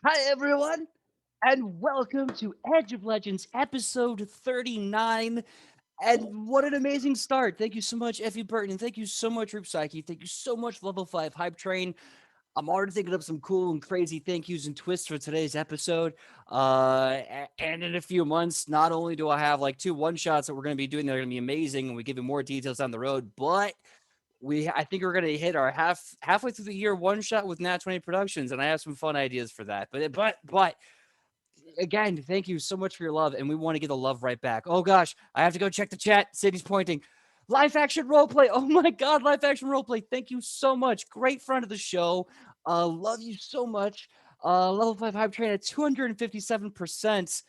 Hi, everyone, and welcome to Edge of Legends episode 39. And what an amazing start! Thank you so much, Effie Burton. Thank you so much, Roop Psyche. Thank you so much, Level 5 Hype Train. I'm already thinking of some cool and crazy thank yous and twists for today's episode. And in a few months, not only do I have like two one shots that we're going to be doing that are going to be amazing, and we give you more details down the road, but I think we're gonna hit our halfway through the year one shot with Nat 20 Productions, and I have some fun ideas for that. But again, thank you so much for your love, and we want to get the love right back. Oh gosh, I have to go check the chat. Sidney's pointing. Live action roleplay. Oh my god, live action roleplay. Thank you so much. Great friend of the show. Love you so much. Level 5 hype train at 257%.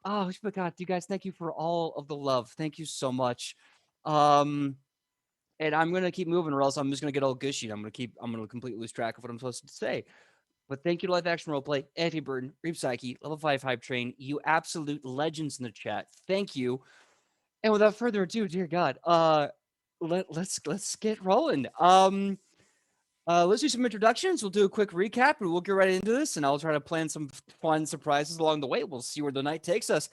Oh my god, you guys, thank you for all of the love. Thank you so much. Um and I'm gonna keep moving, or else I'm just gonna get all gushy. I'm gonna completely lose track of what I'm supposed to say. But thank you to Live Action Roleplay, Effie Burton, Reap Psyche, Level 5 Hype Train, you absolute legends in the chat. Thank you. And without further ado, dear God, let's get rolling. Let's do some introductions. We'll do a quick recap, and we'll get right into this. And I'll try to plan some fun surprises along the way. We'll see where the night takes us.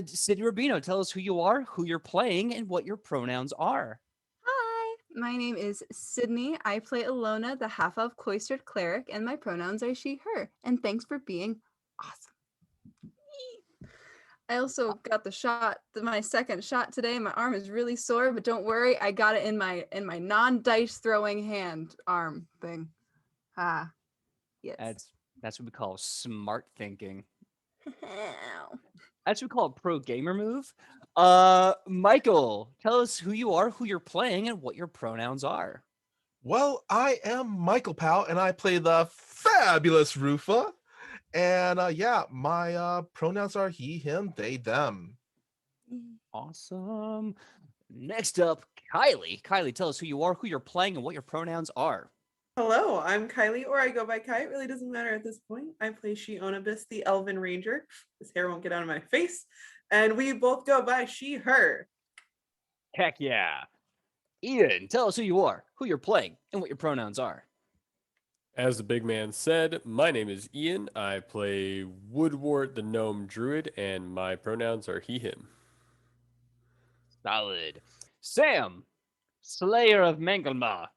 Sidney Rubino, tell us who you are, who you're playing, and what your pronouns are. Hi, my name is Sidney. I play Alona, the half-elf cloistered cleric, and my pronouns are she, her. And thanks for being awesome. I also got my second shot today. My arm is really sore, but don't worry, I got it in my non-dice throwing hand arm thing. Ah, yes. That's what we call smart thinking. That's what we call a pro gamer move. Michael, tell us who you are, who you're playing, and what your pronouns are. Well, I am Michael Powell, and I play the fabulous Rufa. And yeah, my pronouns are he, him, they, them. Awesome. Next up, Kylie. Kylie, tell us who you are, who you're playing, and what your pronouns are. Hello, I'm Kylie, or I go by Kai. It really doesn't matter at this point. I play She Onibus, the Elven Ranger. This hair won't get out of my face. And we both go by she, her. Heck yeah. Ian, tell us who you are, who you're playing, and what your pronouns are. As the big man said, my name is Ian. I play Woodwort the Gnome Druid, and my pronouns are he, him. Solid. Sam, Slayer of Mangalma.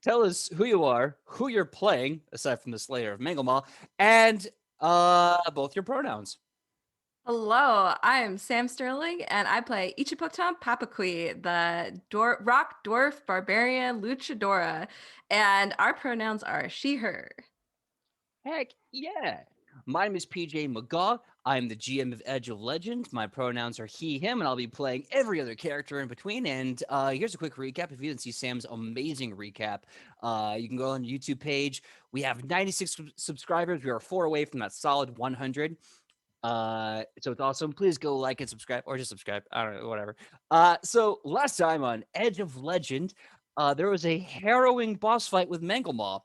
Tell us who you are, who you're playing, aside from the Slayer of Mangalma, and both your pronouns. Hello, I am Sam Sterling, and I play Ichipotam Papakui, the rock dwarf barbarian luchadora, and our pronouns are she, her. Heck yeah. My name is PJ Megaw. I'm the GM of Edge of Legends. My pronouns are he, him, and I'll be playing every other character in between. And here's a quick recap. If you didn't see Sam's amazing recap, you can go on the YouTube page. We have 96 subscribers. We are 4 away from that solid 100. So it's awesome. Please go like and subscribe, or just subscribe. I don't know, whatever. So last time on Edge of Legend, there was a harrowing boss fight with Mangalmaw.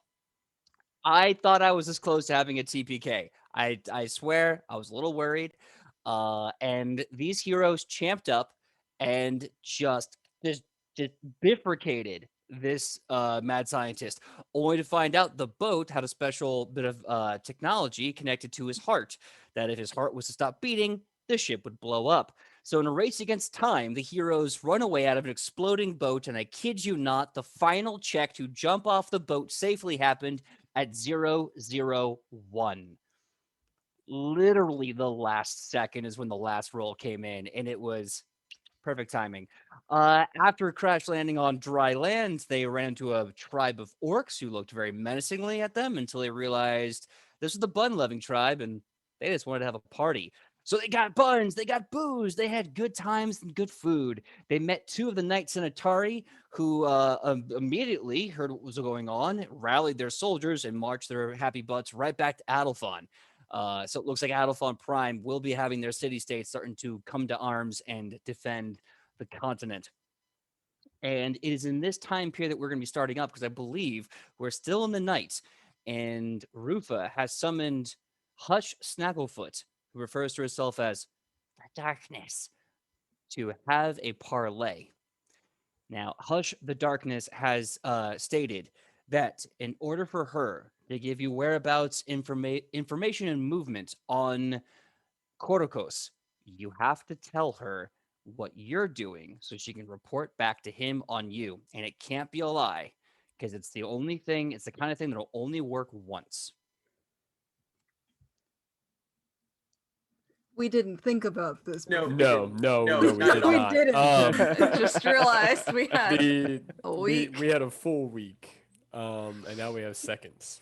I thought I was this close to having a TPK. I swear I was a little worried. And these heroes champed up and just bifurcated this mad scientist, only to find out the boat had a special bit of technology connected to his heart, that if his heart was to stop beating, the ship would blow up. So in a race against time, the heroes run away out of an exploding boat, and I kid you not, the final check to jump off the boat safely happened at 001. Literally the last second is when the last roll came in, and it was perfect timing. After crash landing on dry land, they ran into a tribe of orcs who looked very menacingly at them until they realized this was the bun-loving tribe, and they just wanted to have a party. So they got buns, they got booze, they had good times and good food. They met two of the Knights in Atari who immediately heard what was going on, rallied their soldiers, and marched their happy butts right back to Adelphon. So it looks like Adelphon Prime will be having their city-states starting to come to arms and defend the continent. And it is in this time period that we're going to be starting up, because I believe we're still in the night, and Rufa has summoned Hush Snagglefoot, who refers to herself as the Darkness, to have a parlay. Now, Hush the Darkness has stated that in order for her They give you whereabouts information and movement on Korokos. You have to tell her what you're doing so she can report back to him on you. And it can't be a lie because it's the kind of thing that'll only work once. We didn't think about this. No, before. we No, didn't. no, No, no, we not did at all. We not. didn't. I just realized we had a week. We had a full week, and now we have seconds.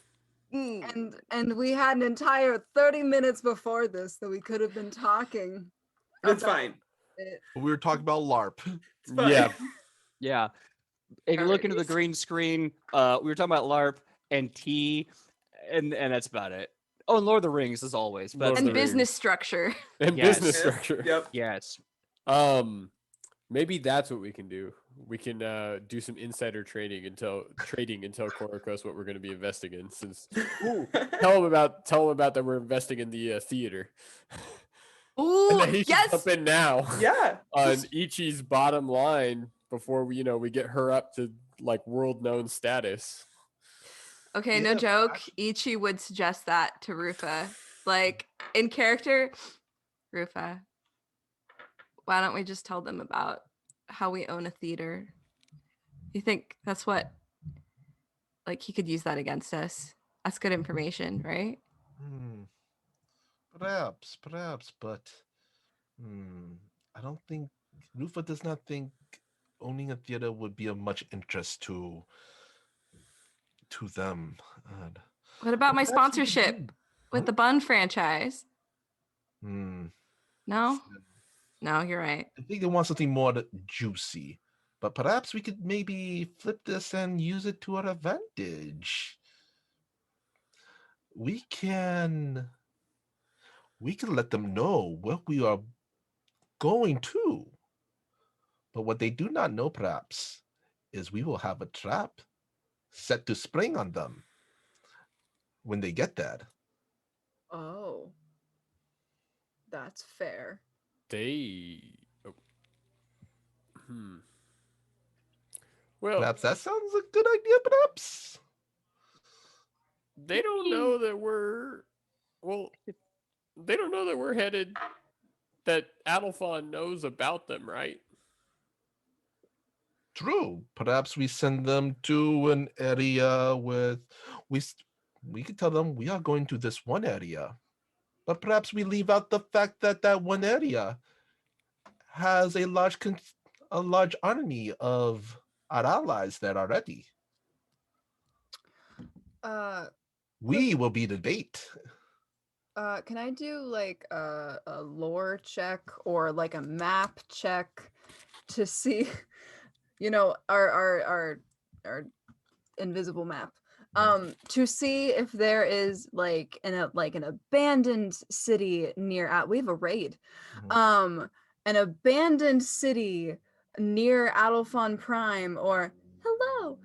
And we had an entire 30 minutes before this that we could have been talking. It's about fine. it. We were talking about LARP. It's fine. Yeah. Yeah. If you look into the Alrighty. green screen, we were talking about LARP and tea, and that's about it. Oh, and Lord of the Rings as always. But Lord of And the business Rings. structure. And Yes. business Yes, structure. Yep. yes. Maybe that's what we can do. We can do some insider trading and tell Korokos what we're going to be investing in. Since tell them about that we're investing in the theater. Ooh, And that he should yes. jump in now Yeah. on Ichi's bottom line before we get her up to like world known status. Okay, no Yeah, joke. Ichi would suggest that to Rufa. Like in character, Rufa, why don't we just tell them about how we own a theater? You think that's what, like, he could use that against us? That's good information, right? Perhaps, but I don't think Rufa does not think owning a theater would be of much interest to them. What about my Perhaps we could sponsorship do- with the Bun franchise? Hmm. No? No, you're right. I think they want something more juicy, but perhaps we could maybe flip this and use it to our advantage. We can let them know what we are going to. But what they do not know, perhaps, is we will have a trap set to spring on them when they get that. Oh. That's fair. Well, Perhaps that sounds a good idea, perhaps. they don't know that we're headed, that Adelphon knows about them, right? True. Perhaps we send them to an area with we could tell them we are going to this one area, but perhaps we leave out the fact that that one area has a large army of our allies there already. We will be the bait. Can I do like a lore check or like a map check to see, our invisible map, to see if there is like an abandoned city near we have a raid, an abandoned city near Adelphon Prime, or hello,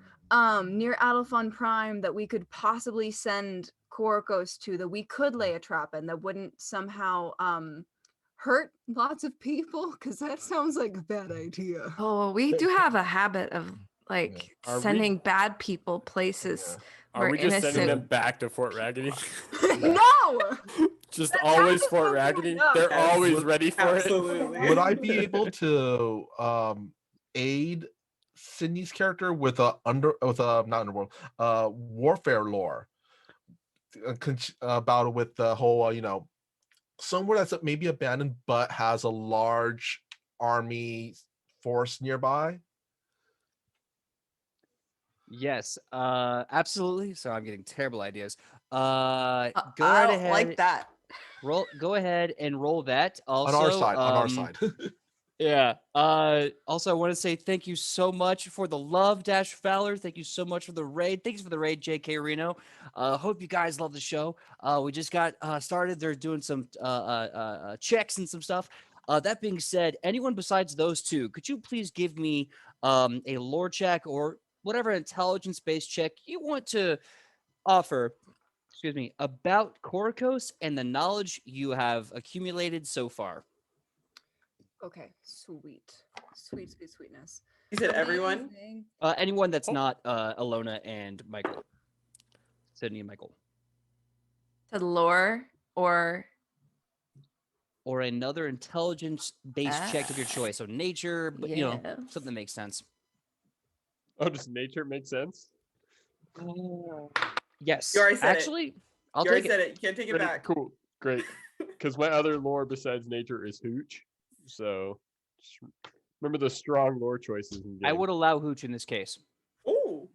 near Adelphon Prime, that we could possibly send Korokos to, that we could lay a trap in, that wouldn't somehow hurt lots of people, because that sounds like a bad idea. Oh, we do have a habit of like Are we- sending bad people places. Are We're we just sending innocent. them back to Fort Raggedy? No! Just That's always how Fort it's Raggedy? going up. They're always Absolutely. ready for Absolutely. Would I be able to aid Sidney's character with not underworld warfare lore about with the whole somewhere that's maybe abandoned but has a large army force nearby? Yes, absolutely. So I'm getting terrible ideas. Go right I don't ahead. like that. Go ahead and roll that. Also, On our side. Yeah. Also, I want to say thank you so much for the love, Dash Fowler. Thank you so much for the raid. Thanks for the raid, JK Reno. Hope you guys love the show. We just got started. They're doing some checks and some stuff. That being said, anyone besides those two, could you please give me a lore check or whatever intelligence-based check you want to offer, excuse me, about Korokos and the knowledge you have accumulated so far? Okay, sweetness. You said everyone? Amazing. Anyone that's not Alona and Michael. Sidney and Michael. To lore or Or another intelligence-based check of your choice. So nature, but yeah. something that makes sense. Oh, does nature make sense? Yes. You already said it. Actually, I'll You already take it. said it. You can't take it Great, back. cool, great. Because my other lore besides nature is hooch. So just remember the strong lore choices in game. I would allow hooch in this case. Ooh,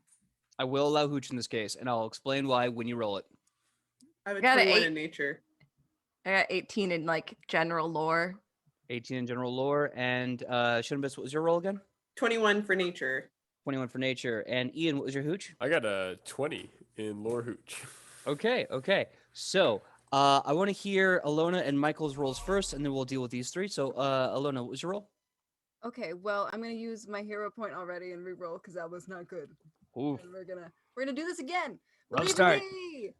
I will allow hooch in this case, and I'll explain why when you roll it. I have a Got an 21 8. in nature. I got 18 in like general lore. 18 in general lore, and Shunbis, what was your roll again? 21 for nature. 21 for nature. And Ian, what was your hooch? I got a 20 in lore hooch. Okay. So I want to hear Alona and Michael's rolls first, and then we'll deal with these three. So Alona, what was your roll? Okay, well, I'm gonna use my hero point already and re-roll because that was not good. Oof. And we're gonna do this again. Rough Believe in start. me.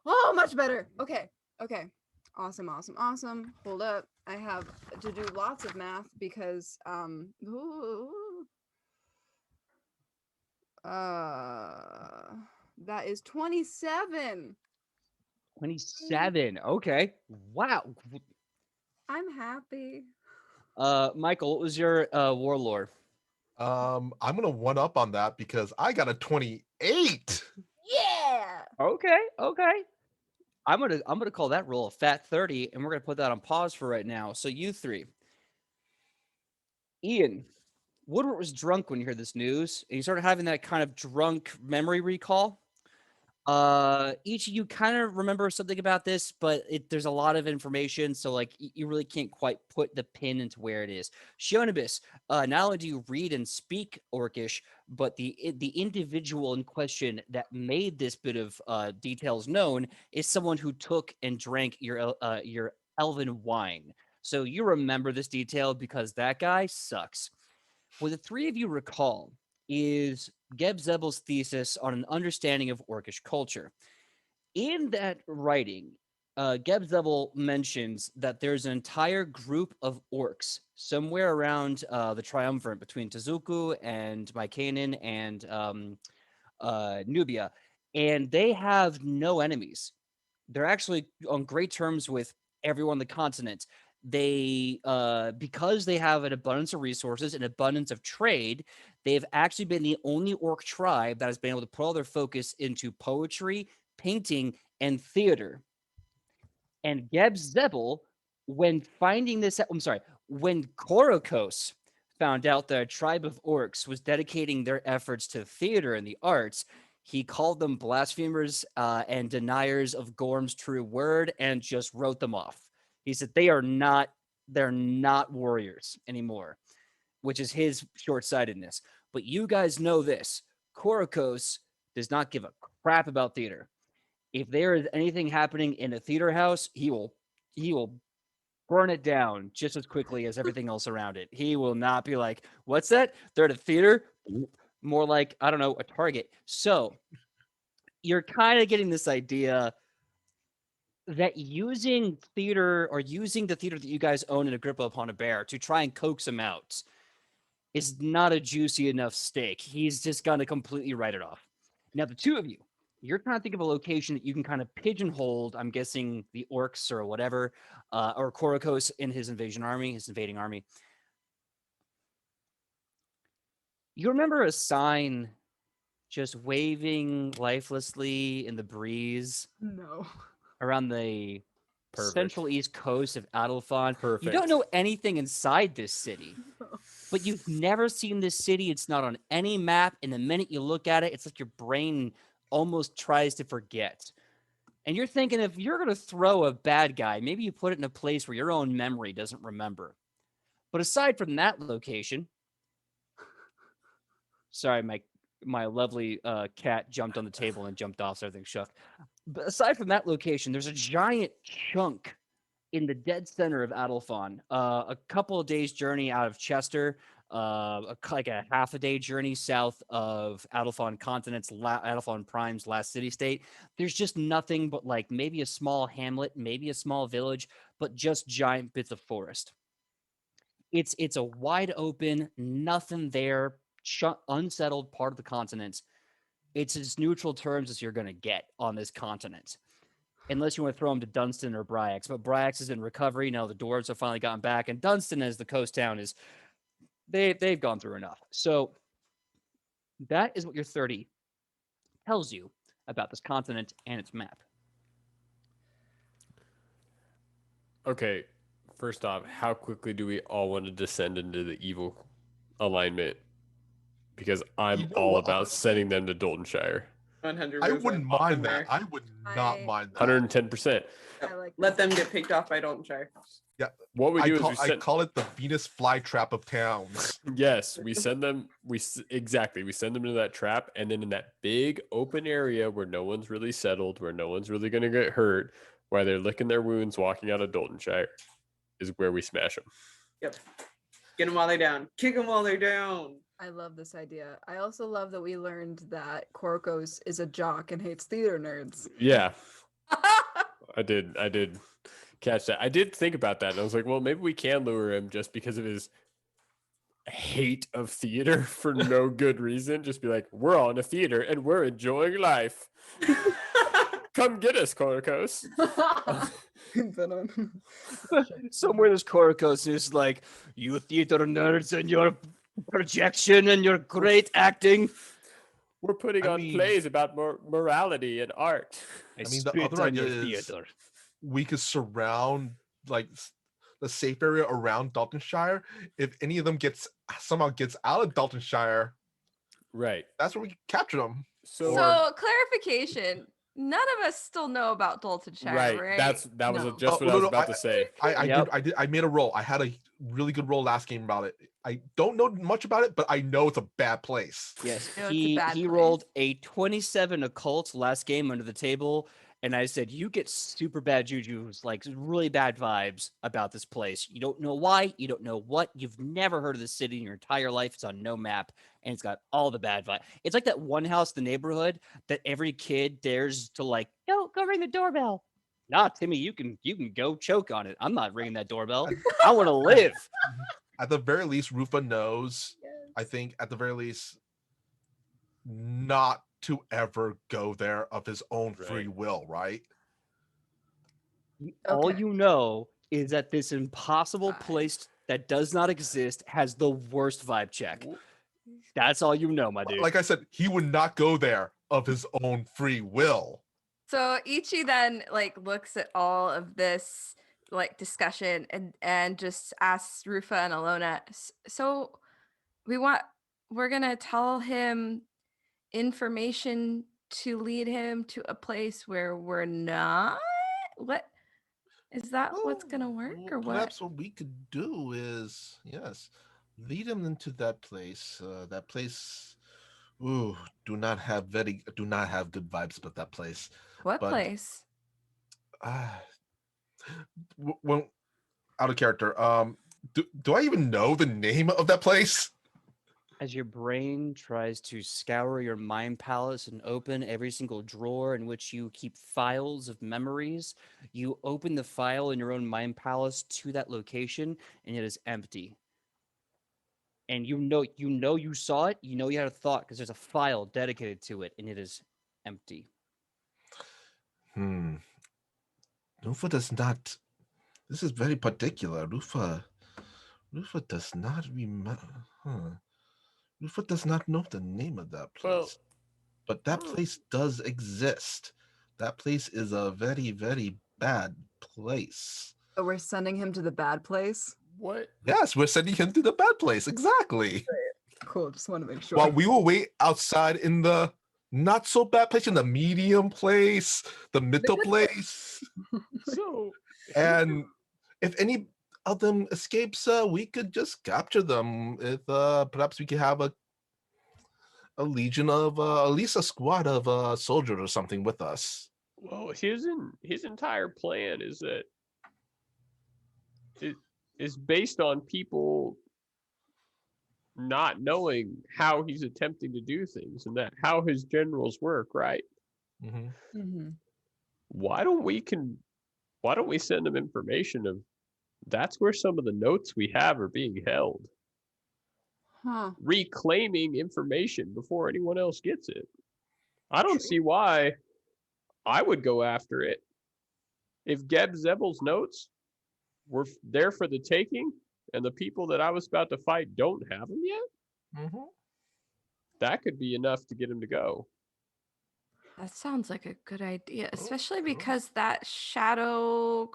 Oh, much better. Okay. Awesome. Hold up. I have to do lots of math because that is 27. 27. Okay. Wow. I'm happy. Michael, what was your warlord? I'm gonna one up on that because I got a 28. Yeah. Okay. I'm gonna call that roll a fat 30, and we're gonna put that on pause for right now. So you three. Ian, Woodward was drunk when you heard this news, and he started having that kind of drunk memory recall. Each of you kind of remember something about this, but there's a lot of information, so like you really can't quite put the pin into where it is. Shionibus, not only do you read and speak Orcish, but the individual in question that made this bit of details known is someone who took and drank your elven wine. So you remember this detail because that guy sucks. What the three of you recall is Geb Zebel's thesis on an understanding of Orcish culture. In that writing, Geb Zebel mentions that there's an entire group of orcs somewhere around the Triumvirate between Tezuku and Mykanen and Nubia, and they have no enemies. They're actually on great terms with everyone on the continent. They because they have an abundance of resources, an abundance of trade, they've actually been the only orc tribe that has been able to put all their focus into poetry, painting, and theater. And Geb Zebel, when finding this out, I'm sorry, when Korokos found out that a tribe of orcs was dedicating their efforts to theater and the arts, he called them blasphemers and deniers of Gorm's true word and just wrote them off. He said they're not warriors anymore, which is his short-sightedness. But you guys know this. Korokos does not give a crap about theater. If there is anything happening in a theater house, he will burn it down just as quickly as everything else around it. He will not be like, "What's that? They're at a theater?" More like, I don't know, a Target. So you're kind of getting this idea that using theater or using the theater that you guys own in Agrippa Upon a Bear to try and coax him out is not a juicy enough steak. He's just going to completely write it off. Now, the two of you, you're trying to think of a location that you can kind of pigeonhole. I'm guessing the orcs or whatever, or Korokos in his invading army. You remember a sign just waving lifelessly in the breeze No. around the Perfect. central east coast of Adolfon? You Perfect. don't know anything inside this city, but you've never seen this city. It's not on any map. And the minute you look at it, it's like your brain almost tries to forget. And you're thinking, if you're going to throw a bad guy, maybe you put it in a place where your own memory doesn't remember. But aside from that location, sorry, my lovely cat jumped on the table and jumped off, so everything shook. But aside from that location, there's a giant chunk in the dead center of Adolfon, a couple of days' journey out of Chester, like a half a day journey south of Adolfon Continent's, Adolfon Prime's last city-state. There's just nothing but like maybe a small hamlet, maybe a small village, but just giant bits of forest. It's a wide open, nothing there, unsettled part of the continent. it's as neutral terms as you're going to get on this continent. Unless you want to throw them to Dunstan or Bryax. But Bryax is in recovery. Now the dwarves have finally gotten back. And Dunstan, as the coast town, is they've gone through enough. So that is what your 30 tells you about this continent and its map. Okay, first off, how quickly do we all want to descend into the evil alignment? Because I'm You know all what, about honestly, sending them to Doltonshire. 100. I wouldn't mind that. I would not I- mind that. 110%. I like Let that. them get picked off by Doltonshire. What we do is we I send. call it the Venus flytrap of towns. Yes, we send them. Exactly. We send them into that trap, and then in that big open area where no one's really settled, where no one's really going to get hurt, while they're licking their wounds, walking out of Doltonshire, is where we smash them. Yep. Get them while they're down. Kick them while they're down. I love this idea. I also love that we learned that Korkos is a jock and hates theater nerds. Yeah, I did catch that. I did think about that, and I was like, well, maybe we can lure him just because of his hate of theater for no good reason. Just be like, we're all in a theater and we're enjoying life. Come get us, Korkos. Somewhere there's Korokos who's like, you theater nerds and your projection and your great acting. We're putting I on mean- plays about morality and art. I mean, the spit other on idea your is- theater. We could surround like the safe area around Daltonshire. If any of them somehow gets out of Daltonshire, Right. that's where we capture them. So, So clarification: none of us still know about Daltonshire, right. right? That was No. just Oh, what I no, was no, about to say. Yep. I made a roll. I had a really good roll last game about it. I don't know much about it, but I know it's a bad place. Yes, No, it's a he bad rolled place. a 27 occult last game under the table, and I said, you get super bad juju, like really bad vibes about this place. You don't know why, you don't know what, you've never heard of this city in your entire life. It's on no map, and it's got all the bad vibe. It's like that one house in the neighborhood that every kid dares to like, go ring the doorbell. Nah, Timmy, you can go choke on it. I'm not ringing that doorbell. I want to live. At the very least, Rufa knows. I think at the very least, not to ever go there of his own free Right. will, right? All Okay. you know is that this impossible Vibe. place that does not exist has the worst vibe check. That's all you know, my dude. Like I said, he would not go there of his own free will. So Ichi then like looks at all of this like discussion and just asks Rufa and Alona, so we're gonna tell him information to lead him to a place where we're not? What is that what's gonna work or what? Perhaps what we could do is, yes, lead him into that place. That place, ooh, do not have good vibes about that place. What but- place? Well, out of character. Do I even know the name of that place? As your brain tries to scour your mind palace and open every single drawer in which you keep files of memories, you open the file in your own mind palace to that location, and it is empty. And you know you saw it, you know you had a thought because there's a file dedicated to it, and it is empty. Rufa does not. This is very particular. Rufa does not remember. Rufa does not know the name of that place. Well, but that place does exist. That place is a very, very bad place. So we're sending him to the bad place. what? Yes, we're sending him to the bad place. Exactly. Cool. Just want to make sure. While we will wait outside in the not so bad place, in the medium place, the middle place. So And if any of them escapes, we could just capture them. If perhaps we could have a legion of at least a squad of soldiers or something with us. well, his entire plan is that it is based on people not knowing how he's attempting to do things and that how his generals work, right? Mhm. Mhm. Why don't we send them information of that's where some of the notes we have are being held, Huh. reclaiming information before anyone else gets it. I don't see why I would go after it. If Geb Zebel's notes were there for the taking, and the people that I was about to fight don't have them yet, Mm-hmm. that could be enough to get him to go. That sounds like a good idea, True, especially true. because that shadow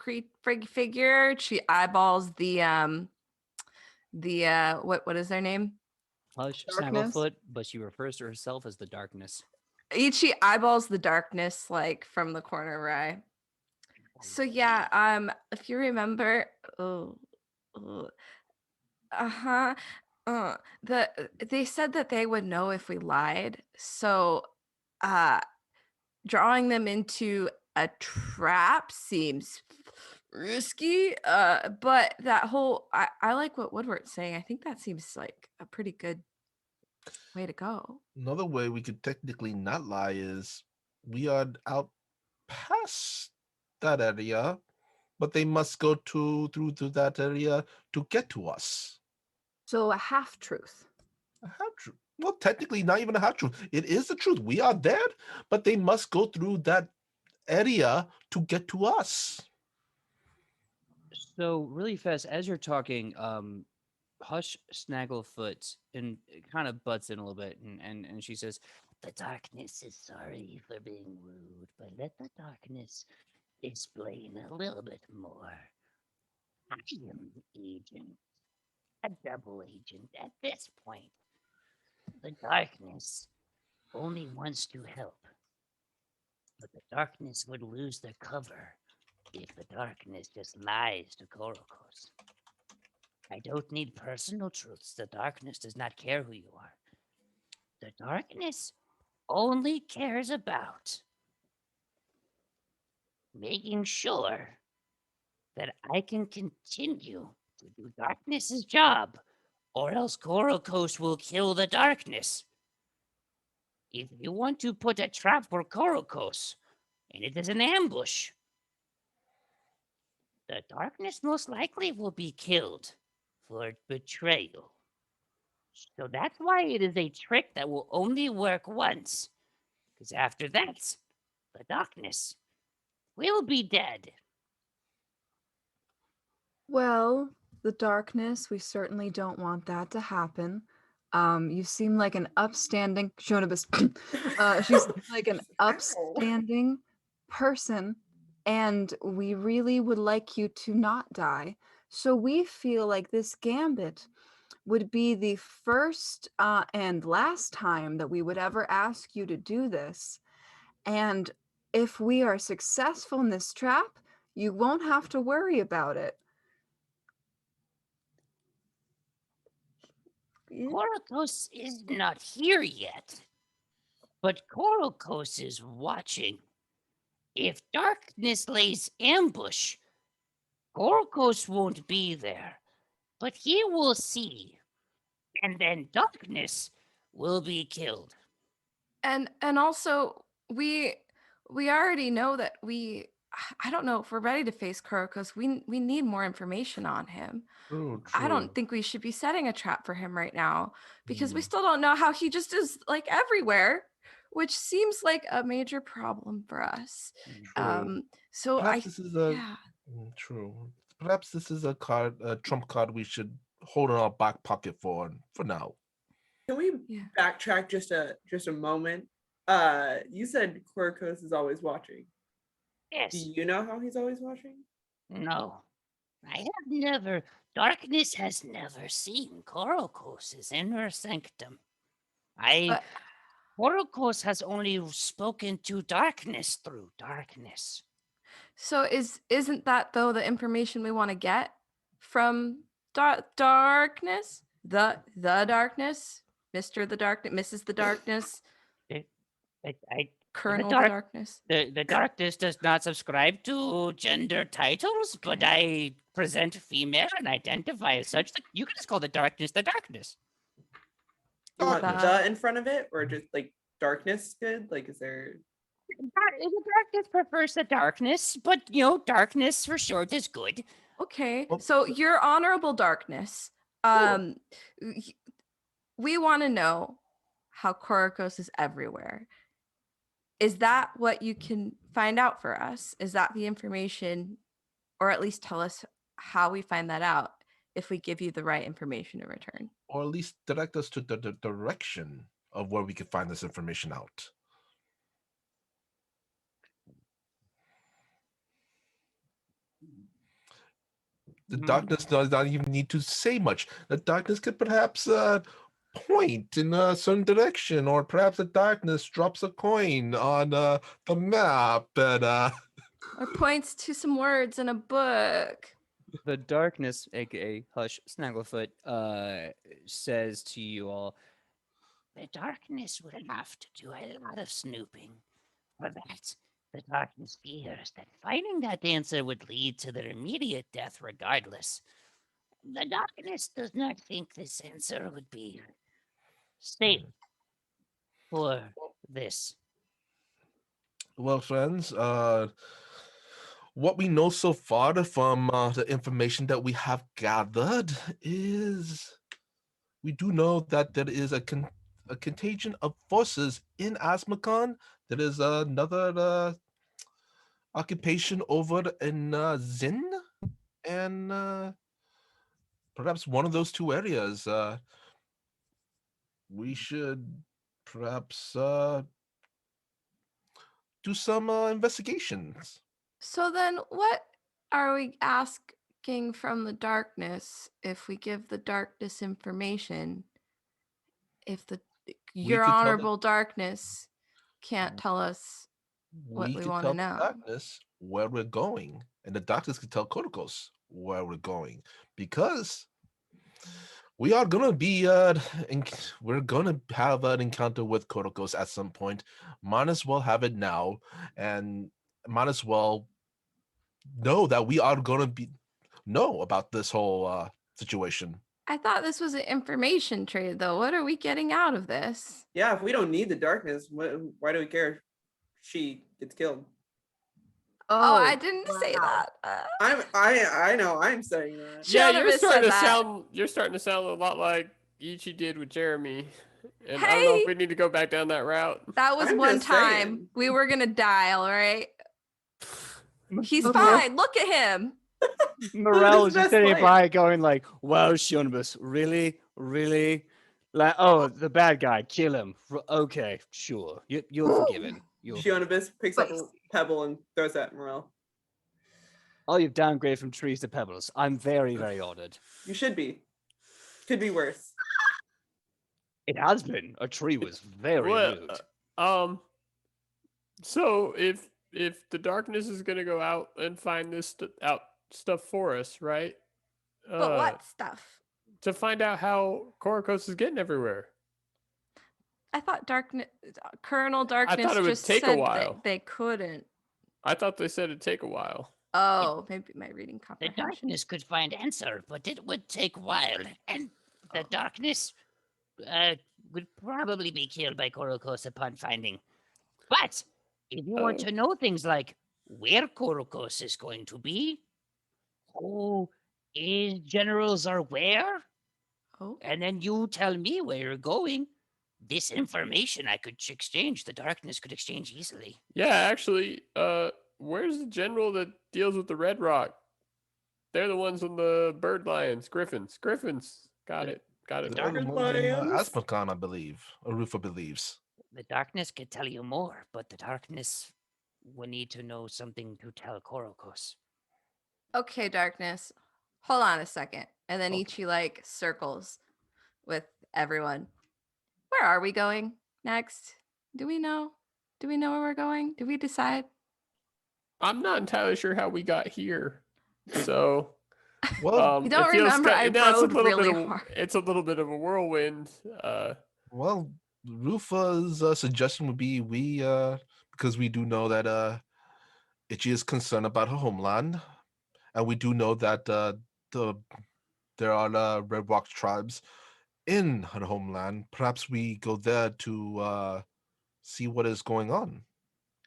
figure, she eyeballs the what is their name? Hush, Darkness? Snagglefoot, but she refers to herself as the darkness. She eyeballs the darkness like from the corner of her eye. So yeah, if you remember, oh, uh-huh. They said that they would know if we lied. So uh drawing them into a trap seems risky. But that whole I like what Woodward's saying. I think that seems like a pretty good way to go. Another way we could technically not lie is we are out past that area, but they must go through to that area to get to us. So a half truth. A half truth. Well, technically, not even a half truth. It is the truth. We are there, but they must go through that area to get to us. So really fast, as you're talking, Hush Snagglefoot and it kind of butts in a little bit, and she says, "The darkness is sorry for being rude, but let the darkness explain a little bit more. I am an agent, a double agent at this point. The darkness only wants to help, but the darkness would lose their cover if the darkness just lies to Korokos. I don't need personal truths. The darkness does not care who you are. The darkness only cares about making sure that I can continue to do darkness's job, or else Korokos will kill the darkness. If you want to put a trap for Korokos, and it is an ambush, the darkness most likely will be killed for betrayal. So that's why it is a trick that will only work once. Because after that, the darkness will be dead. Well, the darkness, we certainly don't want that to happen. You seem like an upstanding Shonibus. She's like an upstanding person, and we really would like you to not die. So we feel like this gambit would be the first and last time that we would ever ask you to do this. And if we are successful in this trap, you won't have to worry about it. Korokos is not here yet, but Korokos is watching. If darkness lays ambush, Korokos won't be there, but he will see, and then darkness will be killed. And also we already know that I don't know if we're ready to face Kurokos. We need more information on him. True, I don't true. think we should be setting a trap for him right now because we Mm. still don't know how he just is like everywhere, which seems like a major problem for us. True. So Perhaps this is a yeah. true. Perhaps this is a trump card we should hold in our back pocket for now. Can we Yeah. backtrack just a moment? You said Quirkos is always watching. Do Yes, you know how he's always watching? no. I have never, darkness has never seen Korokos' inner sanctum. But Korokos has only spoken to darkness through darkness. so isn't that though the information we want to get from darkness? The darkness? Mr. the Darkness, Mrs. the Darkness, I, the Colonel the dark, Darkness. the darkness does not subscribe to gender titles, but I present female and identify as such. You can just call the darkness the darkness. You want That- the in front of it, or just like darkness good? Like, is there? The darkness prefers the darkness, but darkness for short is good. Okay, Oh. so your honorable darkness. y- We want to know how Korokos is everywhere. Is that what you can find out for us? Is that the information, or at least tell us how we find that out if we give you the right information in return? Or at least direct us to the direction of where we can find this information out. The darkness does not even need to say much. The darkness could perhaps point in a certain direction, or perhaps the darkness drops a coin on the map and Or points to some words in a book. The darkness, aka Hush Snagglefoot, says to you all, the darkness will have to do a lot of snooping. For that, the darkness fears that finding that answer would lead to their immediate death regardless. The darkness does not think this answer would be safe for this. well, friends, what we know so far from the information that we have gathered is we do know that there is a contagion of forces in Asmacon. There is another occupation over in Zin, and perhaps one of those two areas. We should perhaps do some investigations. So then what are we asking from the darkness if we give the darkness information? If your could tell the- honorable darkness can't tell us what we could want tell to the know. darkness where we're going, and the darkness could tell Kotakos where we're going, because we are gonna be we're gonna have an encounter with Kotakos at some point. Might as well have it now, and might as well know that we are gonna know about this whole situation. I thought this was an information trade, though. What are we getting out of this? Yeah, if we don't need the darkness, why do we care if she gets killed? Oh, I didn't say wow. that. I know I'm saying that. Yeah, Should've said that. you're starting to sound a lot like Ichi did with Jeremy. And I don't know Hey! if we need to go back down that route. That was I'm one just time. saying. We were gonna die, all right? He's Okay. fine. Look at him. Morel is His just best sitting plan. by going like, wow, Shionibus, really? Really? Like, oh, the bad guy, kill him. Okay, sure. You're forgiven. Shionibus picks up a Spicy. pebble and throws that at Morel. Oh, you've downgraded from trees to pebbles. I'm very, very honored. You should be. Could be worse. It has been. A tree was very Well, rude. So if the darkness is gonna go out and find this stuff for us, right? But what stuff? To find out how Korokos is getting everywhere. I thought Colonel Darkness thought it would just take a said while. that they couldn't. I thought they said it'd take a while. Oh, maybe my reading The comprehension. darkness could find answer, but it would take a while. And the darkness would probably be killed by Korokos upon finding. But if you want to know things like where Korokos is going to be, who his generals are where, Oh, and then you tell me where you're going, this information I could exchange. The darkness could exchange easily. Yeah, actually, where's the general that deals with the Red Rock? They're the ones on the bird lions, griffins. Got it. They're the Dark ones in Lions? Asmacon, I believe, or Rufa believes. The darkness could tell you more, but the darkness would need to know something to tell Korokos. okay, Darkness. Hold on a second. And then Okay. Ichi like circles with everyone. Where are we going next? Do we know? Do we know where we're going? Did we decide? I'm not entirely sure how we got here. So, Well, You don't it feels remember I it's a rode little really bit of, hard. It's a little bit of a whirlwind. well, Rufa's suggestion would be because we do know that Ichi is concerned about her homeland, and we do know that there are Red Rock tribes in her homeland. Perhaps we go there to see what is going on,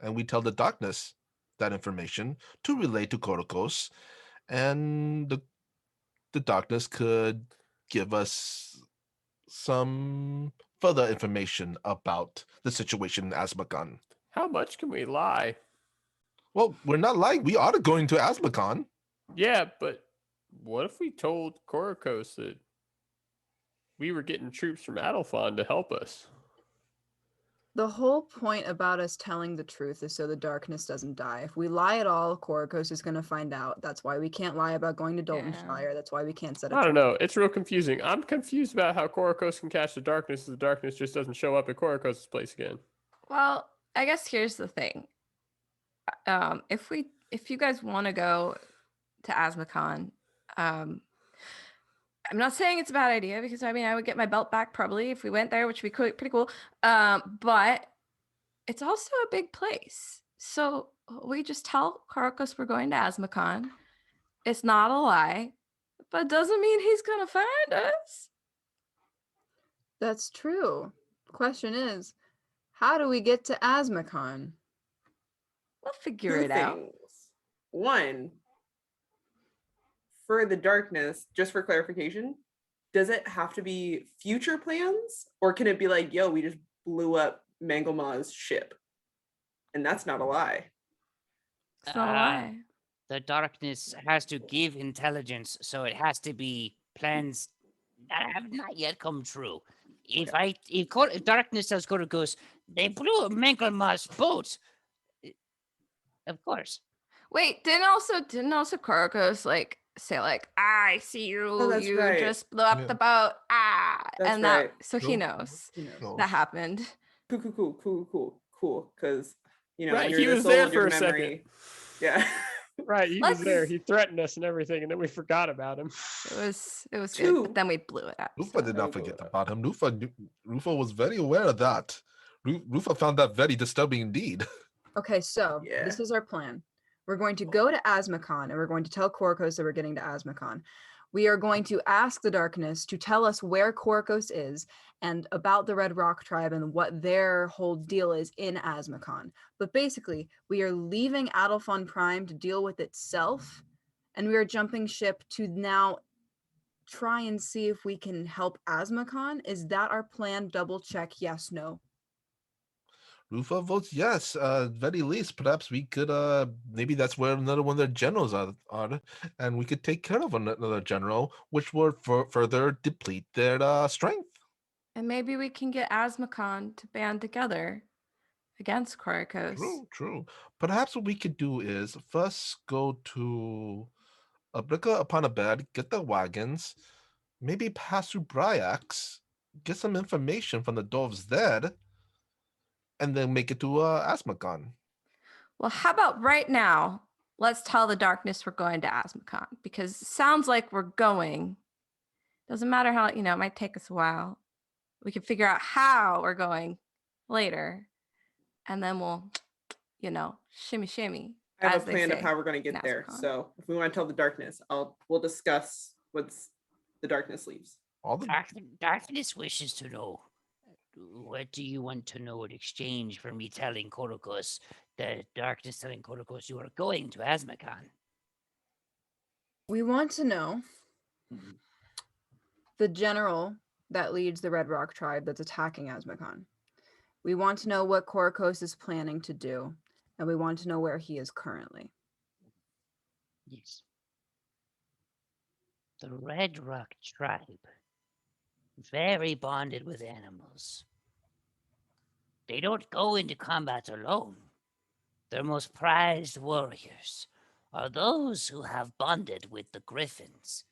and we tell the darkness that information to relay to Korokos, and the darkness could give us some further information about the situation in Asmacon. How much can we lie? Well, we're not lying. We are going to Asmacon. Yeah, but what if we told Korokos that we were getting troops from Adelphon to help us? The whole point about us telling the truth is so the darkness doesn't die. If we lie at all, Korokos is going to find out. That's why we can't lie about going to Daltonshire. That's why we can't set a I don't trap. know. It's real confusing. I'm confused about how Korokos can catch the darkness if the darkness just doesn't show up at Korokos' place again. Well, I guess here's the thing. If you guys want to go to Asmacon, I'm not saying it's a bad idea because I mean I would get my belt back probably if we went there, which would be pretty cool. But it's also a big place, so we just tell Karkos we're going to Asmacon. It's not a lie, but doesn't mean he's gonna find us. That's true. Question is, how do we get to Asmacon? We'll figure Two it out. things. One, for the darkness, just for clarification, does it have to be future plans, or can it be like, yo, we just blew up Mangelmaw's ship, and that's not a lie? It's not a lie. The darkness has to give intelligence, so it has to be plans that have not yet come true. If darkness tells Korokos, they blew up Menkelma's boat. Of course. Wait, didn't also Karkos like say like I see you, Oh, that's you right. just blew up Yeah. the boat, That's and right. that so he Nope. knows You know, No. that happened. cool. Because Right, you're he the was there soldier's for a second. memory. Yeah. Right, he was there. Let's- He threatened us and everything, and then we forgot about him. It was good, Two. but then we blew it up. Rufa so- did Oh, not forget God. about him. Rufa was very aware of that. Rufa found that very disturbing indeed. Okay, so this Yeah. is our plan. We're going to go to Asmacon and we're going to tell Korkos that we're getting to Asmacon. We are going to ask the darkness to tell us where Korkos is and about the Red Rock tribe and what their whole deal is in Asmacon. But basically, we are leaving Adelphon Prime to deal with itself, and we are jumping ship to now try and see if we can help Asmacon. Is that our plan? Double check, yes, no. Rufa votes yes. Very least, perhaps we could. Maybe that's where another one of their generals are, and we could take care of another general, which would further deplete their strength. And maybe we can get Asmacon to band together against Korkos. True. Perhaps what we could do is first go to Abrika upon a bed, get the wagons, maybe pass through Bryax, get some information from the dwarves there, and then make it to Asmacon. Well, how about right now? Let's tell the darkness we're going to Asmacon because it sounds like we're going. Doesn't matter how, it might take us a while. We can figure out how we're going later. And then we'll, shimmy. I have as a they plan of say how we're going to in get there. Asmacon. So if we want to tell the darkness, we'll discuss once the darkness leaves. All the Darkness wishes to know. What do you want to know in exchange for me telling Korokos, the darkness telling Korokos you are going to Asmacon? We want to know Mhm. the general that leads the Red Rock tribe that's attacking Asmacon. We want to know what Korokos is planning to do, and we want to know where he is currently. Yes. The Red Rock tribe, very bonded with animals. They don't go into combat alone. Their most prized warriors are those who have bonded with the griffins.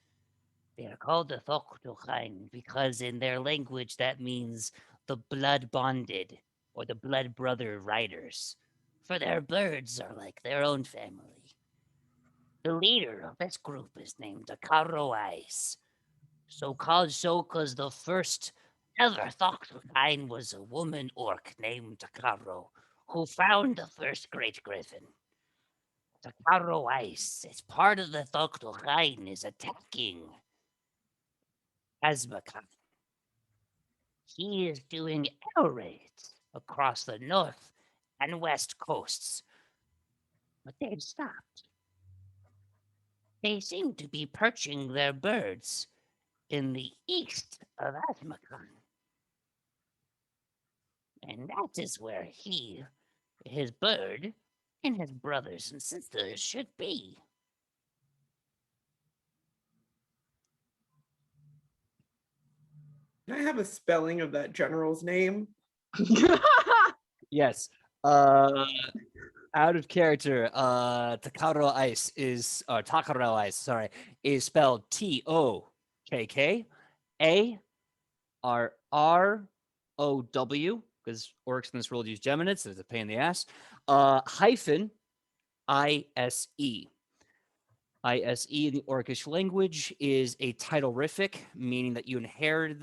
They are called the Thoktochain because in their language that means the blood bonded or the blood brother riders. For their birds are like their own family. The leader of this group is named the Karoais. So called so because the first ever Thoktochain was a woman orc named Takaro, who found the first great griffin. Takaro Ice, as part of the Thoktochain, is attacking Asmacon. He is doing air raids across the north and west coasts, but they've stopped. They seem to be perching their birds in the east of Asmacon. And that is where he his bird, and his brothers and sisters should be. Can I have a spelling of that general's name? Yes. Out of character. Takaro Ice is Takaro Ice. Sorry, is spelled TOKKARROW because orcs in this world use geminates. So it's a pain in the ass. Hyphen ISE. ISE in the Orcish language is a titlerific, meaning that you inherited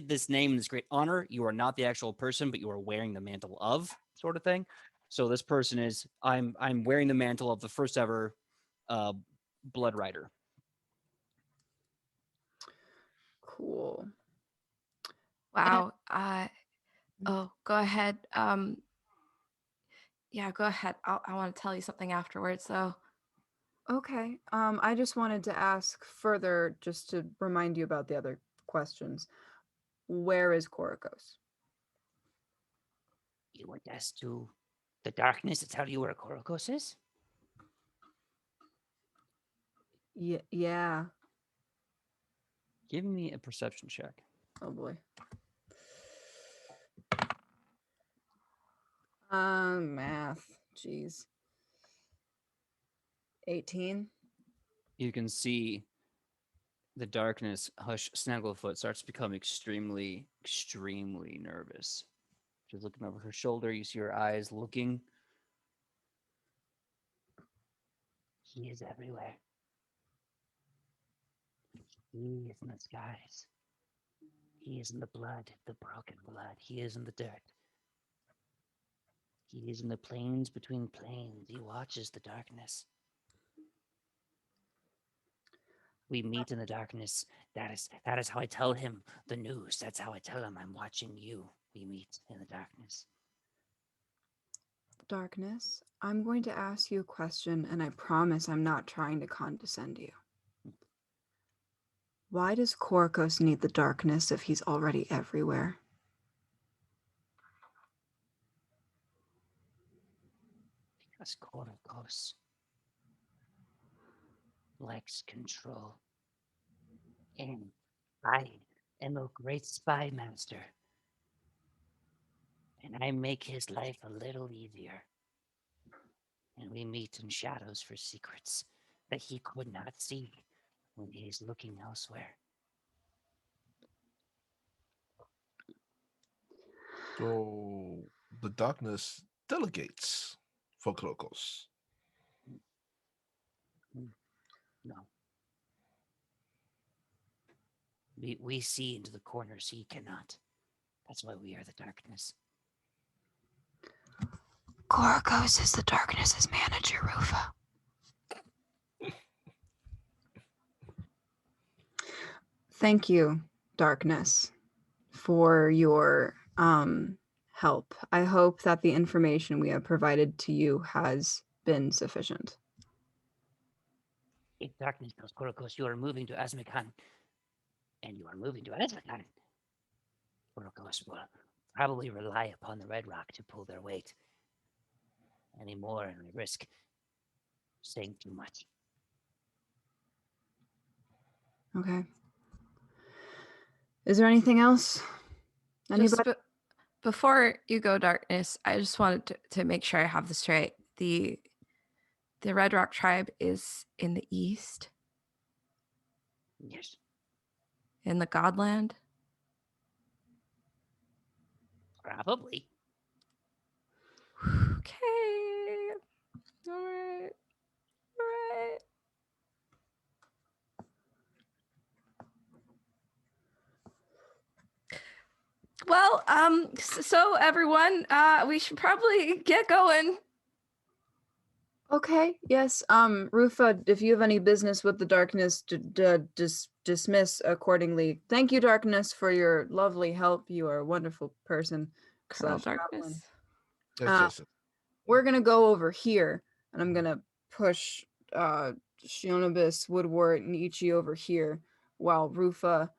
this name and this great honor. You are not the actual person, but you are wearing the mantle of, sort of thing. So this person is I'm wearing the mantle of the first ever Blood Rider. Cool. Wow. Oh, go ahead. Yeah, go ahead. I want to tell you something afterwards, though. Okay. I just wanted to ask further, just to remind you about the other questions. Where is Korokos? You want us to the darkness to tell you where Korokos is? Yeah. Give me a perception check. Oh boy. Math. Jeez. 18. You can see the darkness. Hush. Snagglefoot starts to become extremely nervous. She's looking over her shoulder. You see her eyes looking. He is everywhere. He is in the skies. He is in the blood, the broken blood. He is in the dirt. He is in the plains between plains. He watches the darkness. We meet in the darkness. That is how I tell him the news. That's how I tell him I'm watching you. We meet in the darkness. Darkness, I'm going to ask you a question, and I promise I'm not trying to condescend you. Why does Korokos need the darkness if he's already everywhere? Because Korokos lacks control. And I am a great spy master. And I make his life a little easier. And we meet in shadows for secrets that he could not see when he is looking elsewhere. So the darkness delegates for Krokos. No. We see into the corners he cannot. That's why we are the darkness. Korokos is the darkness's manager, Rufa. Thank you, darkness, for your help. I hope that the information we have provided to you has been sufficient. If darkness tells Korokos you are moving to Azmikan, and you are moving to Azmikan, Korokos will probably rely upon the Red Rock to pull their weight. Any more and we risk saying too much. Okay. Is there anything else? Just Anybody? before you go, Darkness, I just wanted to make sure I have this right. The Red Rock tribe is in the east, Yes, in the Godland. probably. Okay. All right. All right. Well, so everyone, we should probably get going. Okay, yes. Rufa, if you have any business with the darkness, dismiss accordingly. Thank you, darkness, for your lovely help. You are a wonderful person. Colonel / chaplain. Darkness. Yes. We're gonna go over here, and I'm gonna push Shionobis, Woodward, and Ichi over here, while Rufa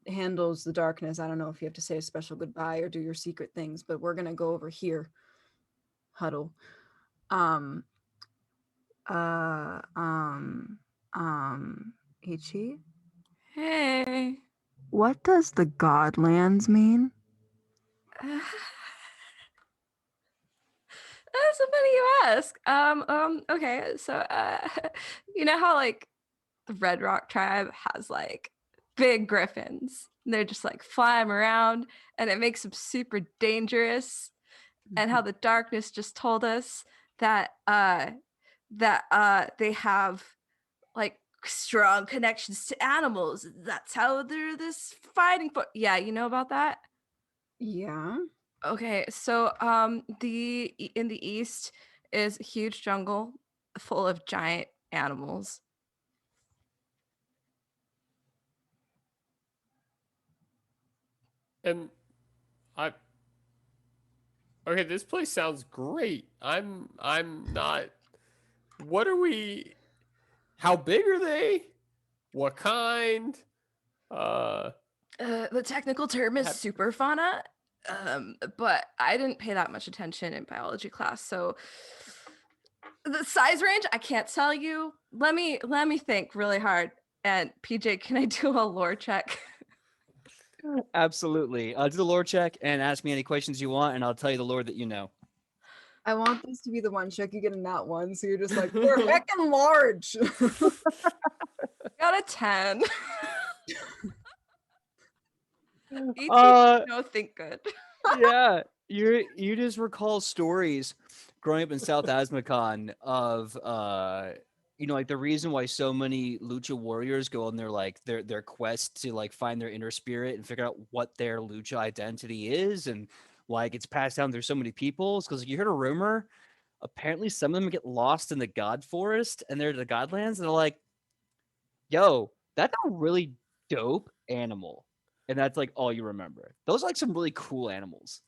handles the darkness. I don't know if you have to say a special goodbye or do your secret things, but we're gonna go over here. huddle. Um, uh, um, Ichi, Hey. what does the Godlands mean? So funny you ask. Okay, so you know how like the Red Rock tribe has like big griffins. And they're just like flying around and it makes them super dangerous. And how the darkness just told us that they have like strong connections to animals. That's how they're this fighting for. Yeah, you know about that? Yeah. Okay, so in the east is a huge jungle full of giant animals. And I okay, this place sounds great. I'm not. What are we? How big are they? What kind? Uh, The technical term is Have- super fauna, but I didn't pay that much attention in biology class, so the size range I can't tell you. Let me think really hard. And PJ, can I do a lore check? Absolutely. Do the lore check and ask me any questions you want, and I'll tell you the lore that you know. I want this to be the one check you get in that one, so you're just like, they're heckin' large. Got a 10. Each no, think good. Yeah, you just recall stories growing up in South Asmakon of like the reason why so many lucha warriors go on their quest to like find their inner spirit and figure out what their lucha identity is, and like it's passed down through so many people. It's because you heard a rumor, apparently some of them get lost in the God Forest and they're the Godlands, and they're like, yo, that's a really dope animal. And that's like all you remember. Those are like some really cool animals.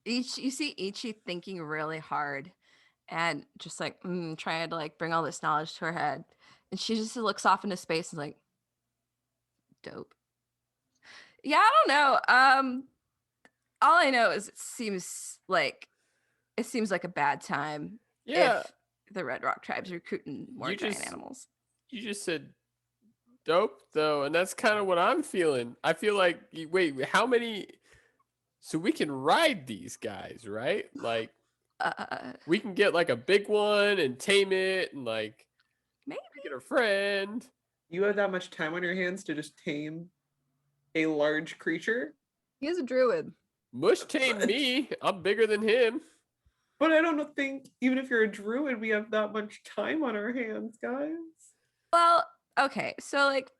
You see Ichi thinking really hard and just like trying to like bring all this knowledge to her head. And she just looks off into space and like, dope. Yeah, I don't know. All I know is it seems like a bad time yeah, if the Red Rock tribe's recruiting more You giant just- animals. you just said dope though, and that's kind of what I'm feeling. I feel like wait, how many? So we can ride these guys, right? Like we can get like a big one and tame it, and like Maybe. get a friend. You have that much time on your hands to just tame a large creature? He is a druid. Mush tame me. I'm bigger than him. But I don't think, even if you're a druid, we have that much time on our hands, guys. Well, okay, so like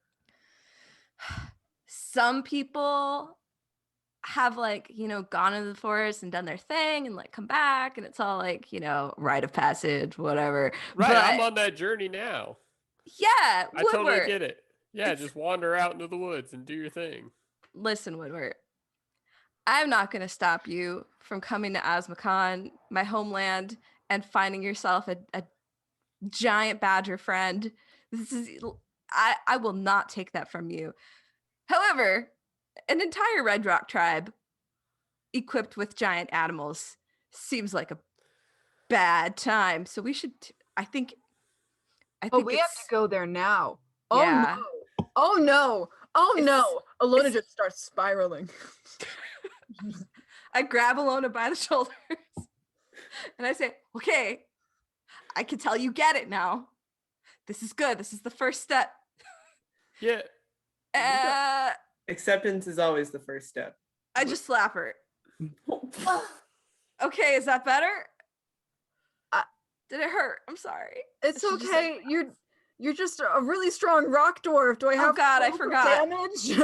some people have like gone into the forest and done their thing and like come back and it's all like rite of passage, whatever. Right, but I'm on that journey now. yeah, I totally Woodward, get it. Yeah, just wander out into the woods and do your thing. listen, Woodward, I'm not going to stop you from coming to Asmakon, my homeland, and finding yourself a giant badger friend. I will not take that from you. However, an entire Red Rock tribe equipped with giant animals seems like a bad time. So we should. I think. Oh, we have to go there now. Oh Yeah. no. Oh no. Oh no. Alona just starts spiraling. I grab Alona by the shoulders and I say, "Okay, I can tell you get it now. This is good. This is the first step." Yeah. Acceptance is always the first step. I just slap her. Okay, is that better? Did it hurt? I'm sorry. It's She just okay. You're just a really strong rock dwarf. Do I have God, I roll for forgot. damage?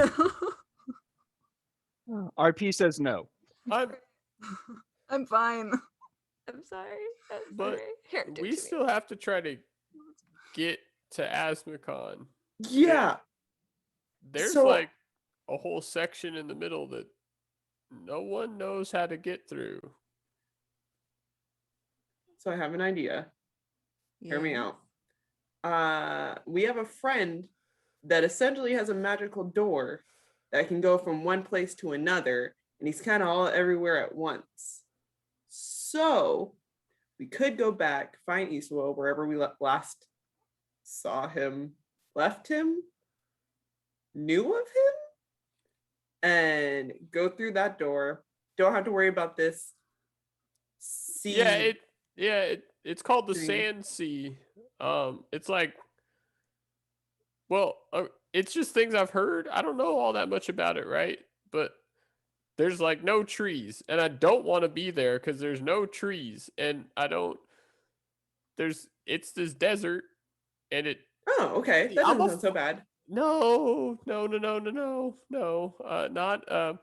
RP says no. I'm fine. I'm sorry. I'm But sorry. Here, do it we to still have to try to get to Asmakon. Yeah. There's So- like a whole section in the middle that no one knows how to get through. So I have an idea. me. Hear me Yeah. out. We have a friend that essentially has a magical door that can go from one place to another, and he's kind of all everywhere at once. So we could go back, find Iswa wherever we last saw him, left him, knew of him, and go through that door. Don't have to worry about this sea. It's called the Green. Sand Sea. It's like, well, it's just things I've heard. I don't know all that much about it, right? But there's like no trees, and I don't want to be there because there's no trees, and I don't. It's this desert, and it. Oh, okay. That I'm doesn't a sound so bad. No, not.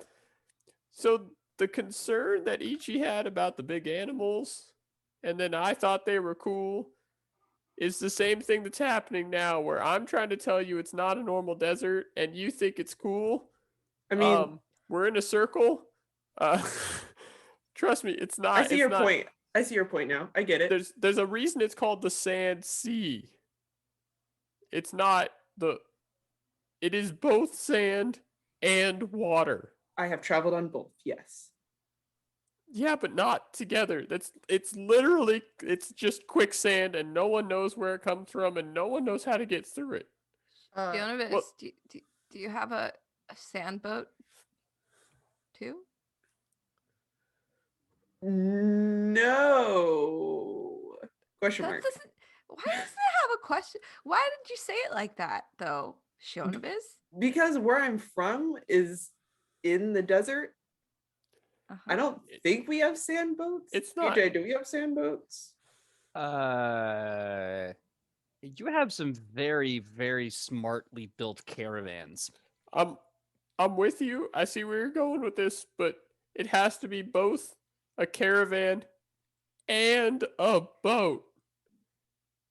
So the concern that Ichi had about the big animals, and then I thought they were cool, is the same thing that's happening now, where I'm trying to tell you it's not a normal desert, and you think it's cool. I mean, We're in a circle. Uh, trust me, it's not. I see it's your not, point. I see your point now. I get it. There's a reason it's called the Sand Sea. It's not the. It is both sand and water. I have traveled on both. Yes. Yeah, but not together. It's literally it's just quicksand, and no one knows where it comes from, and no one knows how to get through it. Leonidas, well- do you have a sand boat too? No. Question That mark. doesn't. Why doesn't it have a question? Why did you say it like that though, Shonabis? Because where I'm from is in the desert. I don't think we have sand boats. It's not. AJ, do we have sand boats? You have some very, very smartly built caravans. I'm with you. I see where you're going with this, but it has to be both a caravan and a boat.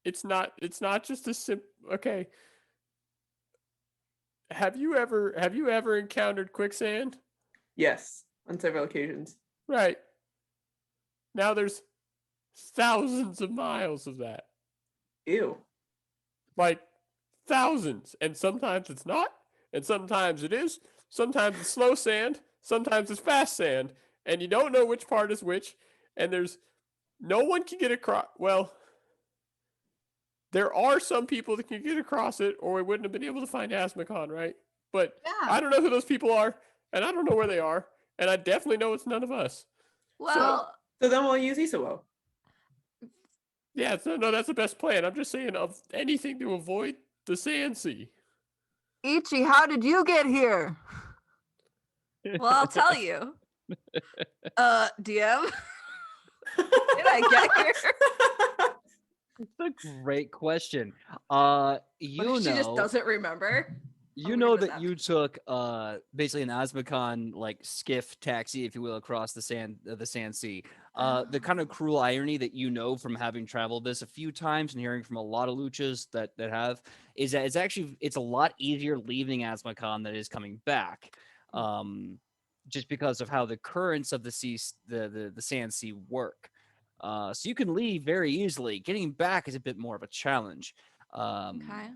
It's not just a simple. Okay. Have you ever encountered quicksand? Yes, on several occasions. Right. Now there's thousands of miles of that. Ew. Like thousands. And sometimes it's not, and sometimes it is. Sometimes it's slow sand, sometimes it's fast sand, and you don't know which part is which, and there's no one can get across. Well, there are some people that can get across it, or we wouldn't have been able to find Asmacon, right? But I don't know who those people are, and I don't know where they are, and I definitely know it's none of us. Well, So then we'll use Isao. Yeah, no, that's the best plan. I'm just saying of anything to avoid the Sand Sea. Ichi, how did you get here? well, I'll tell you. DM, did I get here? That's a great question. You What if know, she just doesn't remember. you How know weird is that that? you took basically an Asmacon like skiff taxi, if you will, across the sand sea. The kind of cruel irony that you know from having traveled this a few times and hearing from a lot of luchas that have is that it's a lot easier leaving Asmacon than it is coming back. Just because of how the currents of the sea, the sand sea work. So you can leave very easily. Getting back is a bit more of a challenge. Okay.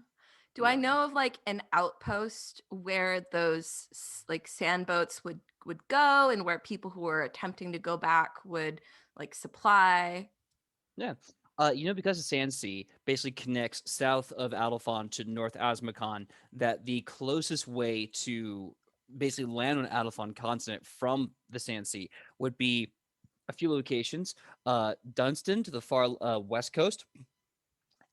Do I know of like an outpost where those like sand boats would go, and where people who are attempting to go back would like supply? Yeah. Because the Sand Sea basically connects south of Adalfon to North Asmacon, that the closest way to basically land on Adalfon continent from the Sand Sea would be a few locations. Dunstan to the far west coast,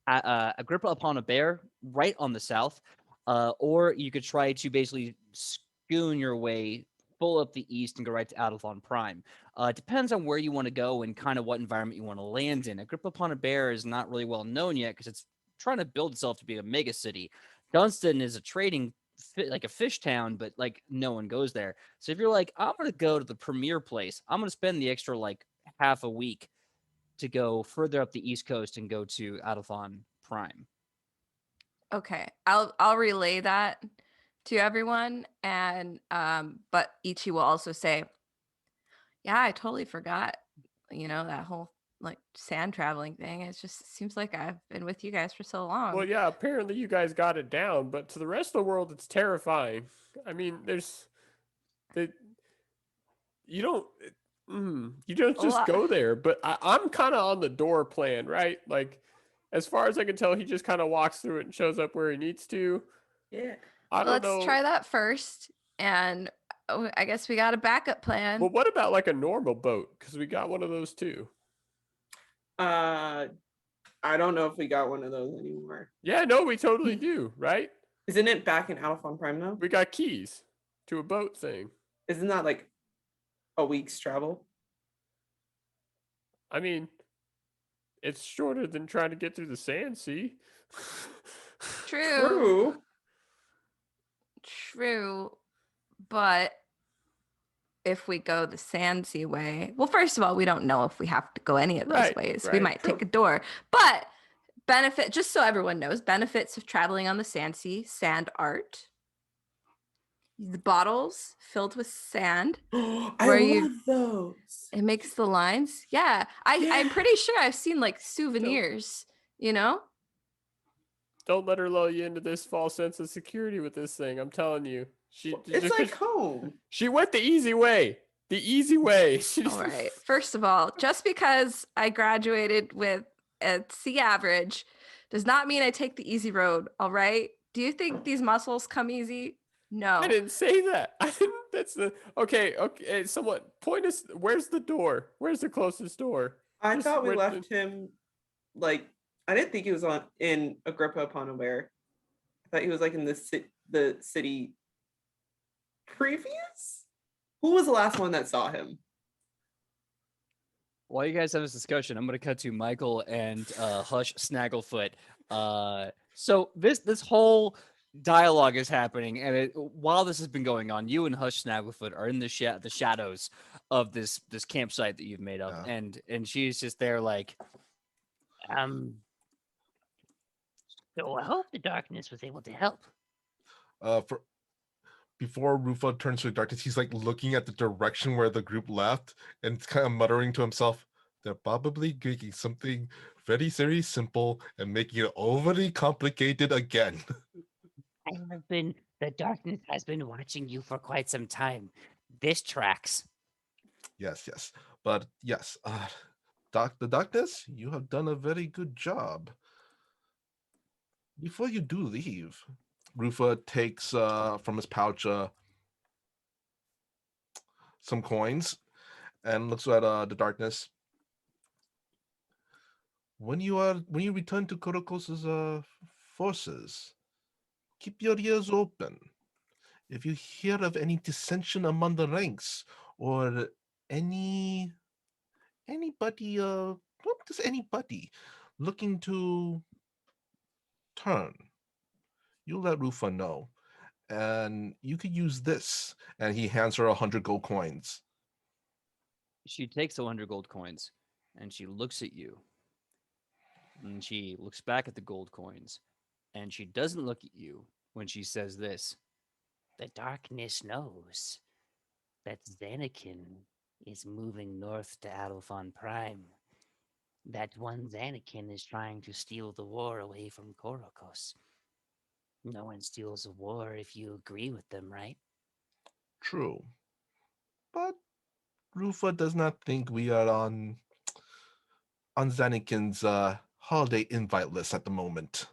Agrippa upon a Bear right on the south, or you could try to basically scoon your way full up the east and go right to Adalfon Prime. It depends on where you want to go and kind of what environment you want to land in. Agrippa upon a Bear is not really well known yet because it's trying to build itself to be a mega city. Dunstan is a trading like a fish town, but like no one goes there. So if you're like, I'm gonna go to the premier place, I'm gonna spend the extra like half a week to go further up the east coast and go to Adalfon Prime. Okay, I'll relay that to everyone, and but Ichi will also say, yeah, I totally forgot, that whole like sand traveling thing. It just seems like I've been with you guys for so long. Well, yeah, apparently you guys got it down, but to the rest of the world, it's terrifying. I mean, you don't. You don't A just lot- go there, but I'm kind of on the door plan, right? Like, as far as I can tell, he just kind of walks through it and shows up where he needs to. Yeah. I don't Let's know. try that first, and I guess we got a backup plan. Well, what about like a normal boat? Because we got one of those too. I don't know if we got one of those anymore. Yeah, no, we totally do, right? Isn't it back in Alphon Prime though? We got keys to a boat thing. Isn't that like a week's travel? I mean, it's shorter than trying to get through the sand sea. True. True. But if we go the Sandsea way, well, first of all, we don't know if we have to go any of those Right, ways. We right. might take a door. But benefit, just so everyone knows, benefits of traveling on the Sandsea, sand art. The bottles filled with sand. I Where love you- those. It makes the lines. Yeah. I'm Yeah. pretty sure I've seen like souvenirs, you know? Don't let her lull you into this false sense of security with this thing. I'm telling you. It's just like 'cause home. she went the easy way. The easy way. All right. First of all, just because I graduated with a C average does not mean I take the easy road. All right. Do you think these muscles come easy? No. I didn't say that. I didn't. That's the okay. Okay. Someone point us. Where's the door? Where's the closest door? I Just thought we where- left him like I didn't think he was in Agrippa upon Aware. I thought he was like in the city previous. Who was the last one that saw him? While you guys have this discussion, I'm going to cut to Michael and Hush Snagglefoot. So this whole dialogue is happening, and while this has been going on, you and Hush Snagglefoot are in the shadows of this campsite that you've made up, Yeah. and she's just there like, So I hope the darkness was able to help. For before Rufa turns to the darkness, he's like looking at the direction where the group left and kind of muttering to himself, they're probably making something very, very simple and making it overly complicated again. The darkness has been watching you for quite some time. This tracks. Yes, yes. But yes, the darkness, you have done a very good job. Before you do leave, Rufa takes from his pouch some coins and looks at the darkness. When you return to Korokos's forces, keep your ears open. If you hear of any dissension among the ranks or anybody just anybody looking to turn, you let Rufa know. And you could use this. And he hands her 100 gold coins. she takes the 100 gold coins, and she looks at you, and she looks back at the gold coins, and she doesn't look at you when she says this. The darkness knows that Xanakin is moving north to Adolphon Prime. That one Xanakin is trying to steal the war away from Korokos. No one steals a war if you agree with them, right? True. But Rufa does not think we are on Zanikin's holiday invite list at the moment.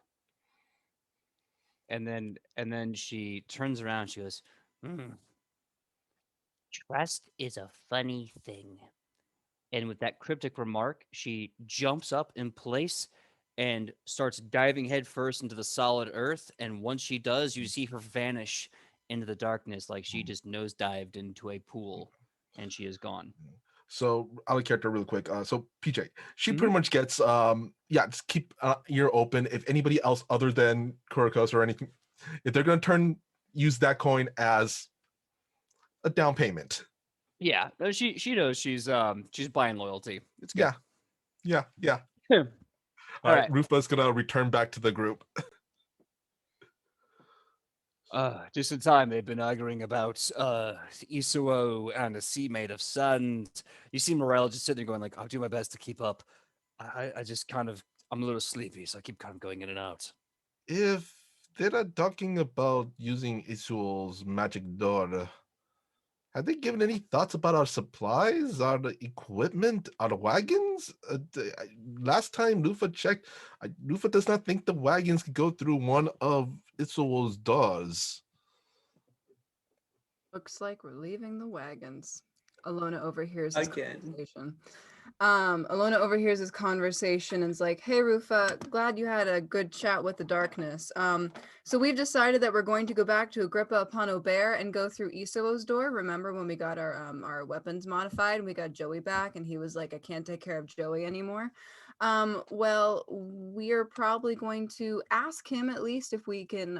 And then she turns around, she goes, Trust is a funny thing. and with that cryptic remark, she jumps up in place and starts diving headfirst into the solid earth. And once she does, you see her vanish into the darkness like she just nosedived into a pool, and she is gone. So out of character really quick. So PJ, she Mhm. pretty much gets just keep ear open. If anybody else other than Kurokos or anything, if they're gonna use that coin as a down payment. Yeah, no, she knows she's buying loyalty. It's good. Yeah. All All right, right. Rufa's gonna return back to the group. Just in time, they've been arguing about Isuo and a sea made of sand. You see Morel just sitting there going like, I'll do my best to keep up. I just kind of, I'm a little sleepy, so I keep kind of going in and out. If they're talking about using Isuo's magic door, Have they given any thoughts about our supplies, our equipment, our wagons? Last time Lufa checked, Lufa does not think the wagons could go through one of Itsuo's doors. Looks like we're leaving the wagons. Alona overhears this Again. conversation. Alona overhears this conversation and is like, "Hey, Rufa, glad you had a good chat with the darkness. So we've decided that we're going to go back to Agrippa upon Aubert and go through Iso's door. Remember when we got our weapons modified and we got Joey back and he was like, I can't take care of Joey anymore. Well, we're probably going to ask him at least if we can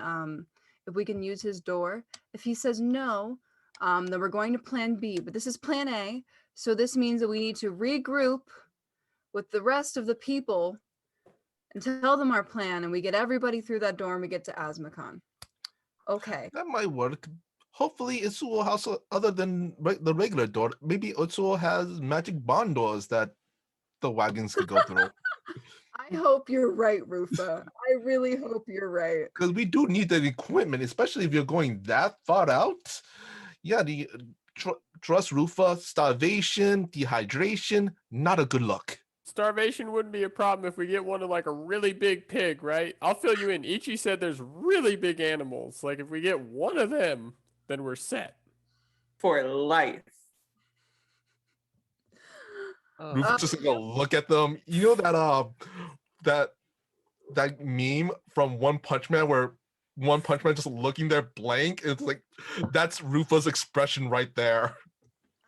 use his door. If he says no, then we're going to plan B, but this is plan A. So this means that we need to regroup with the rest of the people and tell them our plan, and we get everybody through that door and we get to Asmacon. Okay. That might work. Hopefully, Itsuo has other than the regular door. Maybe Itsuo has magic bond doors that the wagons could go through. I hope you're right, Rufa. I really hope you're right. Because we do need that equipment, especially if you're going that far out. Yeah, the trust Rufa, starvation, dehydration, not a good look. Starvation wouldn't be a problem if we get one of like a really big pig, right? I'll fill you in. Ichi said there's really big animals. Like if we get one of them, then we're set. For life. Rufa's just gonna look at them. You know that meme from One Punch Man where One Punch Man just looking there blank? It's like that's Rufa's expression right there.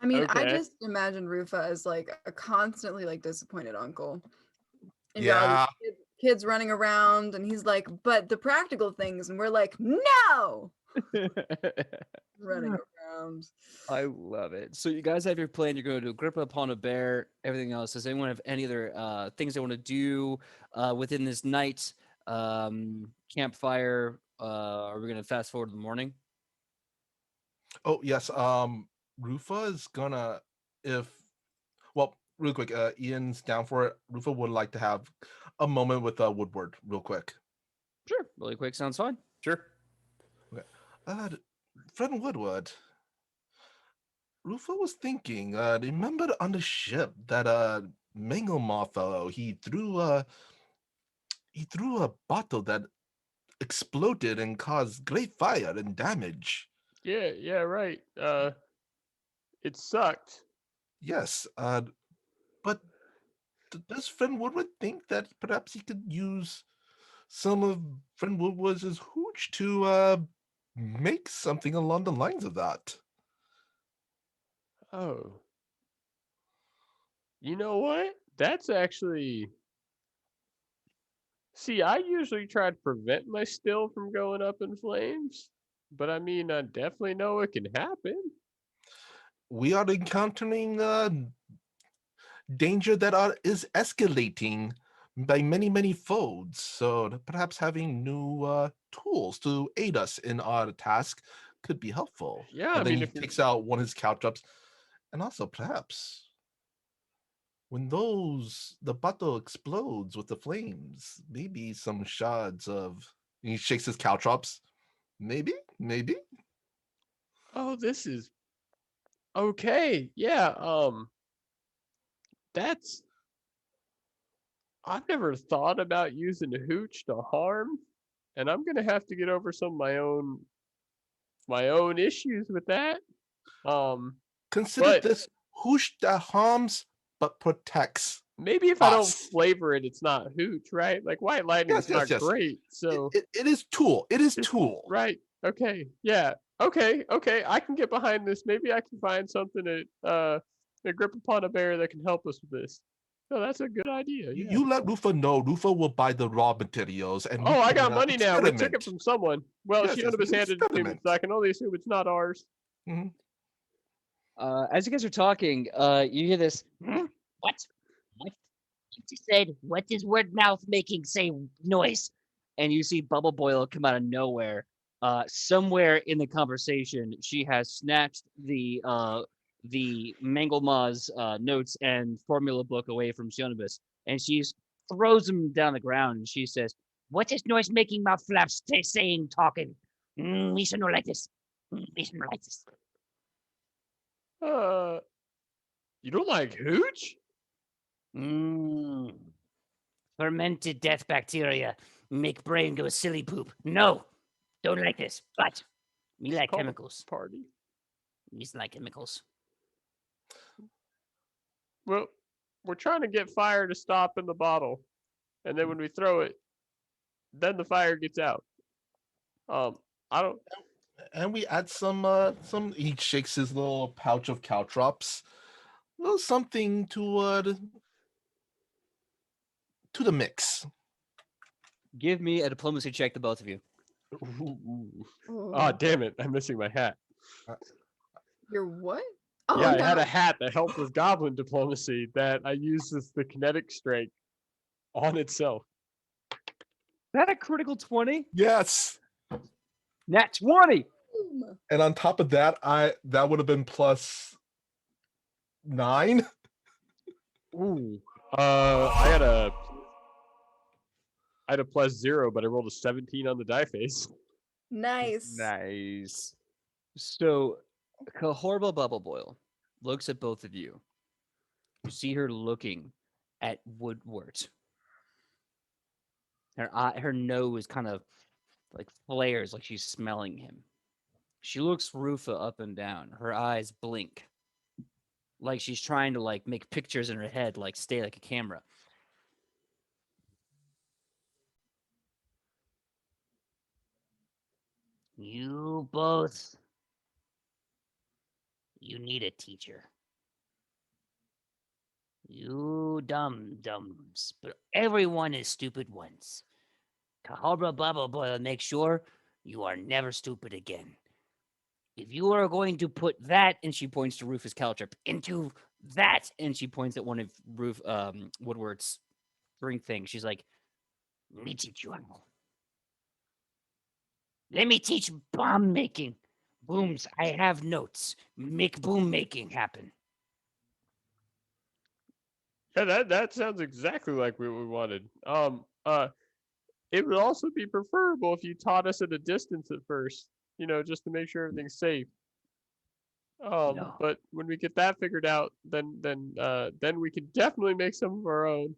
I mean, I Okay. just imagine Rufa as like a constantly like disappointed uncle. And Yeah. kids running around, and he's like, but the practical things, and we're like, no, running around. I love it. So you guys have your plan. You're going to Agrippa upon a bear. Everything else. Does anyone have any other things they want to do within this night? Campfire. Are we going to fast forward to the morning? Oh yes. Rufa is gonna real quick. Ian's down for it. Rufa would like to have a moment with Woodward, real quick. Sure. Really quick. Sounds fine. Sure. Friend Woodward. Rufa was thinking. Remember on the ship that Megaw fellow? He threw a bottle that exploded and caused great fire and damage. Yeah, right. It sucked. Yes. But does Friend Woodward think that perhaps he could use some of Friend Woodward's hooch to make something along the lines of that? Oh. You know what? That's actually. See, I usually try to prevent my still from going up in flames, but I mean, I definitely know it can happen. We are encountering danger that is escalating by many folds. So perhaps having new tools to aid us in our task could be helpful. Yeah, and I then mean, he if you're- takes out one of his caltrops, and also perhaps when the bottle explodes with the flames, maybe some shards of. And he shakes his caltrops. Maybe. Oh, this is okay. Yeah, that's I've never thought about using a hooch to harm, and I'm gonna have to get over some of my own issues with that. Consider But- this hoosh that harms but protects. Maybe if I don't Us. flavor it, it's not hooch, right? Like white lightning Yes, is not yes. great, so It is tool. It is It's- tool. right. Okay, yeah. Okay, I can get behind this. Maybe I can find something at a grip upon a bear that can help us with this. No, that's a good idea. Yeah. You let Rufa know. Rufa will buy the raw materials. And we Oh, I can, got money now. We took it experiment. from someone. Well, Yes, she yes, handed us we handed it to me, experiment. so I can only assume it's not ours. Mhm. As you guys are talking, you hear this. What? What you said? What is word mouth making say noise? And you see Bubble Boil come out of nowhere. Somewhere in the conversation, she has snatched the Manglema's notes and formula book away from Sionibus, and she throws them down the ground. And she says, What is noise making mouth flaps saying talking? We should know like this. We should know like this. You don't like hooch? Mmm. Fermented death bacteria make brain go silly poop. No, don't like this. But me It's like called a chemicals. Party. Me like chemicals. Well, we're trying to get fire to stop in the bottle, and then when we throw it, then the fire gets out. I don't. And we add some. He shakes his little pouch of caltrops. A little something to the mix. Give me a diplomacy check, the both of you. Oh, damn it! I'm missing my hat. You're what? Yeah, Oh, I had no. a hat that helped with goblin diplomacy that I used as the kinetic strength on itself. Is that a critical 20? Yes. Nat 20! And on top of that, that would have been plus 9. Ooh. I had a +0, but I rolled a 17 on the die face. Nice. Nice. So, Kahorba Bubble Boil looks at both of you. You see her looking at Woodward. Her nose kind of like flares, like she's smelling him. She looks Rufa up and down. Her eyes blink, like she's trying to like make pictures in her head, like stay like a camera. You both. You need a teacher. You dum-dums. But everyone is stupid once. Kahobra Bubble Boil make sure you are never stupid again. If you are going to put that, and she points to Rufus Caltrip, into that, and she points at one of Woodward's drink things. She's like, "Let me teach you how. Let me teach bomb making. Booms, I have notes. Make boom making happen." Yeah, that sounds exactly like what we wanted. It would also be preferable if you taught us at a distance at first, just to make sure everything's safe. No. But when we get that figured out, then we can definitely make some of our own.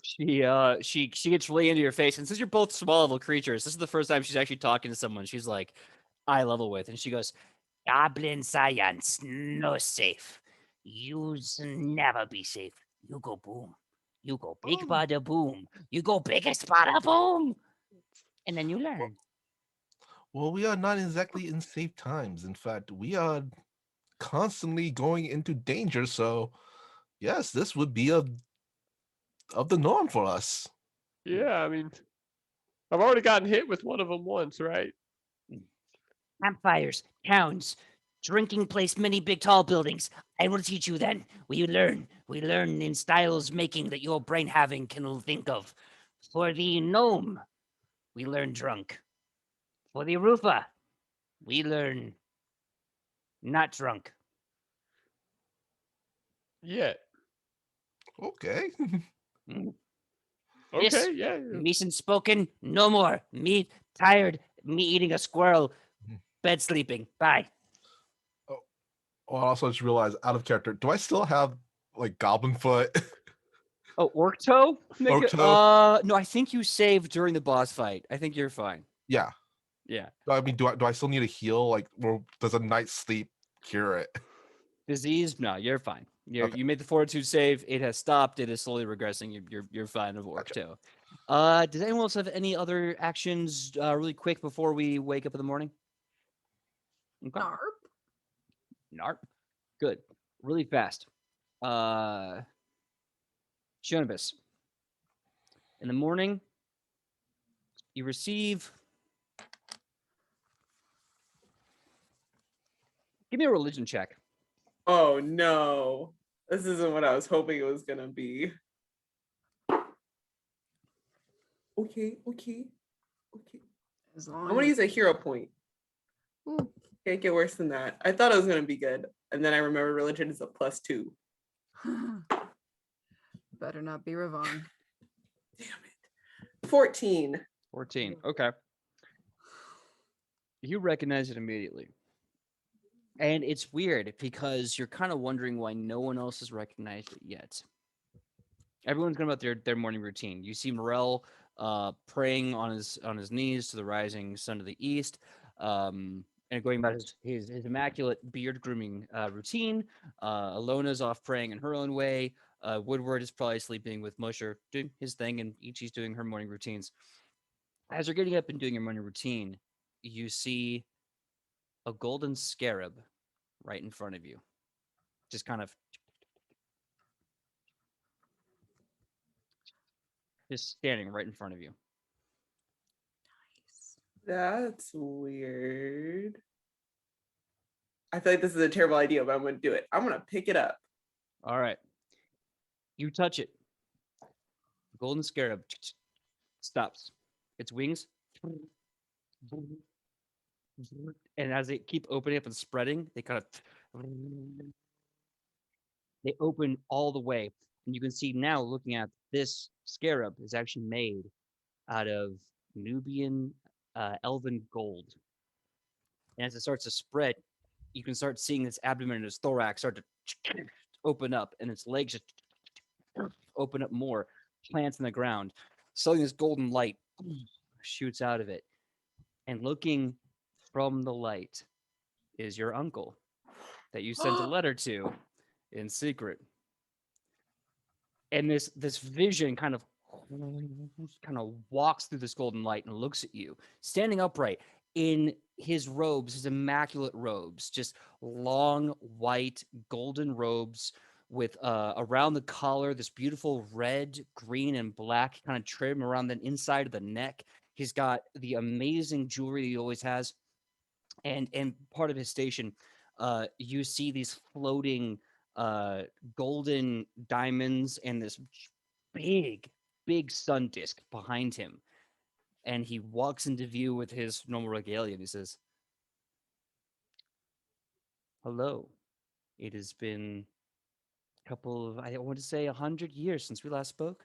She gets really into your face, and since you're both small little creatures, this is the first time she's actually talking to someone she's like eye level with, and she goes, Goblin science, no safe. You's never be safe. You go boom. You go big Boom. bada boom. You go biggest bada boom. And then you learn. Well, we are not exactly in safe times. In fact, we are constantly going into danger. So, yes, this would be of the norm for us. Yeah, I mean, I've already gotten hit with one of them once, right? Campfires, towns, drinking place, many big tall buildings. I will teach you then. We learn. We learn in styles making that your brain having can think of. For the gnome, we learn drunk. For the Rufa, we learn not drunk. Yeah. Okay. Mm. Okay. This Yeah. Meeson spoken, no more. Me tired, me eating a squirrel, bed sleeping. Bye. Oh, I also just realized out of character. Do I still have like goblin foot? "Oh, orc toe? Orc toe? No, I think you saved during the boss fight. I think you're fine." Yeah. Yeah. I mean, do I still need a heal? Like, or does a night's sleep cure it? Disease? No, you're fine. Okay. You made the fortitude save. It has stopped. It is slowly regressing. You're fine of orc Gotcha. toe. Does anyone else have any other actions really quick before we wake up in the morning? Okay. Narp. Narp. Good. Really fast. Shonibus. In the morning, you receive. Give me a religion check. Oh no. This isn't what I was hoping it was gonna be. Okay. As I'm long gonna as use a hero point. Ooh. Can't get worse than that. I thought it was gonna be good. And then I remember religion is a +2. Better not be Ravon. Damn it. 14. 14. Okay. You recognize it immediately. And it's weird because you're kind of wondering why no one else has recognized it yet. Everyone's going about their morning routine. You see Morel praying on his knees to the rising sun of the east, and going about his immaculate beard grooming routine. Alona's off praying in her own way. Woodward is probably sleeping with Musher doing his thing, and Ichi's doing her morning routines. As you're getting up and doing your morning routine, you see a golden scarab right in front of you, just kind of just standing right in front of you. That's weird. I feel like this is a terrible idea, but I'm going to do it. I'm going to pick it up. All right. You touch it. The golden scarab stops. Its wings. And as they keep opening up and spreading, they kind of they open all the way. And you can see now, looking at this scarab, is actually made out of Nubian elven gold. And as it starts to spread, you can start seeing this abdomen and its thorax start to open up, and its legs just open up more, plants in the ground. Suddenly, this golden light shoots out of it. And looking from the light is your uncle that you sent a letter to in secret. And this vision kind of walks through this golden light and looks at you, standing upright in his robes, his immaculate robes, just long white golden robes with around the collar this beautiful red, green, and black kind of trim around the inside of the neck. He's got the amazing jewelry he always has, and part of his station, you see these floating golden diamonds and this big sun disk behind him. And he walks into view with his normal regalia and he says, "Hello. It has been a couple of, I want to say 100 years since we last spoke."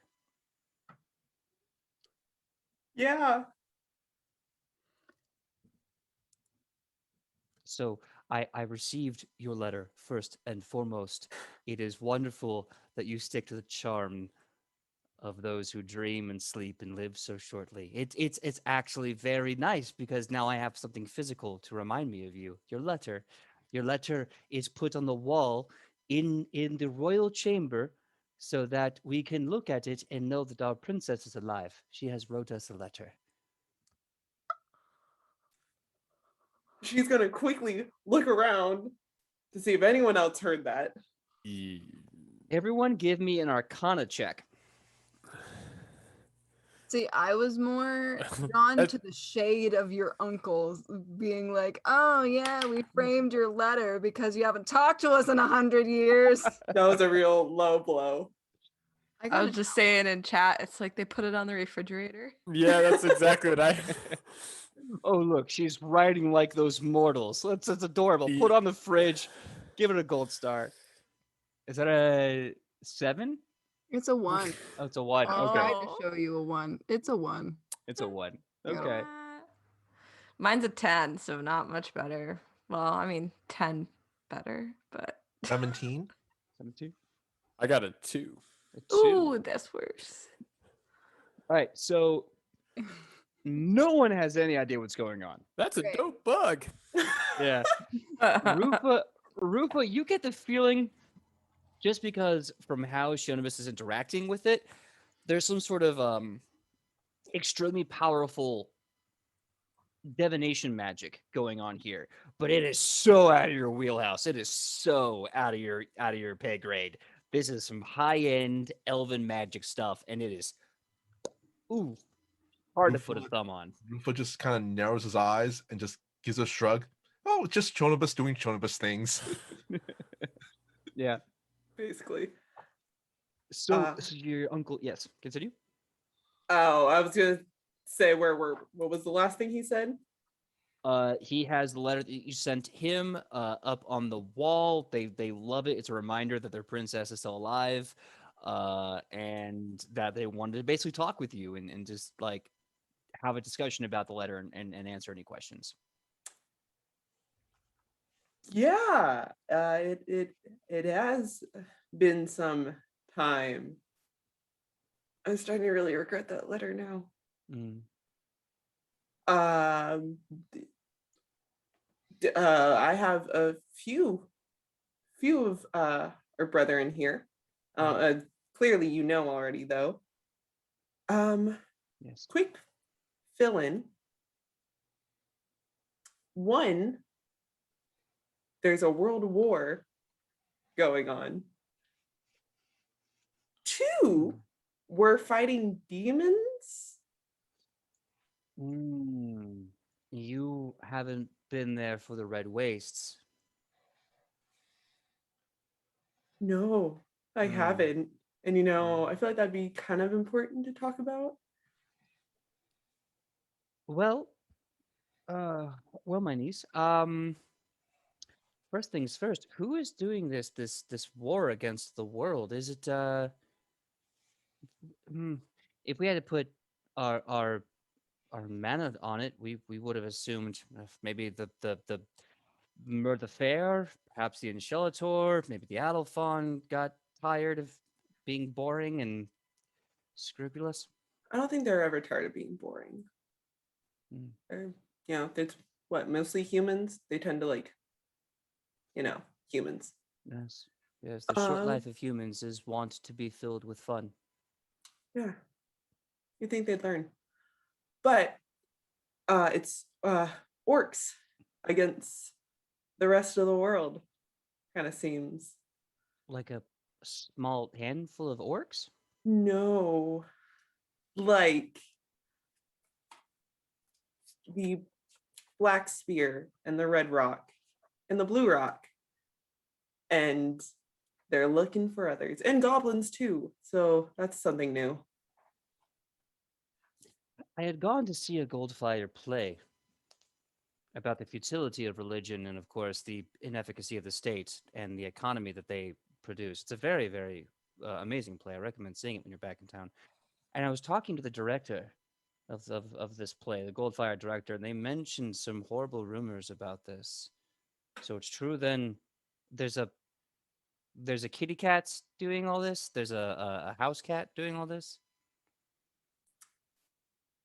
Yeah. So I received your letter first and foremost. It is wonderful that you stick to the charm of those who dream and sleep and live so shortly. It's actually very nice because now I have something physical to remind me of you. Your letter. Your letter is put on the wall in the royal chamber so that we can look at it and know that our princess is alive. She has wrote us a letter. She's going to quickly look around to see if anyone else heard that. Everyone give me an arcana check. See, I was more drawn to the shade of your uncles being like, "Oh yeah, we framed your letter because you haven't talked to us in 100 years." That was a real low blow. I was just saying in chat, it's like they put it on the refrigerator. Yeah, that's exactly what I. Oh, look, she's writing like those mortals. That's adorable. Put on the fridge. Give it a gold star. Is that a 7? It's a 1. Oh, it's a 1. I Okay. tried to show you a 1. It's a 1. It's a 1. I got a Okay. Mine's a 10, so not much better. Well, I mean, 10 better, but 17. 17. I got a 2. A 2. ooh, that's worse. All right. So no one has any idea what's going on. That's a Great. dope bug. Yeah. Rufa, you get the feeling, just because from how Shonibus is interacting with it, there's some sort of extremely powerful divination magic going on here, but it is so out of your wheelhouse. It is so out of your pay grade. This is some high-end elven magic stuff, and it is hard to put a thumb on. Rufa just kind of narrows his eyes and just gives a shrug. Oh, it's just Chonibus doing Chonibus things. Yeah. Basically. So your uncle, yes, continue. Oh, I was going to say what was the last thing he said? He has the letter that you sent him up on the wall. They love it. It's a reminder that their princess is still alive, and that they wanted to basically talk with you and just like have a discussion about the letter and answer any questions. Yeah, it has been some time. I'm starting to really regret that letter now. Mm. Um, I have a few of our brethren here. Clearly, you know already though. Yes. Quick fill in. One, there's a world war going on. Two, we're fighting demons. You haven't been there for the Red Wastes. No, I Mm. haven't. And I feel like that'd be kind of important to talk about. Well, my niece. First things first. Who is doing this war against the world? Is it if we had to put our mana on it, we would have assumed maybe the Murder Fair, perhaps the Inshellator, maybe the Adelphon got tired of being boring and scrupulous. I don't think they're ever tired of being boring. Mm. They're, it's what, mostly humans. They tend to like, humans. Yes, yes. The short Um, life of humans is wont to be filled with fun. yeah, you think they'd learn, but it's orcs against the rest of the world. Kind of seems. Like a small handful of orcs. No, like the Black Spear and the Red Rock and the Blue Rock, and they're looking for others and goblins too. So that's something new. I had gone to see a Goldfire play about the futility of religion and, of course, the inefficacy of the state and the economy that they produce. It's a very, very amazing play. I recommend seeing it when you're back in town. And I was talking to the director of this play, the Goldfire director, and they mentioned some horrible rumors about this. So it's true then. There's a kitty cat doing all this. There's a house cat doing all this.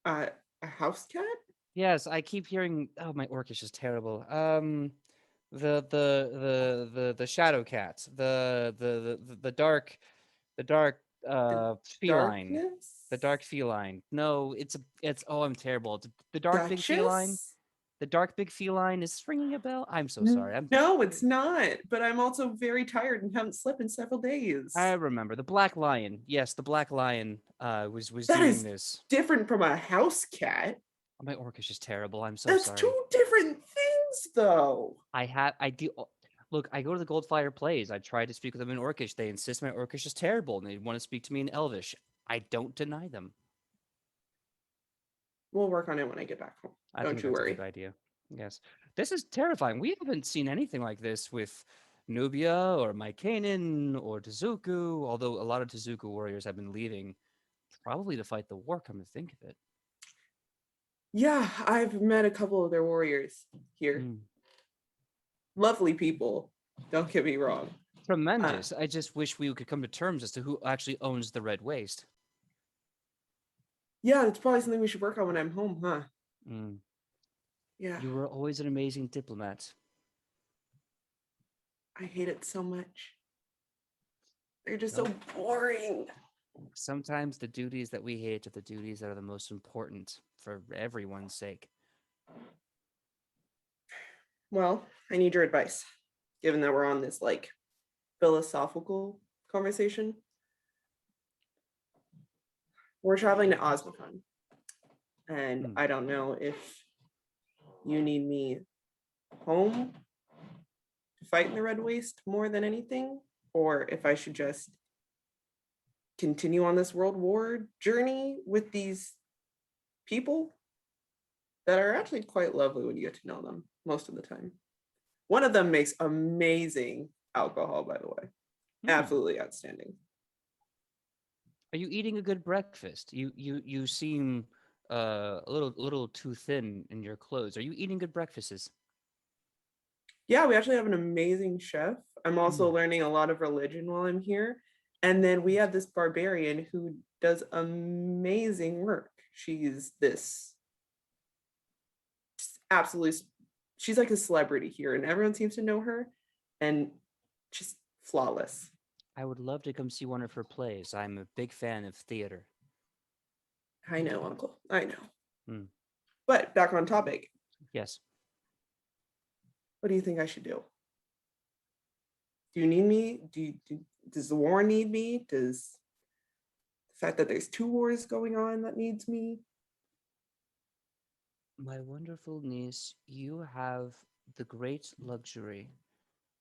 A house cat? Yes, I keep hearing. Oh, my orc is just terrible. The shadow cat, the dark feline, the Darkness? dark feline. No, it's. Oh, I'm terrible. The dark big feline. Duchess? The dark big feline is ringing a bell. I'm so sorry. No, it's not. But I'm also very tired and haven't slept in several days. I remember the black lion. Yes, the black lion was That doing is this. different from a house cat. My orc is just terrible. I'm so That's sorry. two different things, though. I do. Look, I go to the Goldfire plays. I try to speak with them in Orcish. They insist my Orcish is terrible, and they want to speak to me in Elvish. I don't deny them. We'll work on it when I get back home. I Don't think you that's worry. a good idea. Yes, this is terrifying. We haven't seen anything like this with Nubia or Mykanin or Tezuku. Although a lot of Tezuku warriors have been leaving, probably to fight the war. Come to think of it. Yeah, I've met a couple of their warriors here. Mm. Lovely people. Don't get me wrong. Tremendous. I just wish we could come to terms as to who actually owns the Red Waste. Yeah, it's probably something we should work on when I'm home, huh? Mm. Yeah. You were always an amazing diplomat. I hate it so much. They're just so boring. Sometimes the duties that we hate are the duties that are the most important for everyone's sake. Well, I need your advice, given that we're on this like philosophical conversation. We're traveling to Osmicon, and I don't know if you need me home to fight in the Red Waste more than anything, or if I should just continue on this world war journey with these people that are actually quite lovely when you get to know them most of the time. One of them makes amazing alcohol, by the way. Absolutely outstanding. Are you eating a good breakfast? You seem a little too thin in your clothes. Are you eating good breakfasts? Yeah, we actually have an amazing chef. I'm also learning a lot of religion while I'm here. And then we have this barbarian who does amazing work. She's this absolutely, she's like a celebrity here, and everyone seems to know her, and just flawless. I would love to come see one of her plays. I'm a big fan of theater. I know, Uncle. I know. Hmm. But back on topic, Yes. what do you think I should do? Do you need me? Does the war need me? Does the fact that there's 2 wars going on that needs me? My wonderful niece, you have the great luxury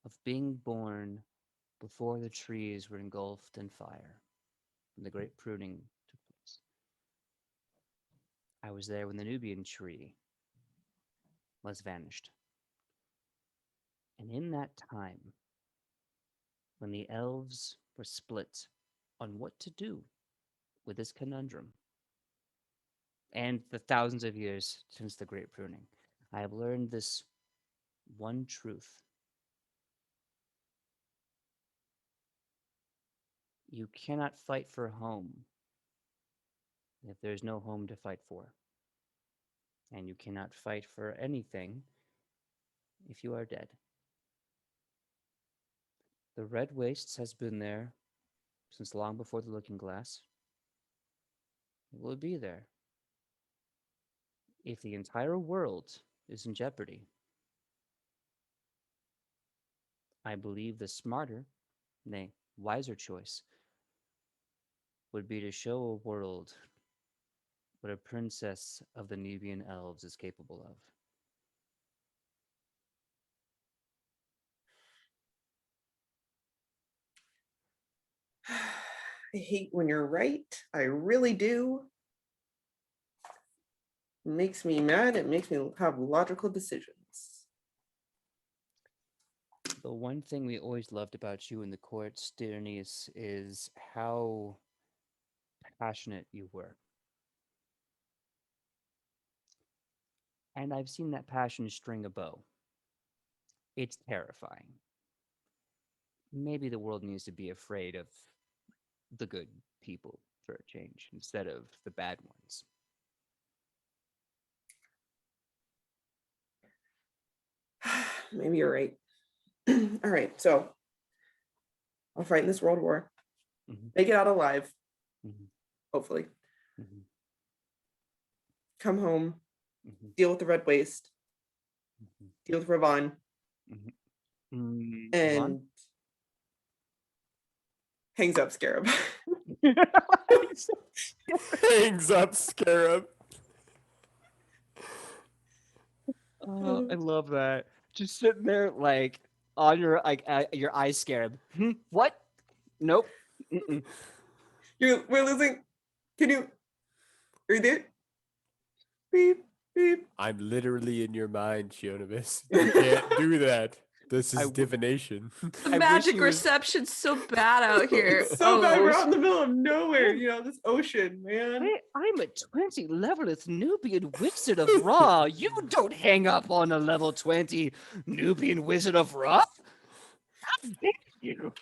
of being born before the trees were engulfed in fire and the great pruning took place. I was there when the Nubian tree was vanished. And in that time, when the elves were split on what to do with this conundrum, and the thousands of years since the great pruning, I have learned this one truth. You cannot fight for home if there's no home to fight for. And you cannot fight for anything if you are dead. The Red Wastes has been there since long before the Looking Glass. It will be there. If the entire world is in jeopardy, I believe the smarter, nay, wiser choice would be to show a world what a princess of the Nubian elves is capable of. I hate when you're right. I really do. It makes me mad. It makes me have logical decisions. The one thing we always loved about you in the courts, dear niece, is how passionate you were. And I've seen that passion string a bow. It's terrifying. Maybe the world needs to be afraid of the good people for a change instead of the bad ones. Maybe you're right. All right, so I'll fight in this world war, make it out alive, hopefully. Come home, deal with the Red Waste, deal with Ravon, and hangs up Scarab. Hangs up Scarab. Oh, I love that. Just sitting there, like on your eye scarab. What? Nope. We're losing. Are you there? Beep, beep. I'm literally in your mind, Shionovis. You can't do that. This is divination. The magic reception's so bad out here. So bad. We're out in the middle of nowhere. This ocean, man. I'm a 20 leveleth Nubian wizard of Ra. You don't hang up on a level 20 Nubian wizard of Ra. How dare you?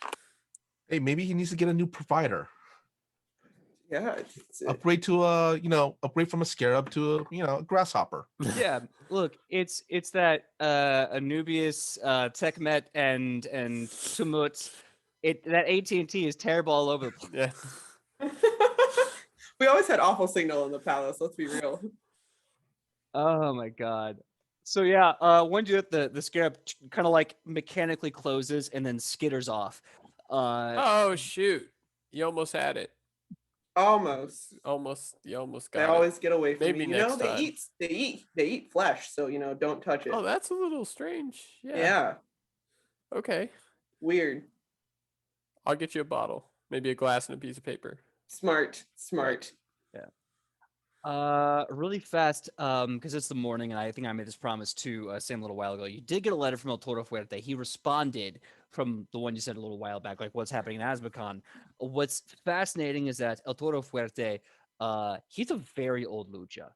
Hey, maybe he needs to get a new provider. Yeah. Upgrade to upgrade from a scarab to a grasshopper. Yeah, look, it's that Anubius, Tekmet, and Tumut. That AT&T is terrible all over the place. Yeah. We always had awful signal in the palace. Let's be real. Oh my god. So yeah, when you the scarab kind of like mechanically closes and then skitters off. Oh shoot! You almost had it. Almost. You almost got they it. always get away from Maybe me. next They time. eat flesh, so don't touch it. Oh, that's a little strange. Yeah. Okay. Weird. I'll get you a bottle, maybe a glass and a piece of paper. Smart. Yeah. Really fast, because it's the morning, and I think I made this promise to Sam a little while ago. You did get a letter from El Toro Fuerte. He responded from the one you said a little while back, like what's happening in Azmacan. What's fascinating is that El Toro Fuerte, he's a very old lucha.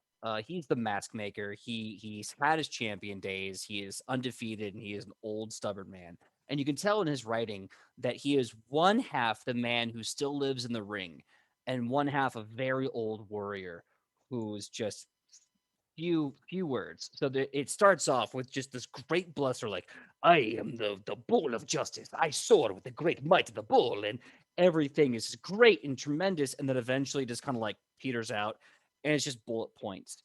He's the mask maker. He's had his champion days. He is undefeated, and he is an old, stubborn man. And you can tell in his writing that he is one half the man who still lives in the ring, and one half a very old warrior who's just few words. So it starts off with just this great bluster, like I am the bull of justice. I soar with the great might of the bull, and everything is great and tremendous, and then eventually just kind of like peters out, and it's just bullet points.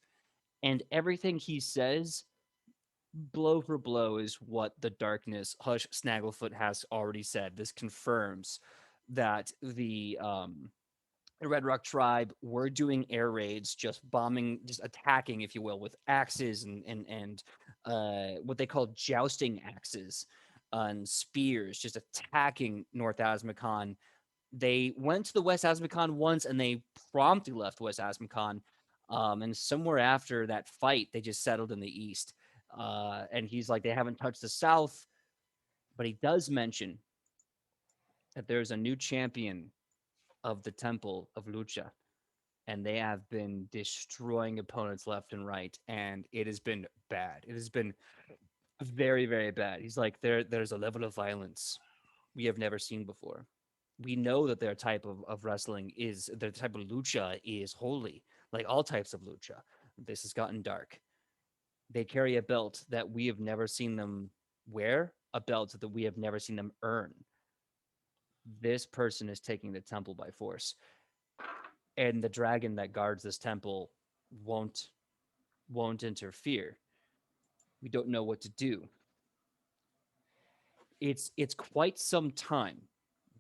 And everything he says, blow for blow, is what the darkness Hush Snagglefoot has already said. This confirms that the Red Rock tribe were doing air raids, just bombing, just attacking, if you will, with axes and what they call jousting axes and spears, just attacking North Asmakon. They went to the West Asmakon once, and they promptly left West Asmakon. And somewhere after that fight, they just settled in the East. And he's like, they haven't touched the South, but he does mention that there's a new champion of the Temple of Lucha, and they have been destroying opponents left and right, and it has been bad. It has been very, very bad. He's like, there's a level of violence we have never seen before. We know that their type of wrestling is, their type of lucha is holy, like all types of lucha. This has gotten dark. They carry a belt that we have never seen them wear, a belt that we have never seen them earn. This person is taking the temple by force, and the dragon that guards this temple won't interfere. We don't know what to do. It's quite some time.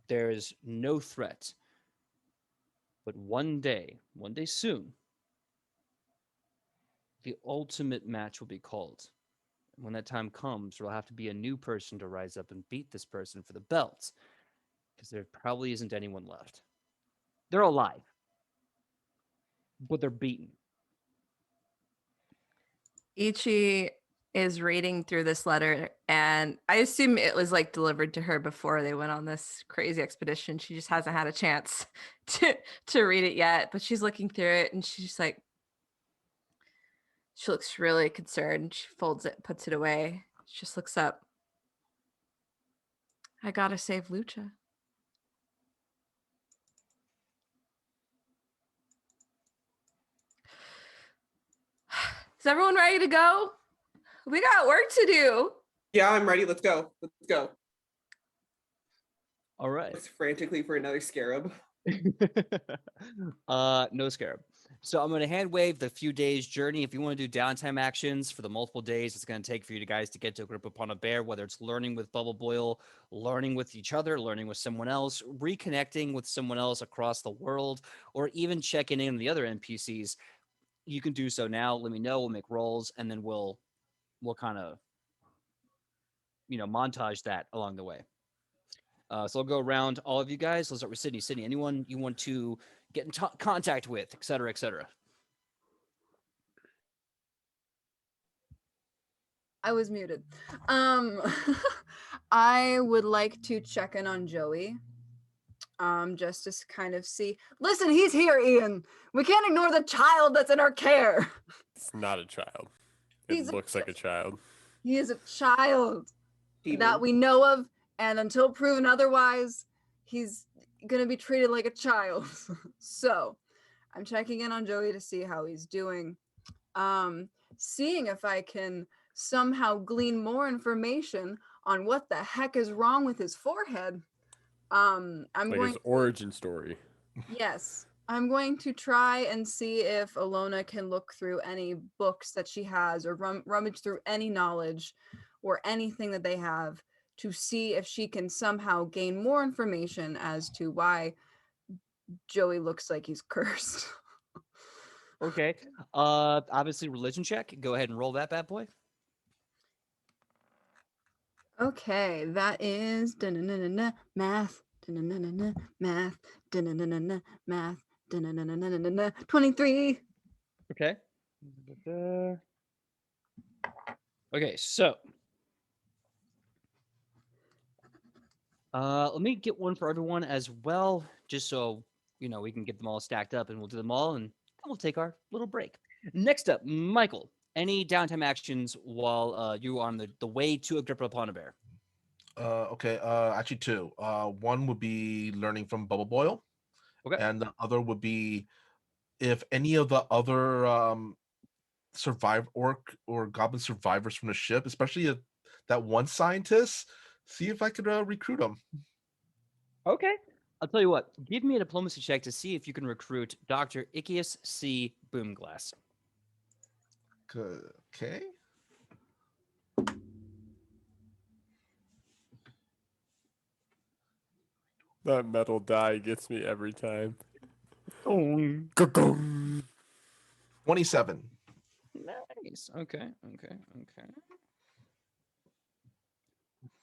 There's no threat. But one day soon, the ultimate match will be called. And when that time comes, there'll have to be a new person to rise up and beat this person for the belt, because there probably isn't anyone left. They're alive, but they're beaten. Ichi is reading through this letter, and I assume it was like delivered to her before they went on this crazy expedition. She just hasn't had a chance to read it yet, but she's looking through it, and she's just like, she looks really concerned. She folds it, puts it away. She just looks up. I gotta save Lucha. Is everyone ready to go? We got work to do. Yeah, I'm ready. Let's go. Let's go. All right. Looks frantically for another scarab. No scarab. So I'm going to hand wave the few days journey. If you want to do downtime actions for the multiple days it's going to take for you guys to get to a group upon a bear, whether it's learning with Bubble Boil, learning with each other, learning with someone else, reconnecting with someone else across the world, or even checking in on the other NPCs, you can do so now. Let me know. We'll make rolls, and then we'll kind of, montage that along the way. So I'll go around all of you guys. Let's start with Sidney. Sidney, anyone you want to get in contact with, et cetera, et cetera? I was muted. I would like to check in on Joey. Just to kind of see. Listen, he's here, Ian. We can't ignore the child that's in our care. It's not a child. He's It looks like a child. He is a child Demon. that we know of, and until proven otherwise, he's gonna be treated like a child. So I'm checking in on Joey to see how he's doing. Seeing if I can somehow glean more information on what the heck is wrong with his forehead. I'm Like going his origin story. Yes. I'm going to try and see if Alona can look through any books that she has, or rummage through any knowledge or anything that they have, to see if she can somehow gain more information as to why Joey looks like he's cursed. Okay. Obviously, religion check. Go ahead and roll that bad boy. Okay, that is math, math, math, 23. Okay. Okay, so let me get one for everyone as well, just so we can get them all stacked up, and we'll do them all, and then we'll take our little break. Next up, Michael. Any downtime actions while you are on the way to Agrippa upon a bear? Okay. Actually, two. One would be learning from Bubble Boil, Okay. and the other would be if any of the other survive orc or goblin survivors from the ship, especially that one scientist, see if I could recruit him. Okay. I'll tell you what. Give me a diplomacy check to see if you can recruit Dr. Ichius C. Boomglass. Okay. That metal die gets me every time. Oh, 27. nice. Okay.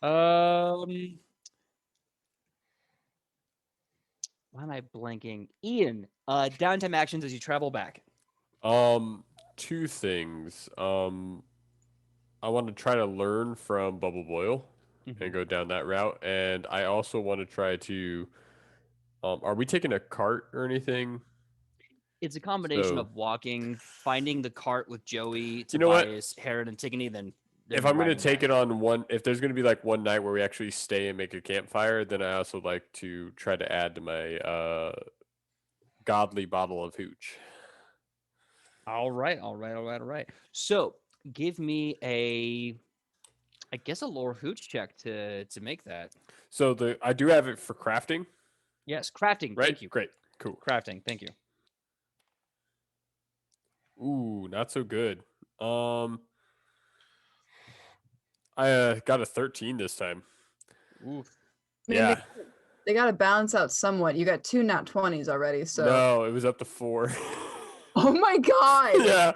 Um, why am I blanking? Ian, downtime actions as you travel back. Two things. I want to try to learn from Bubble Boil and go down that route, and I also want to try to. Are we taking a cart or anything? It's a combination So of walking, finding the cart with Joey, You know what? Tobias, Heron, and Antigone, then if I'm gonna riding take back. it on one, if there's gonna be like one night where we actually stay and make a campfire, then I also like to try to add to my godly bottle of hooch. All right. So give me I guess a lore hooch check to make that. So I do have it for crafting, Yes, crafting. right? Thank you. Great, cool. Crafting. Thank you. Ooh, not so good. I got a 13 this time. Oof. I mean, Yeah. they got to balance out somewhat. You got two nat 20s already, so. No, it was up to 4. Oh my god! Yeah,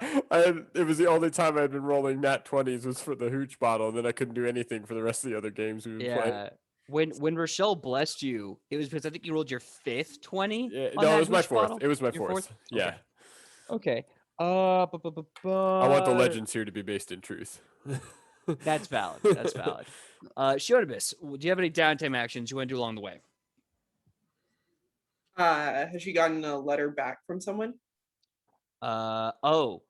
it was the only time I had been rolling nat 20s was for the hooch bottle, and then I couldn't do anything for the rest of the other games we would play. Yeah. When Rochelle blessed you, it was because I think you rolled your 5th 20 Yeah, on no, that it was my hooch 4th. bottle? It was my Your 4th. Yeah. Okay. I want the legends here to be based in truth. That's valid. That's valid. Shotibus, do you have any downtime actions you want to do along the way? Has she gotten a letter back from someone? Oh,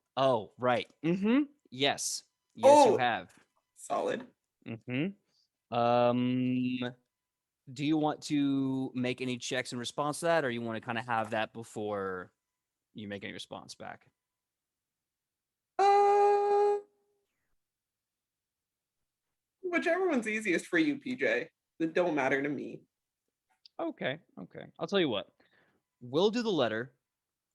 right. Yes. Yes, you Oh! have. Solid. Do you want to make any checks in response to that, or you want to kind of have that before you make any response back? Whichever one's easiest for you, PJ. It don't matter to me. Okay. I'll tell you what. We'll do the letter,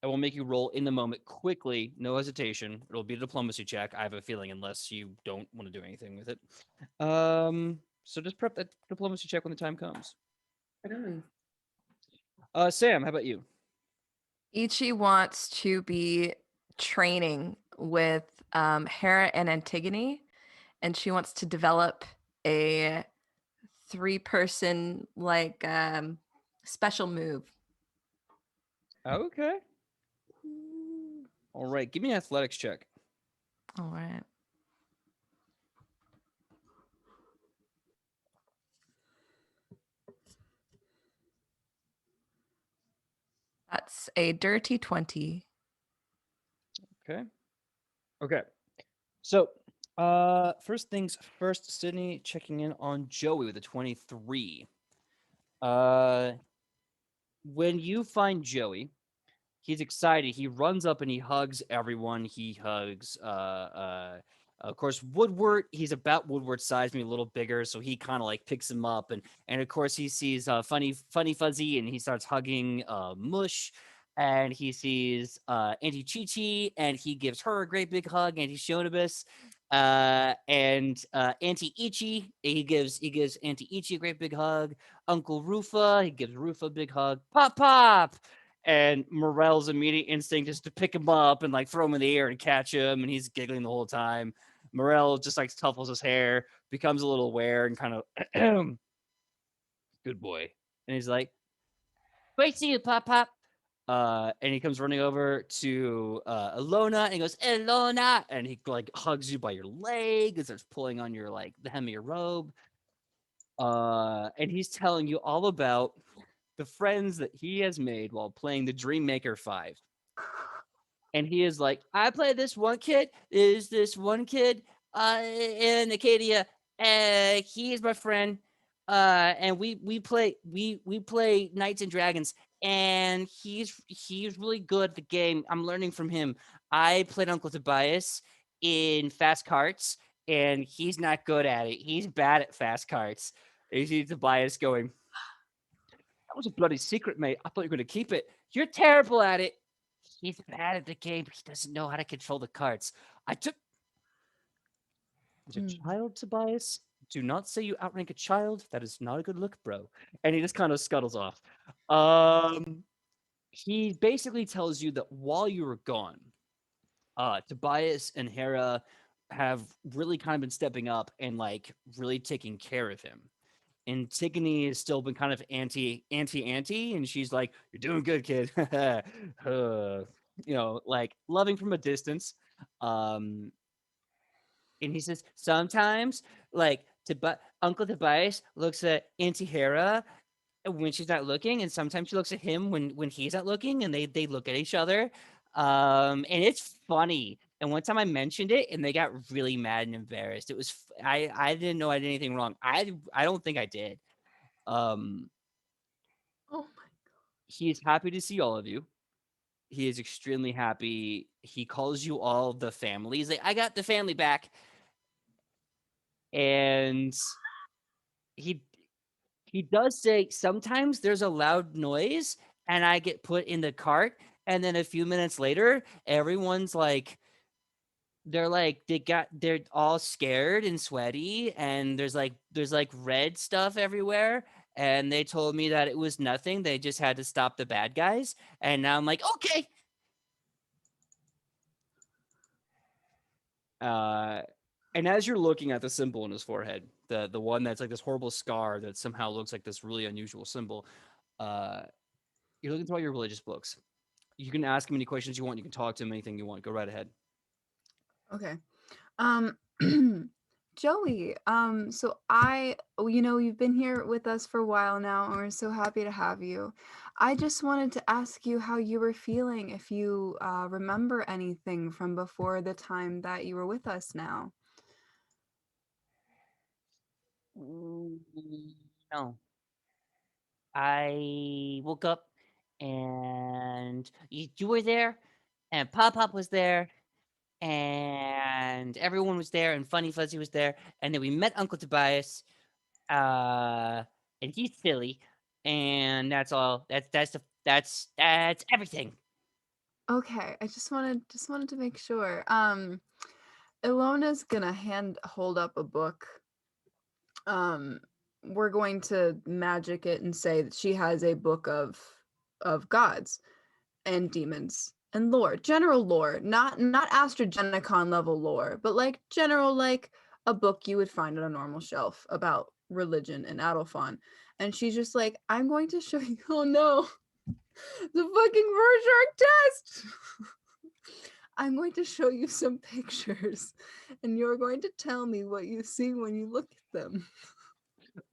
and we'll make you roll in the moment quickly, no hesitation. It'll be a diplomacy check. I have a feeling, unless you don't want to do anything with it. So just prep that diplomacy check when the time comes. I don't know. Sam, how about you? Ichi wants to be training with Hera and Antigone, and she wants to develop a 3-person special move. Okay. All right. Give me an athletics check. All right. That's a dirty 20. Okay. So, first things first, Sidney checking in on Joey with a 23. When you find Joey, he's excited. He runs up and he hugs everyone. He hugs, of course, Woodward. He's about Woodward's size, maybe a little bigger, so he kind of like picks him up, and of course he sees Funny Fuzzy, and he starts hugging Mush, and he sees Auntie Chi-Chi, and he gives her a great big hug, Auntie Shonibus, and Auntie Ichi, he gives Auntie Ichi a great big hug. Uncle Rufa, he gives Rufa a big hug. Pop. And Morel's immediate instinct is to pick him up and like throw him in the air and catch him, and he's giggling the whole time. Morel just like tuffles his hair, becomes a little aware, and kind of good boy. And he's like, "Great to see you, Pop." And he comes running over to Alona and he goes, "Alona," and he like hugs you by your leg and starts pulling on your like the hem of your robe. And he's telling you all about the friends that he has made while playing the Dream Maker 5. And he is like, I play this one kid. Is this one kid in Acadia? He is my friend. And we play Knights and Dragons, and he's really good at the game. I'm learning from him. I played Uncle Tobias in Fast Carts, and he's not good at it. He's bad at Fast Carts. And you see Tobias going, that was a bloody secret, mate. I thought you were going to keep it. You're terrible at it. He's bad at the game. He doesn't know how to control the cards. I took. As a Mm. child, Tobias, do not say you outrank a child. That is not a good look, bro. And he just kind of scuttles off. He basically tells you that while you were gone, Tobias and Hera have really kind of been stepping up and like really taking care of him. Antigone has still been kind of anti, and she's like, "You're doing good, kid." Like loving from a distance. Um, and he says sometimes, like, Uncle Tobias looks at Auntie Hera when she's not looking, and sometimes she looks at him when he's not looking, and they look at each other. And it's funny. And one time I mentioned it, and they got really mad and embarrassed. It was I didn't know I did anything wrong. I don't think I did. Um, Oh my. he is happy to see all of you. He is extremely happy. He calls you all the family. He's like, I got the family back. And he he does say sometimes there's a loud noise and I get put in the cart, and then a few minutes later, everyone's like they're all scared and sweaty, and there's like red stuff everywhere, and they told me that it was nothing. They just had to stop the bad guys. And now I'm like, okay. Uh and as you're looking at the symbol in his forehead, the one that's like this horrible scar that somehow looks like this really unusual symbol, uh you're looking through all your religious books. You can ask him any questions you want. You can talk to him anything you want. Go right ahead. Okay. Um, Joey, so you've been here with us for a while now, and we're so happy to have you. I just wanted to ask you how you were feeling, if you remember anything from before the time that you were with us now. Mm, no, I woke up and you were there, and Pop Pop was there, and everyone was there, and Funny Fuzzy was there, and then we met Uncle Tobias, uh, and he's silly, and that's all. That's everything. Okay, I just wanted to make sure. Ilona's gonna hold up a book. Um, we're going to magic it and say that she has a book of gods and demons and lore, general lore, not astrogenicon level lore, but like general, like a book you would find on a normal shelf about religion and Adolfon. And she's just like, I'm going to show you. Oh no, the fucking Rorschach test. I'm going to show you some pictures, and you're going to tell me what you see when you look at them.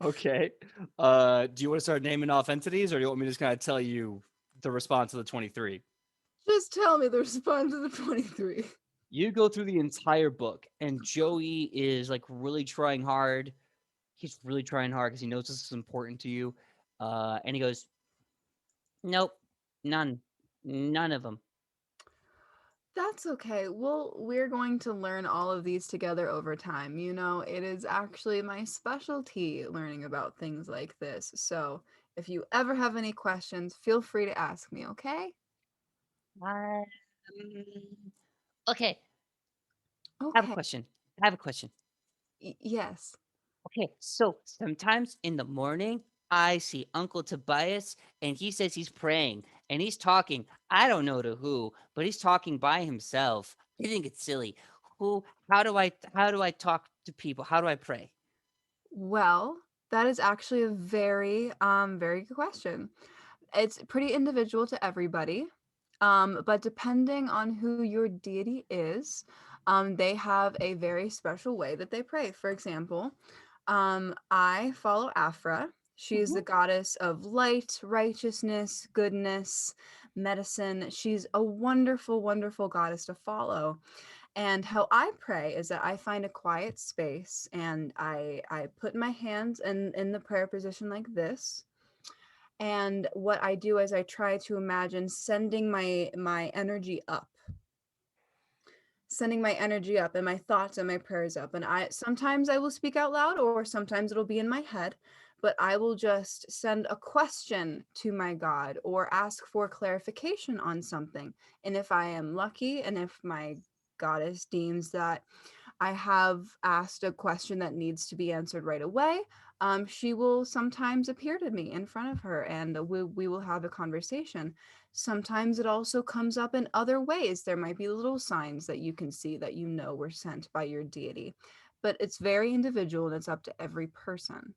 Okay. Do you want to start naming off entities, or do you want me to just kind of tell you the response to the 23? Just tell me the response to the 23. You go through the entire book, and Joey is like really trying hard. He's really trying hard because he knows this is important to you. And he goes, Nope, none of them. That's okay. Well, we're going to learn all of these together over time. You know, it is actually my specialty learning about things like this. So if you ever have any questions, feel free to ask me, okay? Um, okay, I have a Okay. question. I have a question. Yes. Okay, so sometimes in the morning, I see Uncle Tobias, and he says he's praying and he's talking. I don't know to who, but he's talking by himself. I think it's silly. Who? How do I talk to people? How do I pray? Well, that is actually a very good question. It's pretty individual to everybody. But depending on who your deity is, they have a very special way that they pray. For example, I follow Afra. She is the Mhm. goddess of light, righteousness, goodness, medicine. She's a wonderful, wonderful goddess to follow. And how I pray is that I find a quiet space and I put my hands in the prayer position like this. And what I do is I try to imagine sending my energy up, sending my energy up and my thoughts and my prayers up. And I sometimes I will speak out loud or sometimes it'll be in my head, but I will just send a question to my God or ask for clarification on something. And if I am lucky and if my goddess deems that I have asked a question that needs to be answered right away, she will sometimes appear to me in front of her and we will have a conversation. Sometimes it also comes up in other ways. There might be little signs that you can see that you know were sent by your deity, but it's very individual and it's up to every person.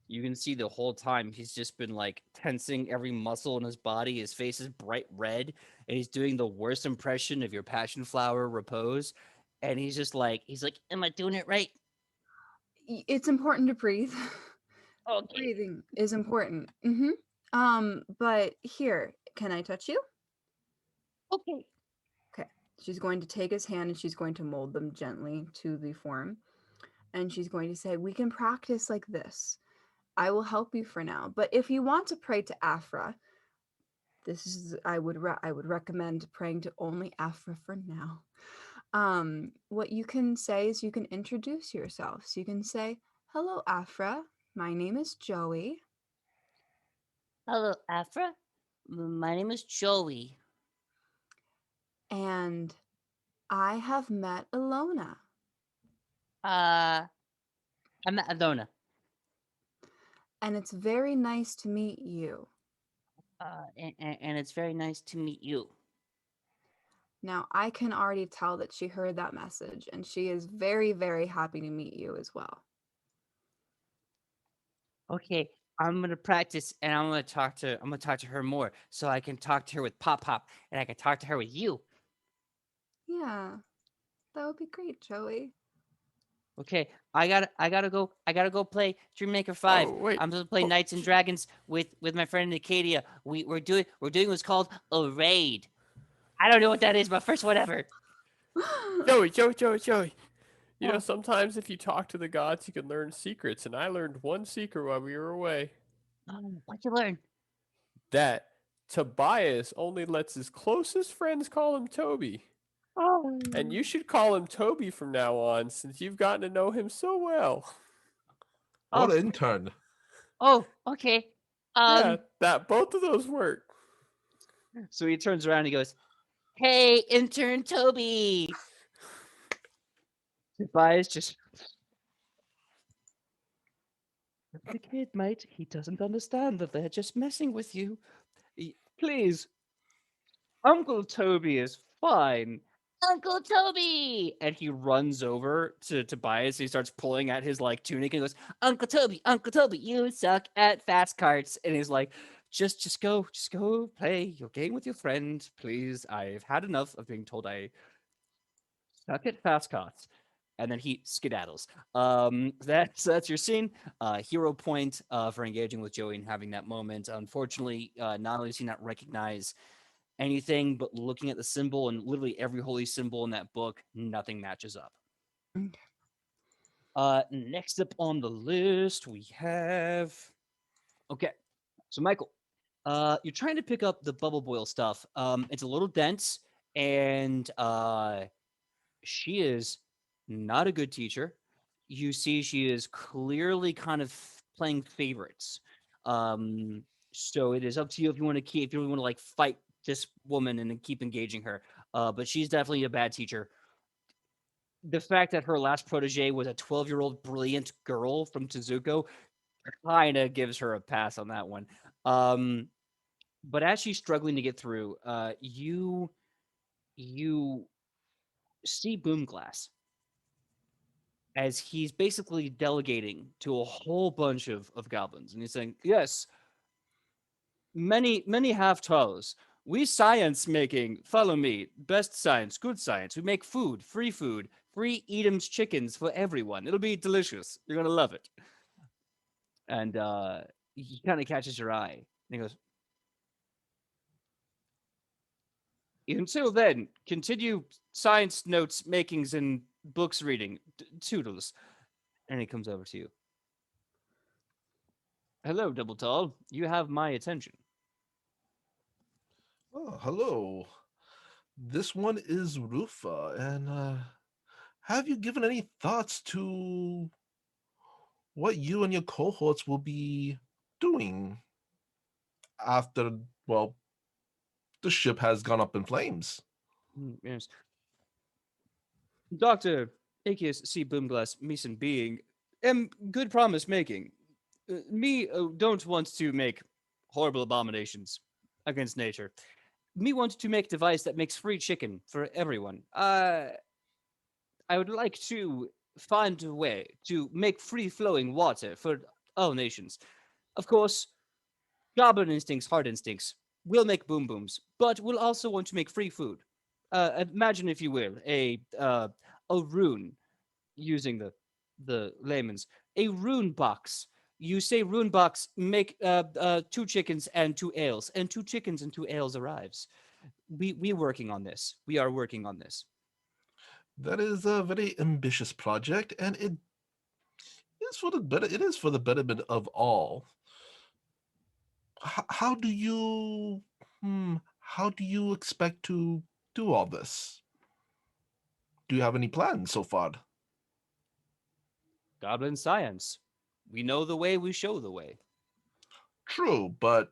You can see the whole time he's just been like tensing every muscle in his body. His face is bright red, and he's doing the worst impression of your passion flower repose. And he's like, "Am I doing it right?" It's important to breathe. Okay. Breathing is important. But here, can I touch you? Okay. Okay. She's going to take his hand and she's going to mold them gently to the form. And she's going to say, "We can practice like this. I will help you for now. But if you want to pray to Afra, this is I would recommend praying to only Afra for now. What you can say is you can introduce yourself. So you can say, 'Hello, Afra. My name is Joey.'" Hello, Afra. My name is Joey. And I have met Ilona. I'm at Adona. And it's very nice to meet you. And it's very nice to meet you. Now, I can already tell that she heard that message, and she is very, very happy to meet you as well. Okay, I'm gonna practice, and I'm gonna talk to her more, so I can talk to her with Pop Pop, and I can talk to her with you. Yeah, that would be great, Joey. Okay, I gotta go play Dream Maker 5. Oh wait. I'm supposed to play Oh, Knights and Dragons with my friend Acadia. We're doing what's called a raid. I don't know what that is, but first one ever. Joey. You know, Oh. sometimes if you talk to the gods, you can learn secrets. And I learned one secret while we were away. What'd you learn? That Tobias only lets his closest friends call him Toby. Oh. And you should call him Toby from now on, since you've gotten to know him so well. What Oh. intern? Oh, okay. Yeah, that both of those work. So he turns around and he goes, Hey, intern Toby. Tobias just. The kid, mate, he doesn't understand that they're just messing with you. Please, Uncle Toby is fine. Uncle Toby. And he runs over to Tobias. He starts pulling at his like tunic and goes, Uncle Toby, you suck at fast carts. And he's like, just go play your game with your friend, please. I've had enough of being told I suck at fast carts. And then he skedaddles. That's your scene. Hero point for engaging with Joey and having that moment. Unfortunately, not only does he not recognize anything, but looking at the symbol and literally every holy symbol in that book, nothing matches up. Next up on the list, we have. Okay, so Michael, you're trying to pick up the bubble boil stuff. It's a little dense, and she is not a good teacher. You see, she is clearly kind of playing favorites. So it is up to you if you want to keep, if you want to like fight this woman and then keep engaging her. But she's definitely a bad teacher. The fact that her last protege was a 12-year-old brilliant girl from Tezuko kind of gives her a pass on that one. But as she's struggling to get through, you see Boomglass as he's basically delegating to a whole bunch of goblins, and he's saying, "Yes, many have toes. We science making. Follow me. Best science, good science. We make food, free Edam's chickens for everyone. It'll be delicious. You're gonna love it." And he kind of catches your eye, and he goes, Until then, continue science notes, makings, and books reading. Toodles. And he comes over to you. Hello, Double Tall. You have my attention. Oh, hello. This one is Rufa, and have you given any thoughts to what you and your cohorts will be doing after, well, the ship has gone up in flames? Yes. Dr. Aekius C. Boomglass Meeson being am good promise making. Me don't want to make horrible abominations against nature. Me want to make device that makes free chicken for everyone. I would like to find a way to make free flowing water for all nations. Of course, goblin instincts, hard instincts will make boom booms, but we'll also want to make free food. Imagine, if you will, a rune using the layman's a rune box. You say rune box, make two chickens and two ales, and two chickens and two ales arrives. We working on this. We are working on this. That is a very ambitious project, and it is for the better. It is for the betterment of all. How do you, how do you expect to do all this? Do you have any plans so far? Goblin science. We know the way. We show the way. True, but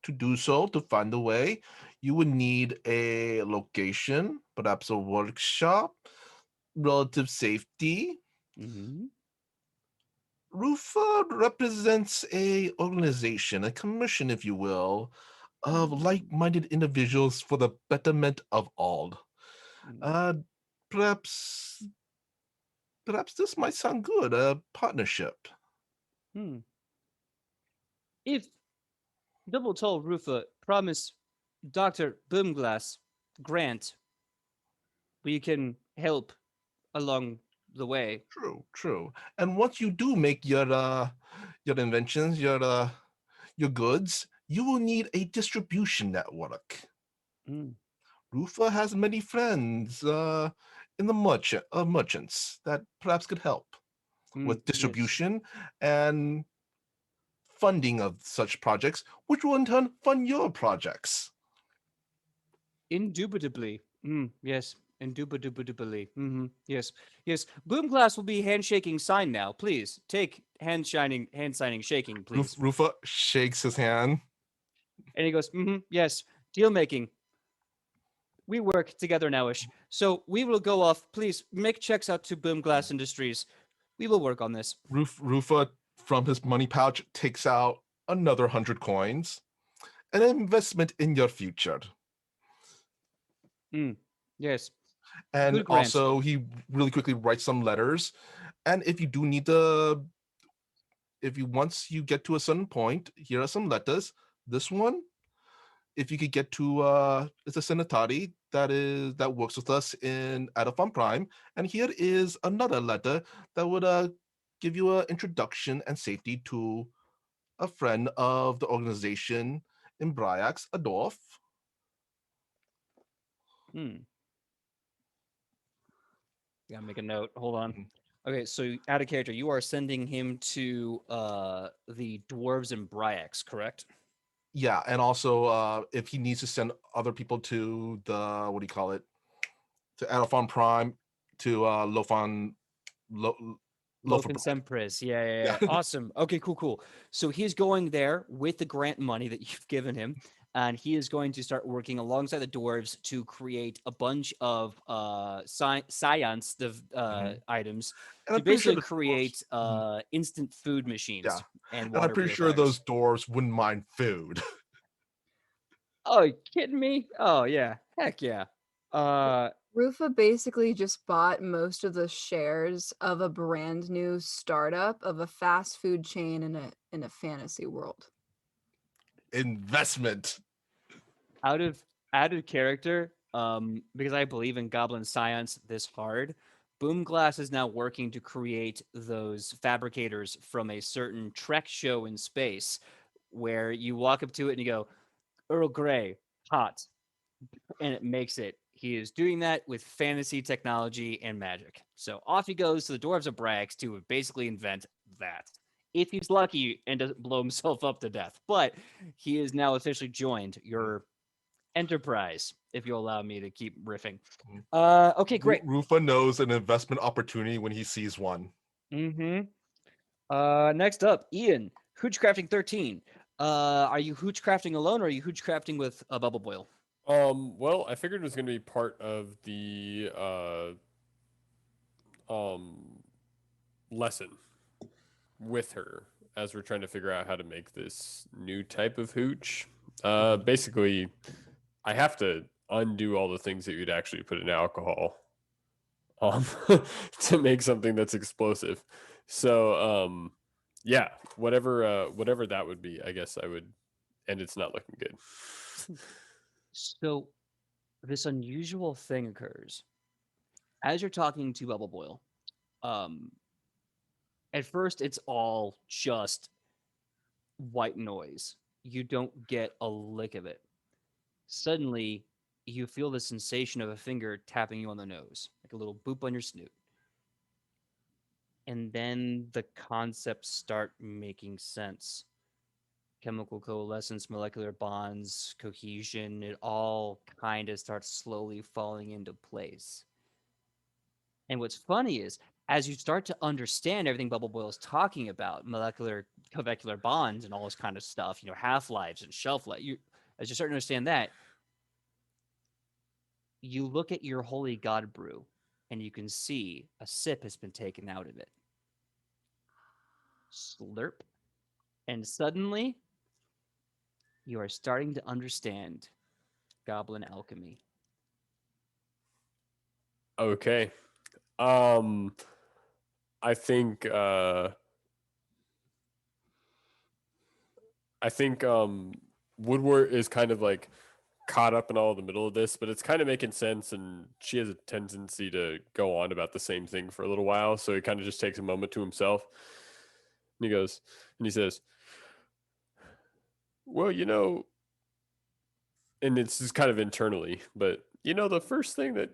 to do so, to find a way, you would need a location, perhaps a workshop, relative safety. Mm-hmm. Rufa represents a organization, a commission, if you will, of like-minded individuals for the betterment of all. Uh, perhaps, perhaps this might sound good. A partnership. Hmm. If Double Tall Rufa promise Dr. Boomglass grant, we can help along the way. True, true. And once you do make your inventions, your goods, you will need a distribution network. Mm. Rufa has many friends in the merchants that perhaps could help with Yes. distribution and funding of such projects, which will in turn fund your projects. Indubitably. Yes. Indubitably. Yes. Yes. Boomglass will be handshaking sign now. Please take hand signing, shaking, please. Rufa shakes his hand. And he goes, yes. Deal making. We work together nowish. So we will go off. Please make checks out to Boomglass Industries. We will work on this. Rufa, from his money pouch, takes out another 100 coins. An investment in your future. Yes. And Good grant. also, he really quickly writes some letters. And if you do need to, if you once you get to a certain point, here are some letters. This one, if you could get to, it's a senatari that works with us in Adafon Prime. And here is another letter that would give you an introduction and safety to a friend of the organization in Bryax, Adolf. Gotta make a note. Hold on. Okay, so out of character, you are sending him to the dwarves in Bryax, correct? Yeah, and also if he needs to send other people to the, what do you call it, to Adolfon Prime, to Lofon, Lofen Sempris. Yeah. Awesome. Okay, cool. So he's going there with the grant money that you've given him, and he is going to start working alongside the dwarves to create a bunch of science items And to I'm pretty sure basically the create instant food yeah, machines and and I'm water pretty sure purifiers. those dwarves wouldn't mind food. Oh, you kidding me? Oh yeah. Heck yeah. Rufa basically just bought most of the shares of a brand new startup of a fast food chain in a fantasy world. Investment. out of character, because I believe in goblin science this hard, Boomglass is now working to create those fabricators from a certain Trek show in space where you walk up to it and you go, Earl Grey, hot. and it makes it. He is doing that with fantasy technology and magic. So off he goes to the Dwarves of Brax to basically invent that. If he's lucky and doesn't blow himself up to death. But he is now officially joined your enterprise, if you'll allow me to keep riffing. Okay, great. Rufa knows an investment opportunity when he sees one. Mm-hmm. Next up, Ian, Hoochcrafting 13. Are you hoochcrafting alone or are you hoochcrafting with a bubble boil? Well, I figured it was going to be part of the lesson with her as we're trying to figure out how to make this new type of hooch. Basically, I have to undo all the things that you'd actually put in alcohol um, to make something that's explosive. So, yeah, whatever that would be, I guess I would, and it's not looking good. So this unusual thing occurs as you're talking to Bubble Boil. At first, it's all just white noise. You don't get a lick of it. Suddenly, you feel the sensation of a finger tapping you on the nose, like a little boop on your snoot. And then the concepts start making sense. Chemical coalescence, molecular bonds, cohesion, it all kind of starts slowly falling into place. And what's funny is, as you start to understand everything Bubble Boil is talking about, molecular covecular bonds and all this kind of stuff, half-lives and shelf life, as you start to understand that, you look at your holy god brew and you can see a sip has been taken out of it. Slurp. And suddenly, you are starting to understand goblin alchemy. Okay. Um, I think Woodward is kind of like caught up in all the middle of this, but it's kind of making sense, and she has a tendency to go on about the same thing for a little while, so he kind of just takes a moment to himself. And he says, well, and it's just kind of internally, but the first thing that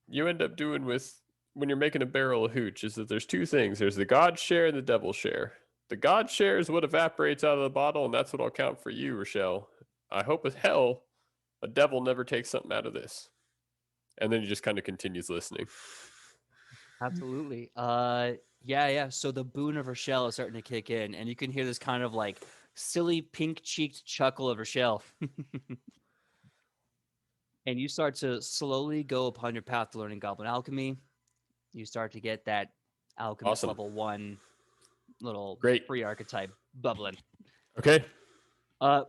you end up doing with when you're making a barrel of hooch is that there's two things. There's the God share and the devil share. The God share is what evaporates out of the bottle, and that's what I'll count for you, Rochelle. I hope as hell a devil never takes something out of this. And then he just kind of continues listening. Absolutely. Yeah. So the boon of Rochelle is starting to kick in, and you can hear this kind of like silly pink-cheeked chuckle of Rochelle. And you start to slowly go upon your path to learning Goblin Alchemy. You start to get that Alchemist Awesome. level 1 little Great. free archetype bubbling. Okay.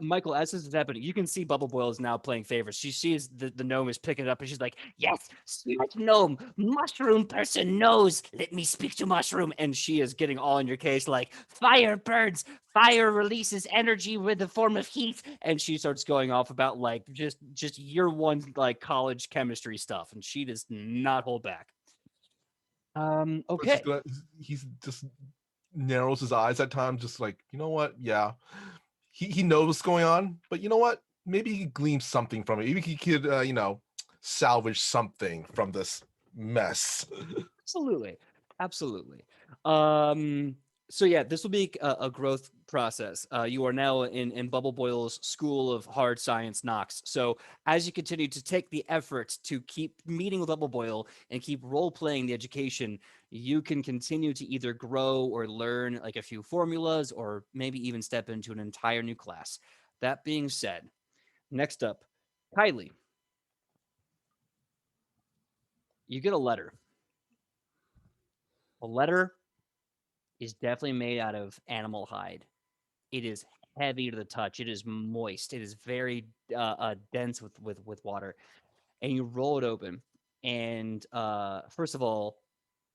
Michael, as this is happening, you can see Bubble Boil is now playing favorites. She sees the gnome is picking it up, and she's like, "Yes, smart gnome, mushroom person knows. Let me speak to mushroom." And she is getting all in your case, like, "Fire burns, fire releases energy with the form of heat," and she starts going off about like just year one like college chemistry stuff, and she does not hold back. Okay. He's just narrows his eyes at times, just like, you know what? Yeah, he knows what's going on, but you know what? Maybe he could glean something from it. Maybe he could, salvage something from this mess. Absolutely. So yeah, this will be a growth process. You are now in Bubble Boil's School of Hard Science Knox. So as you continue to take the effort to keep meeting with Bubble Boil and keep role playing the education, you can continue to either grow or learn like a few formulas, or maybe even step into an entire new class. That being said, next up, Kylie, you get a letter. A letter is definitely made out of animal hide. It is heavy to the touch. It is moist. It is very dense with water. And you roll it open, and first of all,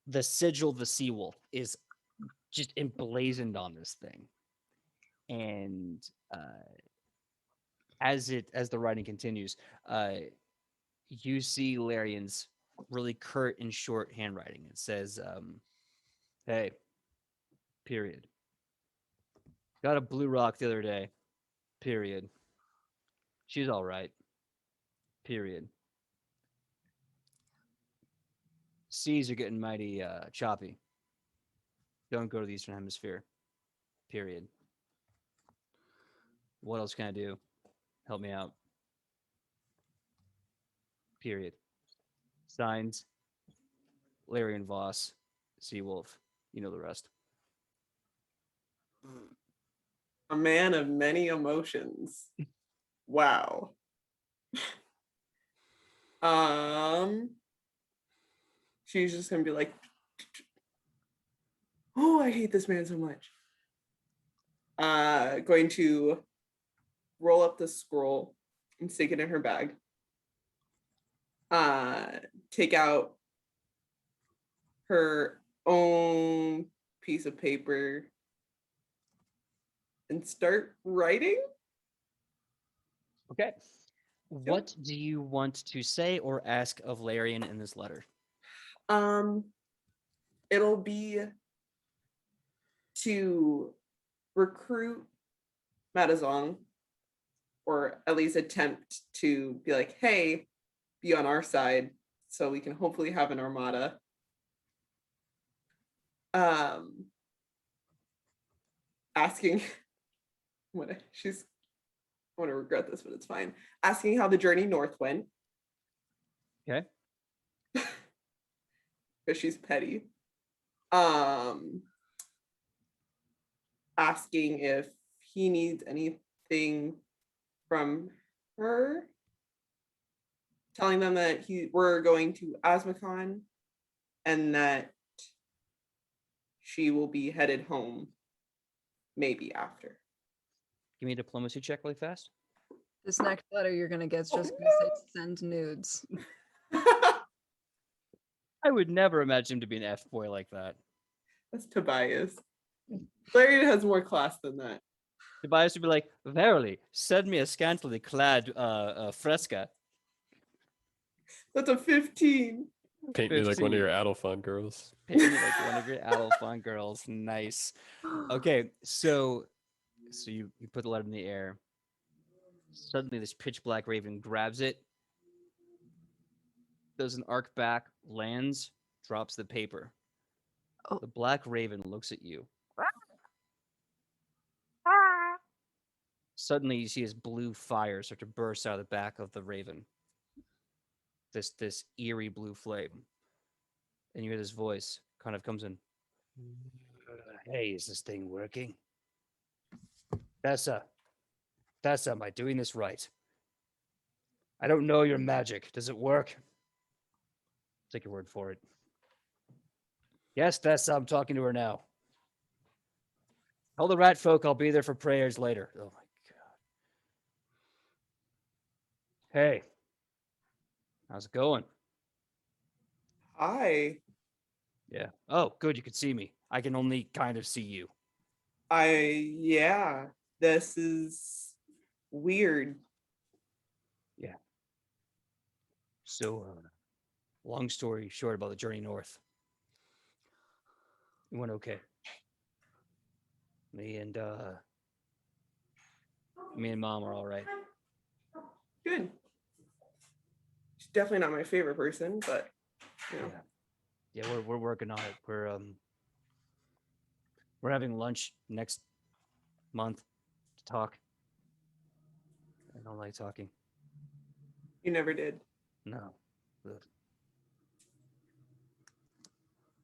the sigil of the sea wolf is just emblazoned on this thing. And as the writing continues, you see Larian's really curt and short handwriting. It says, "Hey, period. Got a blue rock the other day. Period. She's all right. Period. Seas are getting mighty choppy. Don't go to the Eastern Hemisphere. Period. What else can I do? Help me out. Period. Signed, Larry and Voss, Seawolf. You know the rest. A man of many emotions. Wow. She's just gonna be like, oh, I hate this man so much. Going to roll up the scroll and stick it in her bag. Take out her own piece of paper and start writing. Okay. What do you want to say or ask of Larian in this letter? It'll be to recruit Madazong, or at least attempt to be like, hey, be on our side so we can hopefully have an armada. Asking I'm gonna regret this, but it's fine. Asking how the journey north went. Okay. Because she's petty. Asking if he needs anything from her. Telling them that we're going to Asmacon and that she will be headed home maybe after. Give me a diplomacy check really fast. This next letter you're gonna get is just gonna say send nudes. I would never imagine him to be an F-boy like that. That's Tobias. Larry has more class than that. Tobias would be like, verily, send me a scantily clad fresca. That's a 15. Paint me like one of 15. your Adelphon girls. Paint me like one of your Adelphon girls. Nice. Okay, so you put the letter in the air. Suddenly, this pitch black raven grabs it, does an arc back, lands, drops the paper. Oh. The black raven looks at you. Suddenly, you see his blue fire start to burst out of the back of the raven. This eerie blue flame, and you hear this voice kind of comes in. Hey, is this thing working? Tessa, am I doing this right? I don't know your magic. Does it work? Take your word for it. Yes, Tessa, I'm talking to her now. Tell the rat folk I'll be there for prayers later. Oh my god. Hey. How's it going? Hi. Yeah. Oh, good, you can see me. I can only kind of see you. Yeah, this is weird. Yeah. So, long story short about the journey north. It went okay. Me and Mom are all right. Good. She's definitely not my favorite person, but you know. Yeah, we're working on it. We're having lunch next month to talk. I don't like talking. You never did. No.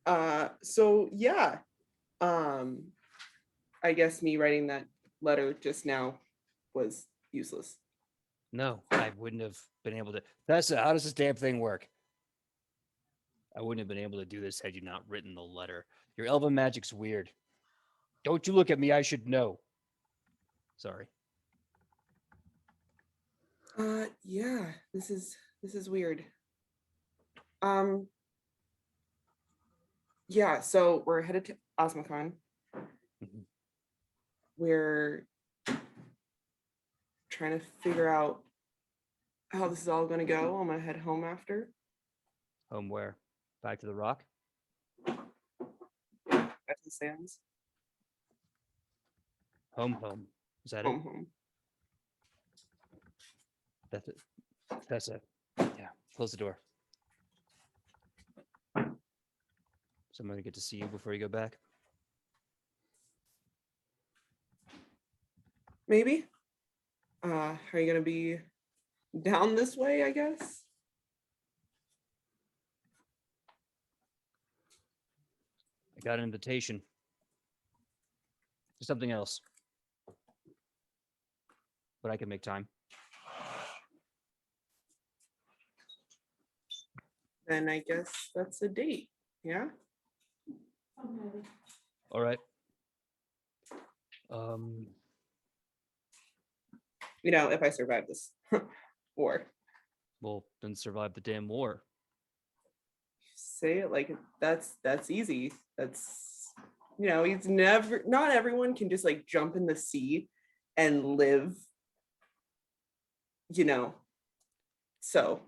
Ugh. So yeah. I guess me writing that letter just now was useless. No, I wouldn't have been able to. Tessa, how does this damn thing work? I wouldn't have been able to do this had you not written the letter. Your elven magic's weird. Don't you look at me, I should know. Sorry. Yeah, this is weird. Yeah, so we're headed to Osmocon. Mhm. We're trying to figure out how this is all going to go. I'm going to head home after. Home where? Back to the rock? Back to the sands. Home. Is that it? Home. That's it. Tessa, Close the door. Somebody get to see you before you go back. Maybe. Are you gonna be down this way, I guess? I got an invitation to something else, but I can make time. Then I guess that's a date. Yeah. All right. Um, You know, if I survive this war. well, then survive the damn war. Say it like that's easy. That's, you know, he's never, not everyone can just like jump in the sea and live, you know. So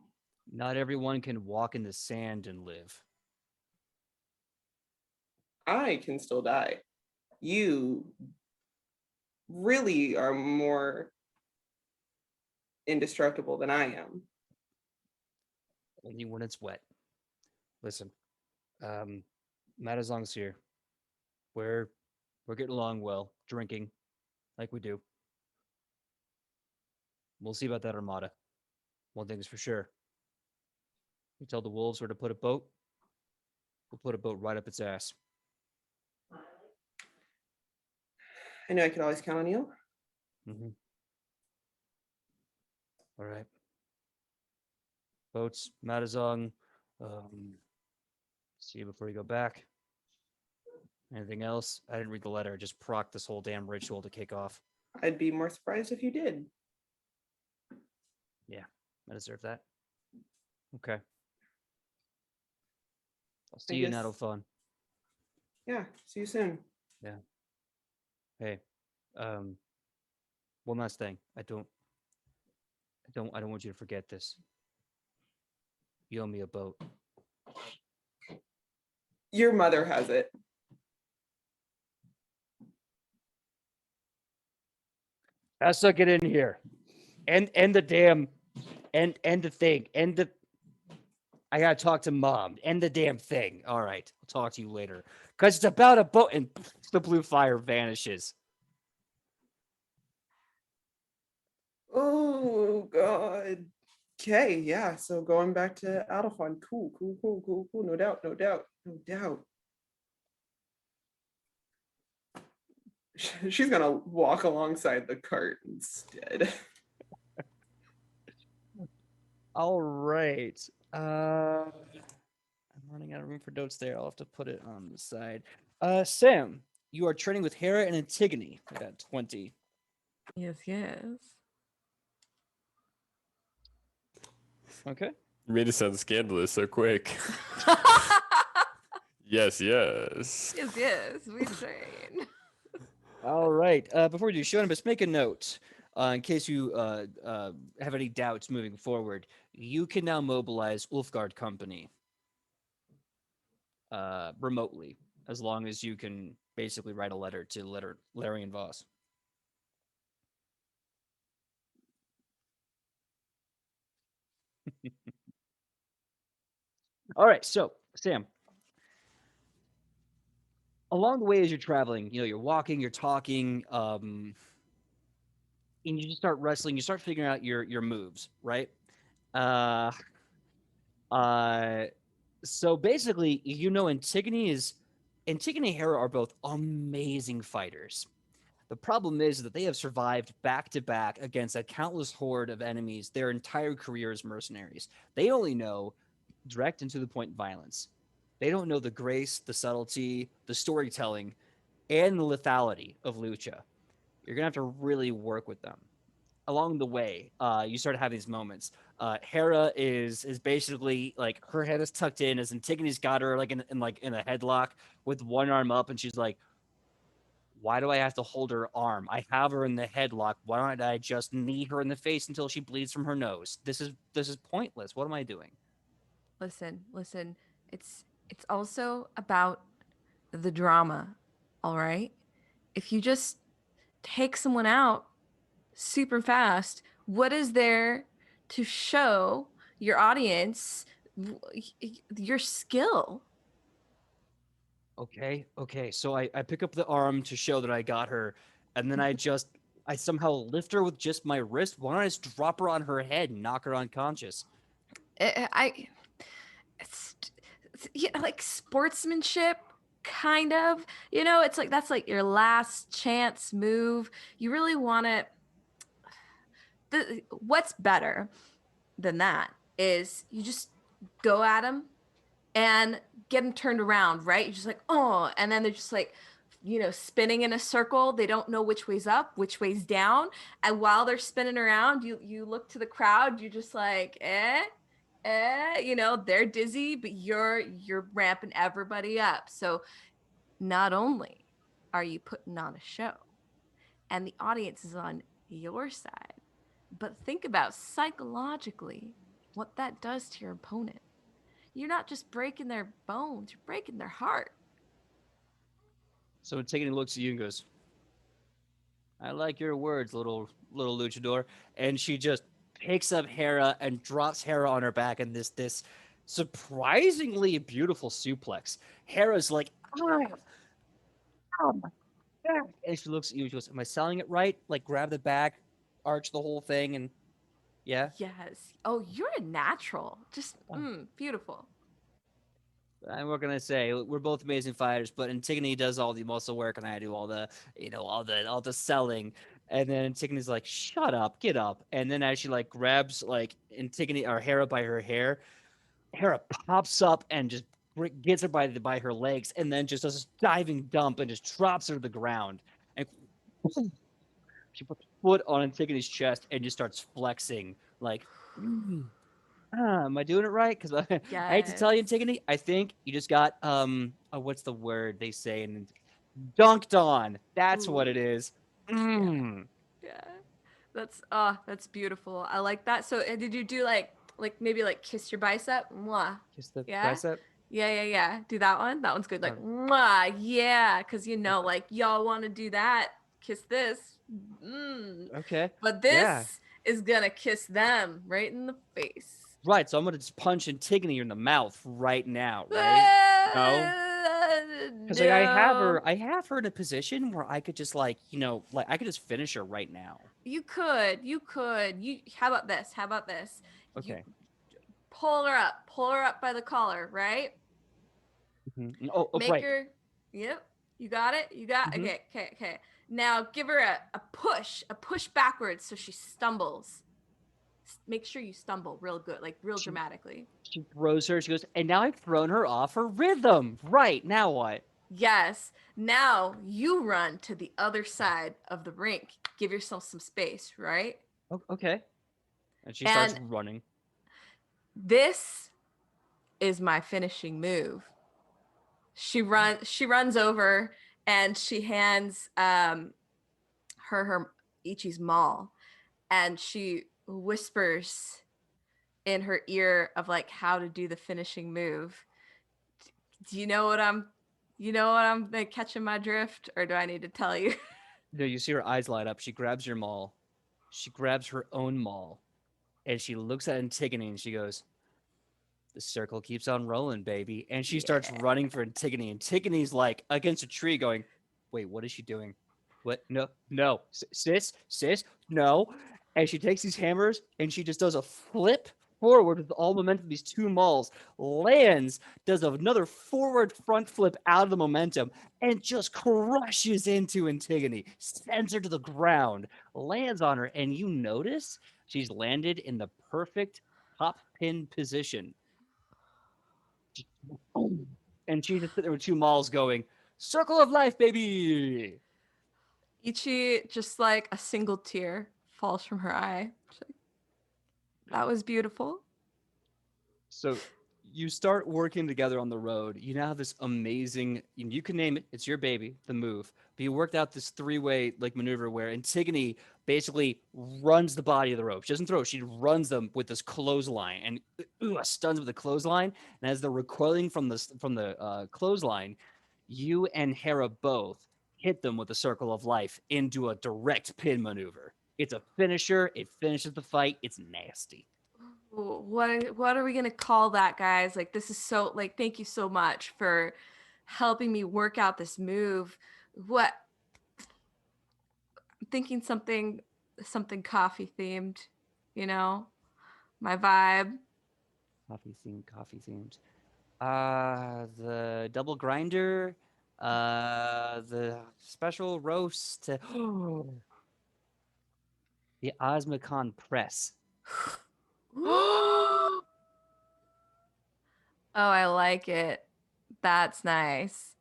Not everyone can walk in the sand and live. I can still die. You really are more indestructible than I am. Only when it's wet. Listen, Madazong's here. We're getting along well, drinking, like we do. We'll see about that armada. One thing is for sure. You tell the wolves where to put a boat, we'll put a boat right up its ass. I know I could always count on you. Mm-hmm. All right. Boats, Madazong. See you before you go back. Anything else? I didn't read the letter. I just proc this whole damn ritual to kick off. I'd be more surprised if you did. I deserve that. Okay. I'll see I you in guess- Nadelfon. Yeah, see you soon. Hey, one last thing. I don't want you to forget this. You owe me a boat. Your mother has it. Essa, get in here. And the damn and the thing. And the I gotta talk to mom. And the damn thing. All right. I'll talk to you later. Because it's about a boat and the blue fire vanishes. Oh God. Okay, yeah. So going back to Alphon. Cool. No doubt. She's gonna walk alongside the cart instead. All right. I'm running out of room for notes there. I'll have to put it on the side. Sam, you are training with Hera and Antigone. I got 20. Yes, yes. Okay. You made it sound scandalous so quick. Yes, yes. Yes, yes, we train. All right. Before we do, Shonibus, make a note in case you have any doubts moving forward. You can now mobilize Ulfgard Company remotely, as long as you can basically write a letter to Larry and Voss. All right. So, Sam, along the way as you're traveling, you're walking, you're talking, and you just start wrestling. You start figuring out your moves, right? Uh, so basically, Antigone and Hera are both amazing fighters. The problem is that they have survived back to back against a countless horde of enemies their entire career as mercenaries. They only know direct and to the point violence. They don't know the grace, the subtlety, the storytelling, and the lethality of Lucha. You're gonna have to really work with them. Along the way, you start having these moments. Hera is basically like her head is tucked in as Antigone's got her like in a headlock with one arm up, and she's like, "Why do I have to hold her arm? I have her in the headlock. Why don't I just knee her in the face until she bleeds from her nose? This is pointless. What am I doing?" Listen. It's also about the drama, all right? If you just take someone out super fast, what is there to show, your audience your skill. Okay, okay. So I pick up the arm to show that I got her, and then I somehow lift her with just my wrist. Why don't I just drop her on her head and knock her unconscious? I it's, yeah, like sportsmanship kind of, it's like that's like your last chance move. You really want to what's better than that is you just go at them and get them turned around, right? You're just like, oh, and then they're just like, spinning in a circle. They don't know which way's up, which way's down. And while they're spinning around, you look to the crowd, you're just like, they're dizzy, but you're ramping everybody up. So not only are you putting on a show and the audience is on your side, but think about psychologically what that does to your opponent. You're not just breaking their bones, you're breaking their heart. So Antigone looks at you and goes, "I like your words, little luchador." And she just picks up Hera and drops Hera on her back in this surprisingly beautiful suplex. Hera's like, "Ah, oh my God." And she looks at you and she goes, "Am I selling it right? Like grab the back, arch the whole thing, and yeah." Yes. Oh, you're a natural. Just beautiful. I'm not gonna say we're both amazing fighters, but Antigone does all the muscle work and I do all the, all the selling. And then Antigone's like, "Shut up, get up." And then as she like grabs like Antigone or Hera by her hair, Hera pops up and just gets her by her legs, and then just does this diving dump and just drops her to the ground. And she puts a foot on Antigone's chest and just starts flexing like. Am I doing it right? Because I hate to tell you, Yes. Antigone, I think you just got what's the word they say and dunked on. That's what it Ooh. is. Mm. Yeah. That's beautiful. I like that. So did you do like maybe like kiss your bicep? Mwah. Kiss the Yeah? bicep. Yeah. Do that one. That one's good. Like, Oh, mwah, yeah. Cause like y'all want to do that. Kiss this. Mm. okay. But Yeah. this is gonna kiss them right in the face. Right. So I'm gonna just punch Antigone in the mouth right now, right? No. Because like No. I have her in a position where I could just like, like I could just finish her right now. You could. How about this? You Okay. pull her up by the collar, right? Mhm. Oh, Make right. her. Yep. You got it. Mhm. Okay. Now give her a push backwards so she stumbles. Make sure you stumble real good, like real She- dramatically. She throws her. She goes, and now I've thrown her off her rhythm. Right. Now what? Yes. Now you run to the other side of the rink. Give yourself some space, right? Okay. And she starts And running. this is my finishing move. She runs over and she hands her Ichi's maul, and she whispers in her ear of like how to do the finishing move. Do you know what I'm like, catching my drift, or do I need to tell you? No, you see her eyes light up. She grabs your maul. She grabs her own maul. And she looks at Antigone and she goes, "The circle keeps on rolling, baby." And she starts Yeah. running for Antigone. Antigone's like against a tree going, "Wait, what is she doing? What? No. Sis, no." And she takes these hammers and she just does a flip forward with all momentum of these two mauls, lands, does another forward front flip out of the momentum, and just crushes into Antigone, sends her to the ground, lands on her, and you notice she's landed in the perfect top pin position. And she just there were two mauls going, "Circle of life, baby." Ichi, just like a single tear falls from her eye. She's like, that was beautiful. So you start working together on the road. You now have this amazing, you can name it, it's your baby, the move. But you worked out this three-way like maneuver where Antigone basically runs the body of the rope. She doesn't throw, she runs them with this clothesline and stuns with the clothesline. And as they're recoiling from the clothesline, you and Hera both hit them with the circle of life into a direct pin maneuver. It's a finisher. It finishes the fight. It's nasty. What are we gonna call that, guys? Like, this is so, like, thank you so much for helping me work out this move. What, I'm thinking something coffee themed, you know, my vibe. Coffee themed. The double grinder, the special roast, the Osmocon press. Oh, I like it. That's nice.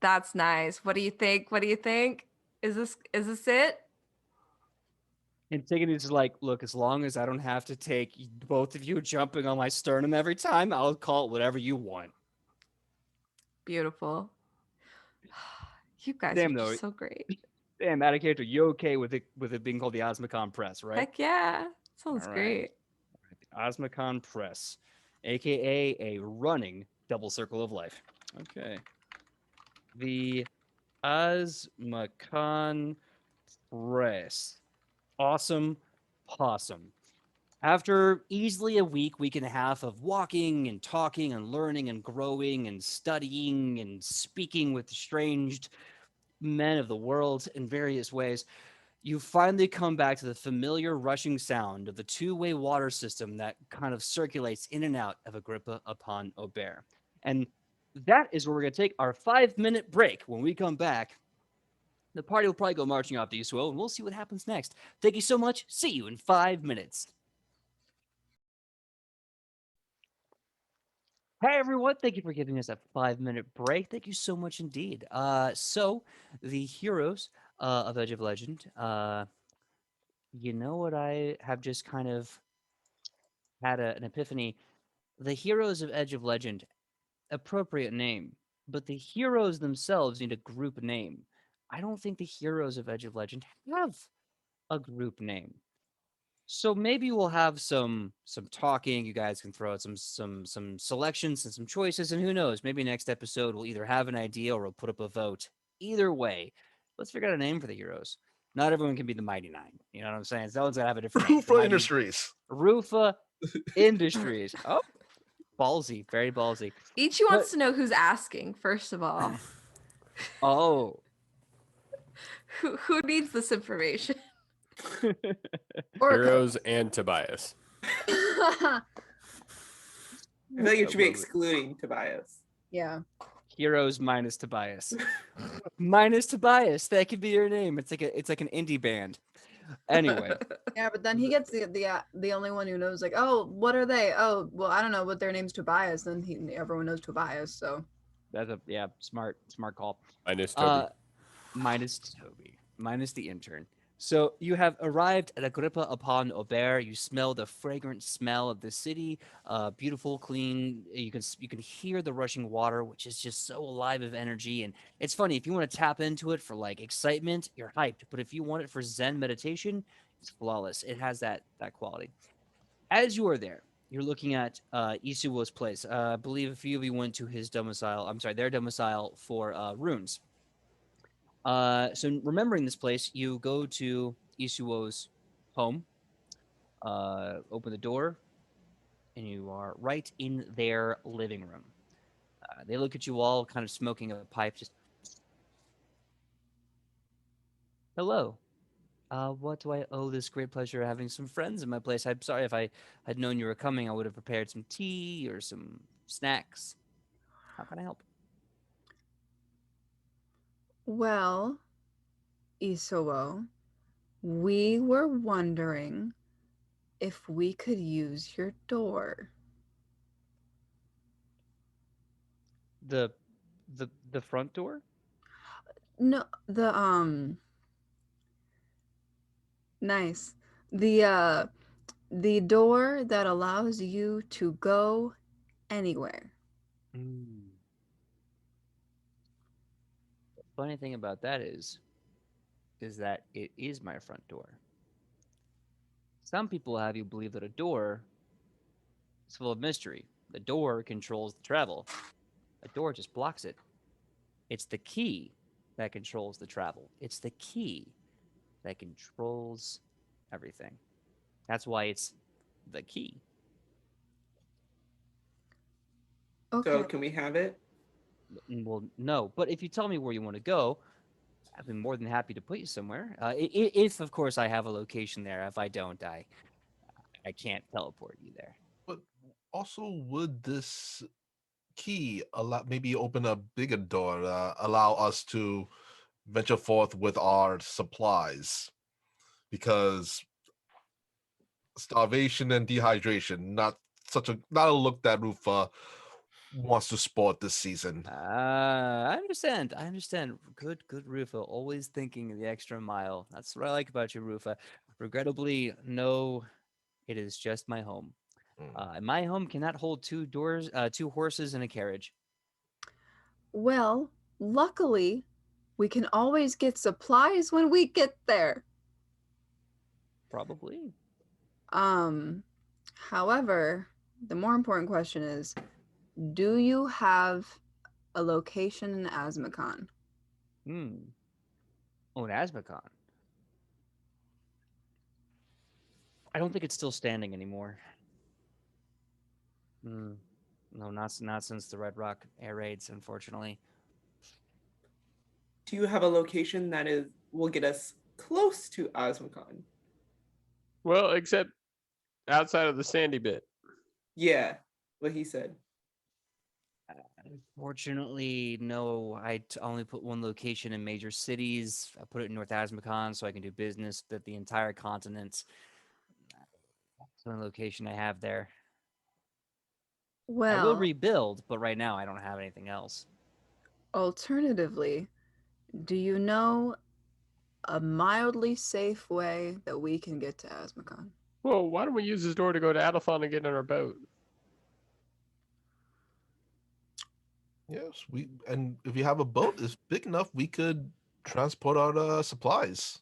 That's nice. What do you think? What do you think? Is this it? Antigone is like, look, as long as I don't have to take both of you jumping on my sternum every time, I'll call it whatever you want. Beautiful. You guys Damn are though, just so great. damn, out of character, you okay with it being called the Osmocon press, right? Heck yeah. Sounds All right. great. The Osmocon press, aka a running double circle of life. Okay. The Osmocon press. Awesome possum. After easily a week and a half of walking and talking and learning and growing and studying and speaking with estranged men of the world in various ways, you finally come back to the familiar rushing sound of the two-way water system that kind of circulates in and out of Agrippa upon Aubert. And that is where we're going to take our 5-minute break. When we come back, the party will probably go marching off to Eastwell, and we'll see what happens next. Thank you so much. See you in 5 minutes. Hey everyone, thank you for giving us a 5-minute break. Thank you so much indeed. So the heroes of Edge of Legend, you know what I have just kind of had an epiphany. The heroes of Edge of Legend, appropriate name, but the heroes themselves need a group name. I don't think the heroes of Edge of Legend have a group name. So maybe we'll have some talking. You guys can throw out some selections and some choices, and who knows? Maybe next episode we'll either have an idea or we'll put up a vote. Either way, let's figure out a name for the heroes. Not everyone can be the Mighty Nine. You know what I'm saying? Someone's gotta have a different name. Rufa Industries. Rufa Industries. Oh, ballsy, very ballsy. Ichi wants to know who's asking, first of all. Oh, Who needs this information? Or Heroes and Tobias. I feel like you should be Lovely. excluding Tobias. yeah. heroes minus Tobias. Minus Tobias. That could be your name. It's like an indie band. Anyway. Yeah, but then he gets the only one who knows, like, oh, what are they? Oh, well, I don't know, what their name's Tobias. Then everyone knows Tobias. So That's a smart call. Minus Toby. Minus Toby. Minus the intern. So you have arrived at Agrippa upon Aubert. You smell the fragrant smell of the city. Beautiful, clean. You can hear the rushing water, which is just so alive of energy. And it's funny, if you want to tap into it for like excitement, you're hyped. But if you want it for Zen meditation, it's flawless. It has that quality. As you are there, you're looking at Isuo's place. I believe a few of you went to his domicile. I'm sorry, their domicile for runes. So remembering this place, you go to Isuo's home, open the door, and you are right in their living room. They look at you all kind of smoking a pipe, just, hello. What do I owe this great pleasure of having some friends in my place? I'm sorry, if I had known you were coming, I would have prepared some tea or some snacks. How can I help? well, Isuo, we were wondering if we could use your door. The front door? No, nice. The door that allows you to go anywhere. The funny thing about that is that it is my front door. Some people have you believe that a door is full of mystery. The door controls the travel. A door just blocks it. It's the key that controls the travel. It's the key that controls everything. That's why it's the key. Okay. So can we have it? Well, no. But if you tell me where you want to go, I'd be more than happy to put you somewhere. If, of course, I have a location there. If I don't, I can't teleport you there. But also, would this key allow maybe open a bigger door, allow us to venture forth with our supplies? Because starvation and dehydration, not a look that Rufa wants to sport this season. I understand. I understand. Good, Rufa. Always thinking the extra mile. That's what I like about you, Rufa. Regrettably, no, it is just my home. Mm. And my home cannot hold two horses and a carriage. Well, luckily, we can always get supplies when we get there. Probably. Um, However, the more important question is, do you have a location in Asmacon? Hmm. Oh, an Asmacon. I don't think it's still standing anymore. Hmm. No, not since the Red Rock air raids, unfortunately. Do you have a location that will get us close to Osmocon? Well, except outside of the sandy bit. Yeah, what he said. Unfortunately, no. Only put one location in major cities. I put it in North Asmacon so I can do business with the entire continent. That's the only location I have there. I will Well, rebuild, but right now I don't have anything else. alternatively, do you know a mildly safe way that we can get to Asmacon? Well, why don't we use this door to go to Adelphon and get on our boat? Yes, and if you have a boat that's big enough, we could transport our supplies.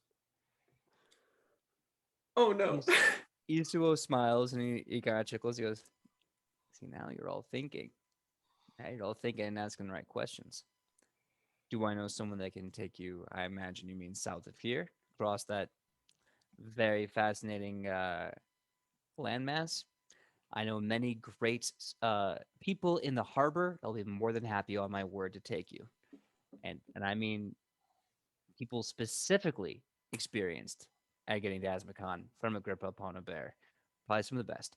Oh no. Isuo smiles and he kind of chuckles. He goes, "See, now you're all thinking. Now you're all thinking and asking the right questions. Do I know someone that can take you? I imagine you mean south of here, across that very fascinating landmass. I know many great people in the harbor. They'll be more than happy, on my word, to take you. And I mean people specifically experienced at getting to Asmacon from Agrippa upon a bear. Probably some of the best.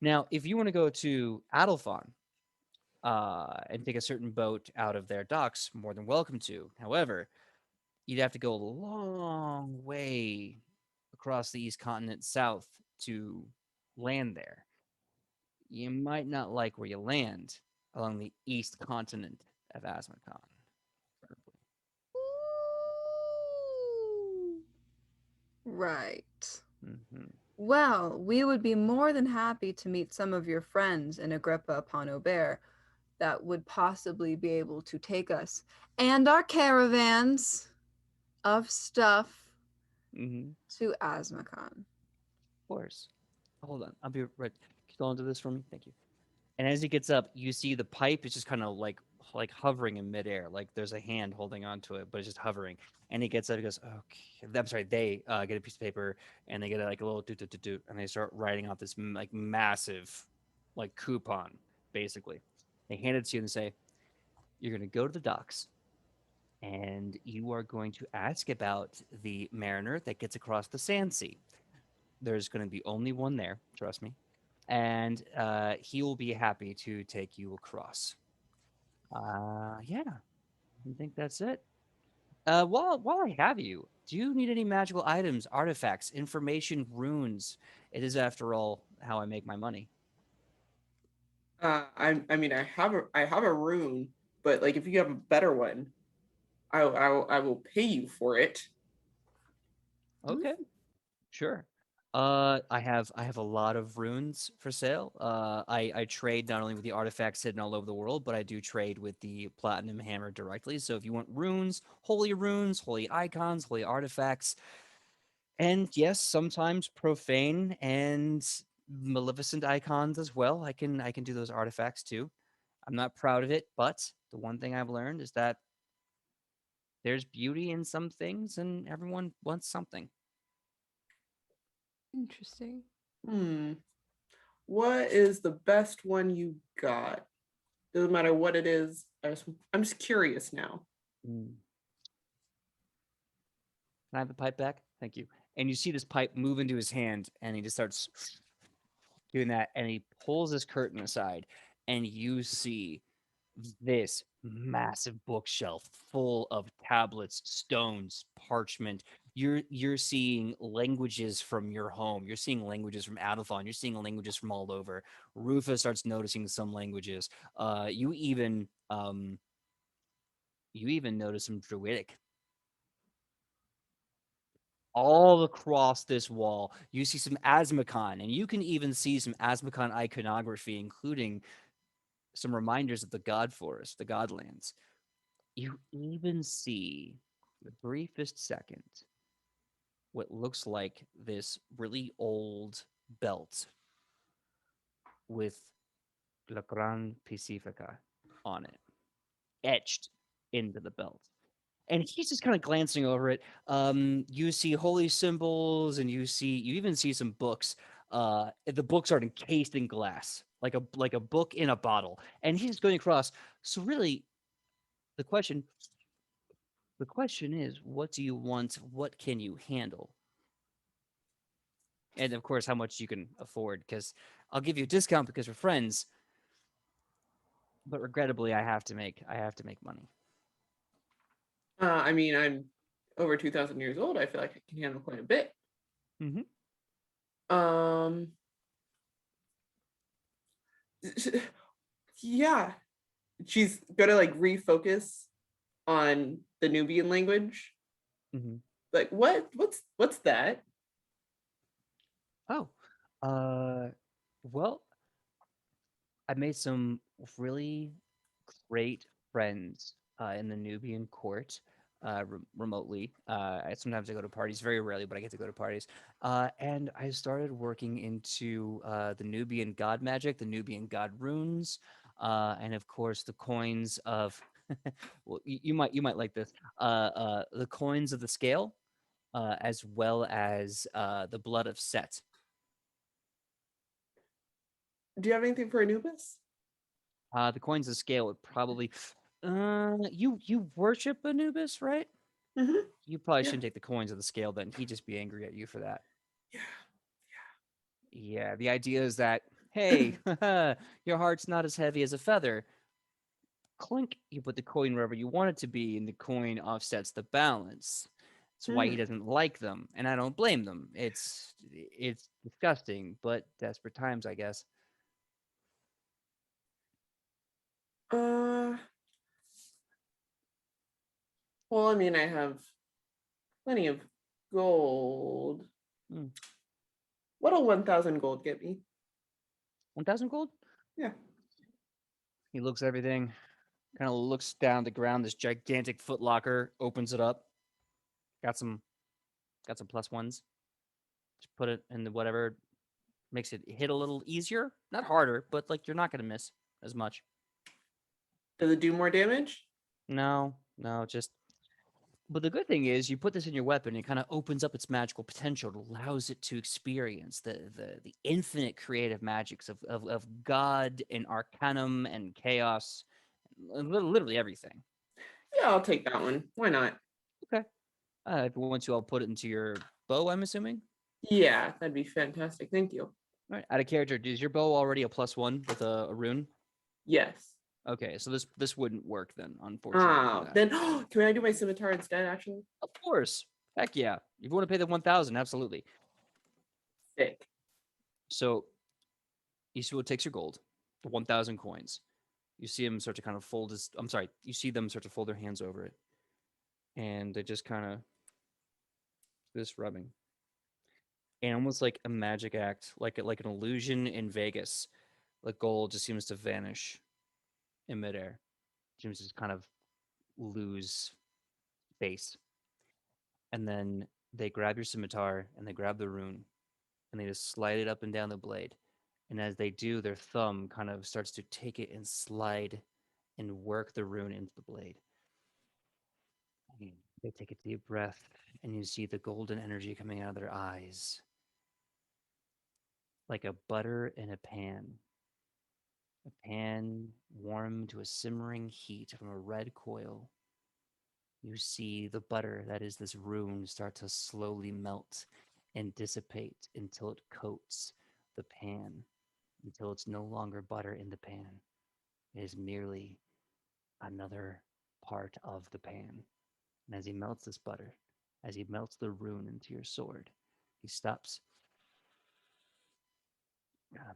Now, if you want to go to Adelphon and take a certain boat out of their docks, more than welcome to. However, you'd have to go a long way across the east continent south to land there. You might not like where you land along the east continent of Asmacon. Right. Mm-hmm. Well, we would be more than happy to meet some of your friends in Agrippa upon Aubert that would possibly be able to take us and our caravans of stuff Mm-hmm. to Asmacon. Of course. Hold on. I'll be right. Can you go into this for me? Thank you. And as he gets up, you see the pipe is just kind of like hovering in midair, like there's a hand holding onto it, but it's just hovering. And he gets up, he goes, "Okay." I'm sorry. They get a piece of paper and they get like a little doot doot doot doot, and they start writing out this like massive, like coupon, basically. They hand it to you and say, "You're gonna go to the docks, and you are going to ask about the mariner that gets across the sand sea. There's going to be only one there, trust me, and he will be happy to take you across." Yeah, I think that's it. While I have you, do you need any magical items, artifacts, information, runes? It is, after all, how I make my money. I mean, I have a rune, but like if you have a better one, I will pay you for it. Okay, sure. I have a lot of runes for sale. I trade not only with the artifacts hidden all over the world, but I do trade with the platinum hammer directly. So if you want runes, holy icons, holy artifacts, and yes, sometimes profane and maleficent icons as well, I can do those artifacts too. I'm not proud of it, but the one thing I've learned is that there's beauty in some things, and everyone wants something. Interesting. Hmm. What is the best one you got? Doesn't matter what it is. I'm just curious now. Mm. Can I have the pipe back? Thank you. And you see this pipe move into his hand, and he just starts doing that, and he pulls this curtain aside, and you see this massive bookshelf full of tablets, stones, parchment. You're seeing languages from your home. You're seeing languages from Adelphon. You're seeing languages from all over. Rufus starts noticing some languages. You even notice some Druidic. All across this wall, you see some Asmacon, and you can even see some Asmacon iconography, including some reminders of the God Forest, the Godlands. You even see, for the briefest second, what looks like this really old belt with La Gran Pacifica on it, etched into the belt. And he's just kind of glancing over it. You see holy symbols, and you even see some books. The books are encased in glass, like a book in a bottle. And he's just going across. So really, the question the question is, what do you want? What can you handle? And of course, how much you can afford. Because I'll give you a discount because we're friends. But regrettably, I have to make money. I mean, I'm over 2,000 years old. I feel like I can handle quite a bit. Mm-hmm. Um, yeah, she's gonna like refocus on the Nubian language. Mm-hmm. Like, what's that? Oh, well, I made some really great friends in the Nubian court remotely. Sometimes I go to parties, very rarely, but I get to go to parties. And I started working into the Nubian god magic, the Nubian god runes, and of course the coins of. Well, you might like this. The coins of the scale, as well as the blood of Set. Do you have anything for Anubis? The coins of scale would probably. You worship Anubis, right? Mm-hmm. You probably Yeah. shouldn't take the coins of the scale. Then he'd just be angry at you for that. Yeah. Yeah. The idea is that hey, your heart's not as heavy as a feather. Clink. You put the coin wherever you want it to be, and the coin offsets the balance. That's why he Hmm. doesn't like them, and I don't blame them. It's disgusting, but desperate times, I guess. Uh, well, I mean, I have plenty of gold. Hmm. What'll 1,000 gold get me? 1,000 gold. Yeah. He looks at everything, kind of looks down the ground. This gigantic footlocker opens it up. Got some plus ones. Just put it in the whatever makes it hit a little easier, not harder, but like you're not gonna miss as much. Does it do more damage? No, no, just. But the good thing is, you put this in your weapon, it kind of opens up its magical potential. It allows it to experience the infinite creative magics of God and Arcanum and Chaos, literally everything. Yeah, I'll take that one. Why not? Okay. If you want to, I'll put it into your bow. I'm assuming. Yeah, that'd be fantastic. Thank you. All right. Out of character, is your bow already a +1 with a rune? Yes. Okay, so this wouldn't work then, unfortunately. For Oh, that. then can I do my scimitar instead, actually? Of course, heck yeah. If you want to pay the 1,000, absolutely. Sick. So Isuo takes your gold, the 1,000 coins. You see him start to kind of fold his. I'm sorry. You see them start to fold their hands over it, and they just kind of this rubbing, and almost like a magic act, like an illusion in Vegas. The gold just seems to vanish in midair. Seems to just kind of lose space, and then they grab your scimitar and they grab the rune and they just slide it up and down the blade. And as they do, their thumb kind of starts to take it and slide and work the rune into the blade. And they take a deep breath, and you see the golden energy coming out of their eyes like a butter in a pan. A pan warm to a simmering heat from a red coil. You see the butter that is this rune start to slowly melt and dissipate until it coats the pan, until it's no longer butter in the pan. It is merely another part of the pan. And as he melts this butter, as he melts the rune into your sword, he stops,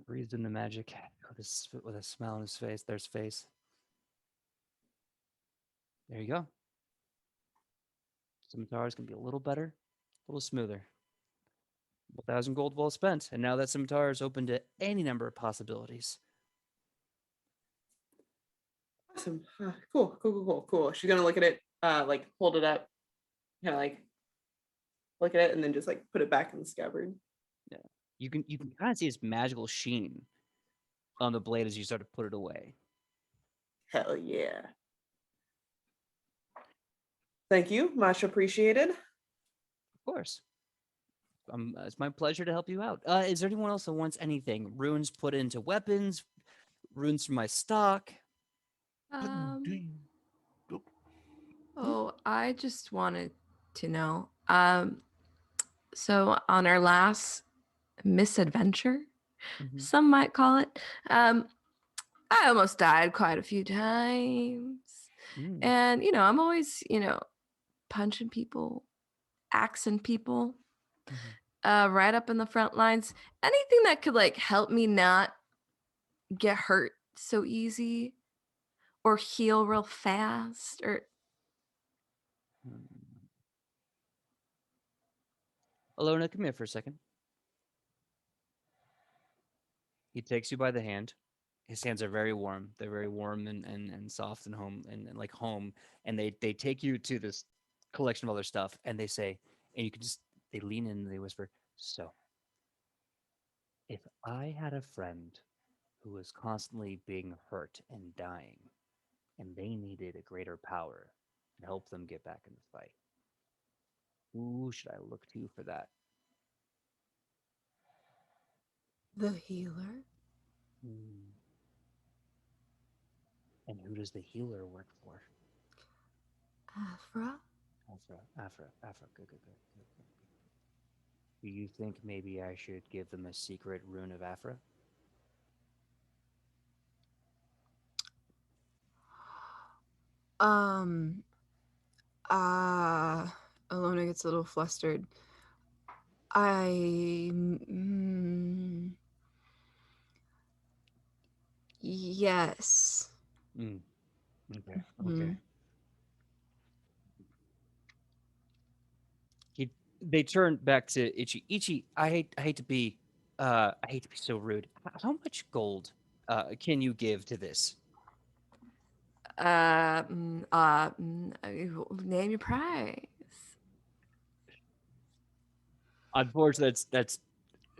breathes in the magic with a smile on his face. There's face. There you go. Scimitars can be a little better, a little smoother. 1,000 gold well spent, and now that scimitar is open to any number of possibilities. Awesome. Cool. She's gonna look at it, like hold it up, kind of like look at it, and then just like put it back in the scabbard. Yeah, you can kind of see its magical sheen on the blade as you start to put it away. Hell yeah. Thank you. Much appreciated. Of course. It's my pleasure to help you out. Is there anyone else that wants anything? Runes put into weapons, runes from my stock. I just wanted to know. So on our last misadventure, some might call it, I almost died quite a few times. And, I'm always, punching people, axing people, right up in the front lines. Anything that could like help me not get hurt so easy or heal real fast or Alona, come here for a second. He takes you by the hand. His hands are very warm. They're very warm and soft and home and like home. And they take you to this collection of other stuff and they say, and you can just, they lean in and they whisper, so if I had a friend who was constantly being hurt and dying, and they needed a greater power to help them get back in the fight, who should I look to for that? The healer? And who does the healer work for? Afra? Afra. Good. Do you think maybe I should give them a secret rune of Afra? Alona gets a little flustered. Yes. Okay. They turn back to Ichi. Ichi, I hate to be so rude. How much gold can you give to this? name your price. Unfortunately, that's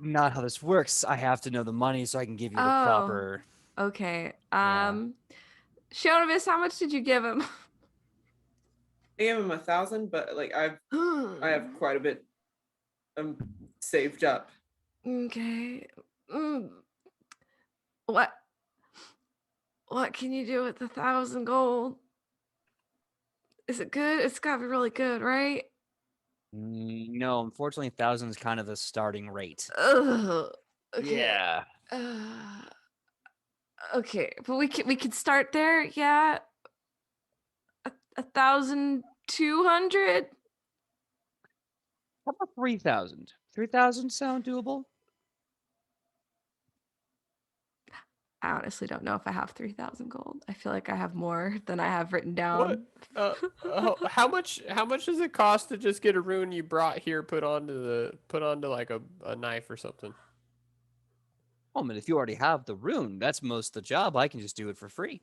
not how this works. I have to know the money so I can give you the proper. Okay. Yeah. Shonovis, how much did you give him? I gave him 1,000, but like I have quite a bit saved up. Okay. What can you do with 1,000 gold? Is it good? It's gotta be really good, right? No, unfortunately, 1,000 is kind of the starting rate. Ugh. Okay. Yeah. Okay, but we could start there, yeah. 1,200. How about 3,000? 3,000 sound doable? I honestly don't know if I have 3,000 gold. I feel like I have more than I have written down. How much does it cost to just get a rune you brought here put onto like a knife or something? Oh, I mean, if you already have the rune, that's most of the job. I can just do it for free.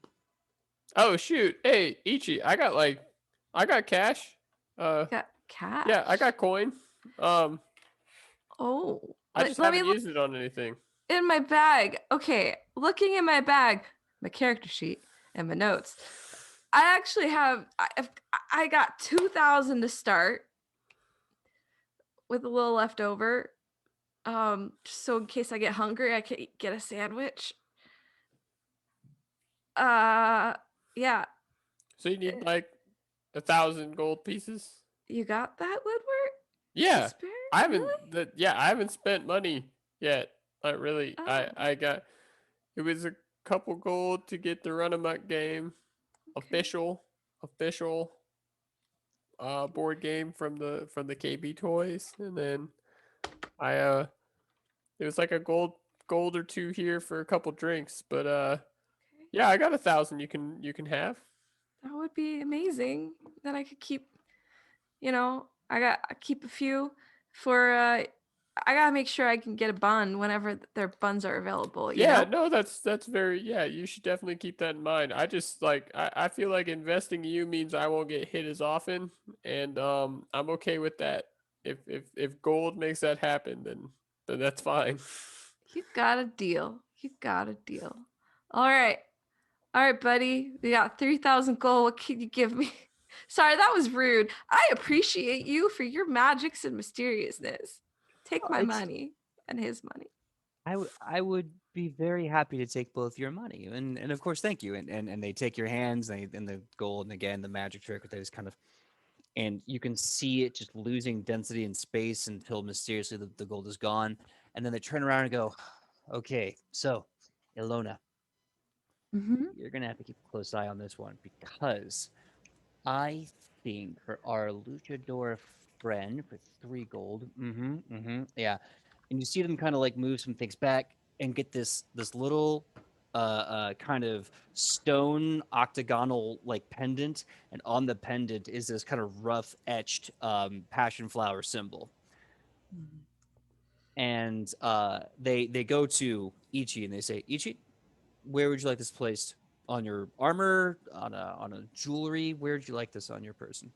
Oh shoot! Hey Ichi, I got cash. Got cash. Yeah, I got coin. Oh, I just haven't used it on anything. In my bag. Okay, looking in my bag, my character sheet and my notes. I actually have. I got 2,000 to start, with a little left over. Just so in case I get hungry, I can get a sandwich. Yeah. So you need like 1,000 gold pieces. You got that, Woodward? Yeah, Spare? I Really? haven't. Yeah, I haven't spent money yet. Not really. Oh, I got. It was a couple gold to get the run amok game okay. official board game from the KB Toys, and then I it was like a gold or two here for a couple drinks, but Okay. yeah, I got 1,000. You can have. That would be amazing. Then I could keep, I keep a few for I gotta make sure I can get a bun whenever their buns are available, you Yeah, know? no, that's very yeah. You should definitely keep that in mind. I just like I feel like investing in you means I won't get hit as often, and I'm okay with that. If gold makes that happen, then that's fine. You got a deal. You got a deal. All right. All right, buddy. We got 3,000 gold. What can you give me? Sorry, that was rude. I appreciate you for your magics and mysteriousness. Take my It's money and his money. I would be very happy to take both your money, and of course, thank you. And they take your hands, and the gold, and again the magic trick with those kind of, and you can see it just losing density and space until mysteriously the gold is gone, and then they turn around and go, okay, so Ilona, Mm-hmm. you're gonna have to keep a close eye on this one because I think for our luchador friend for 3 gold, yeah, and you see them kind of like move some things back and get this little kind of stone octagonal like pendant, and on the pendant is this kind of rough etched passion flower symbol. And they go to Ichi and they say, Ichi, where would you like this placed? On your armor, on a jewelry? Where would you like this on your person?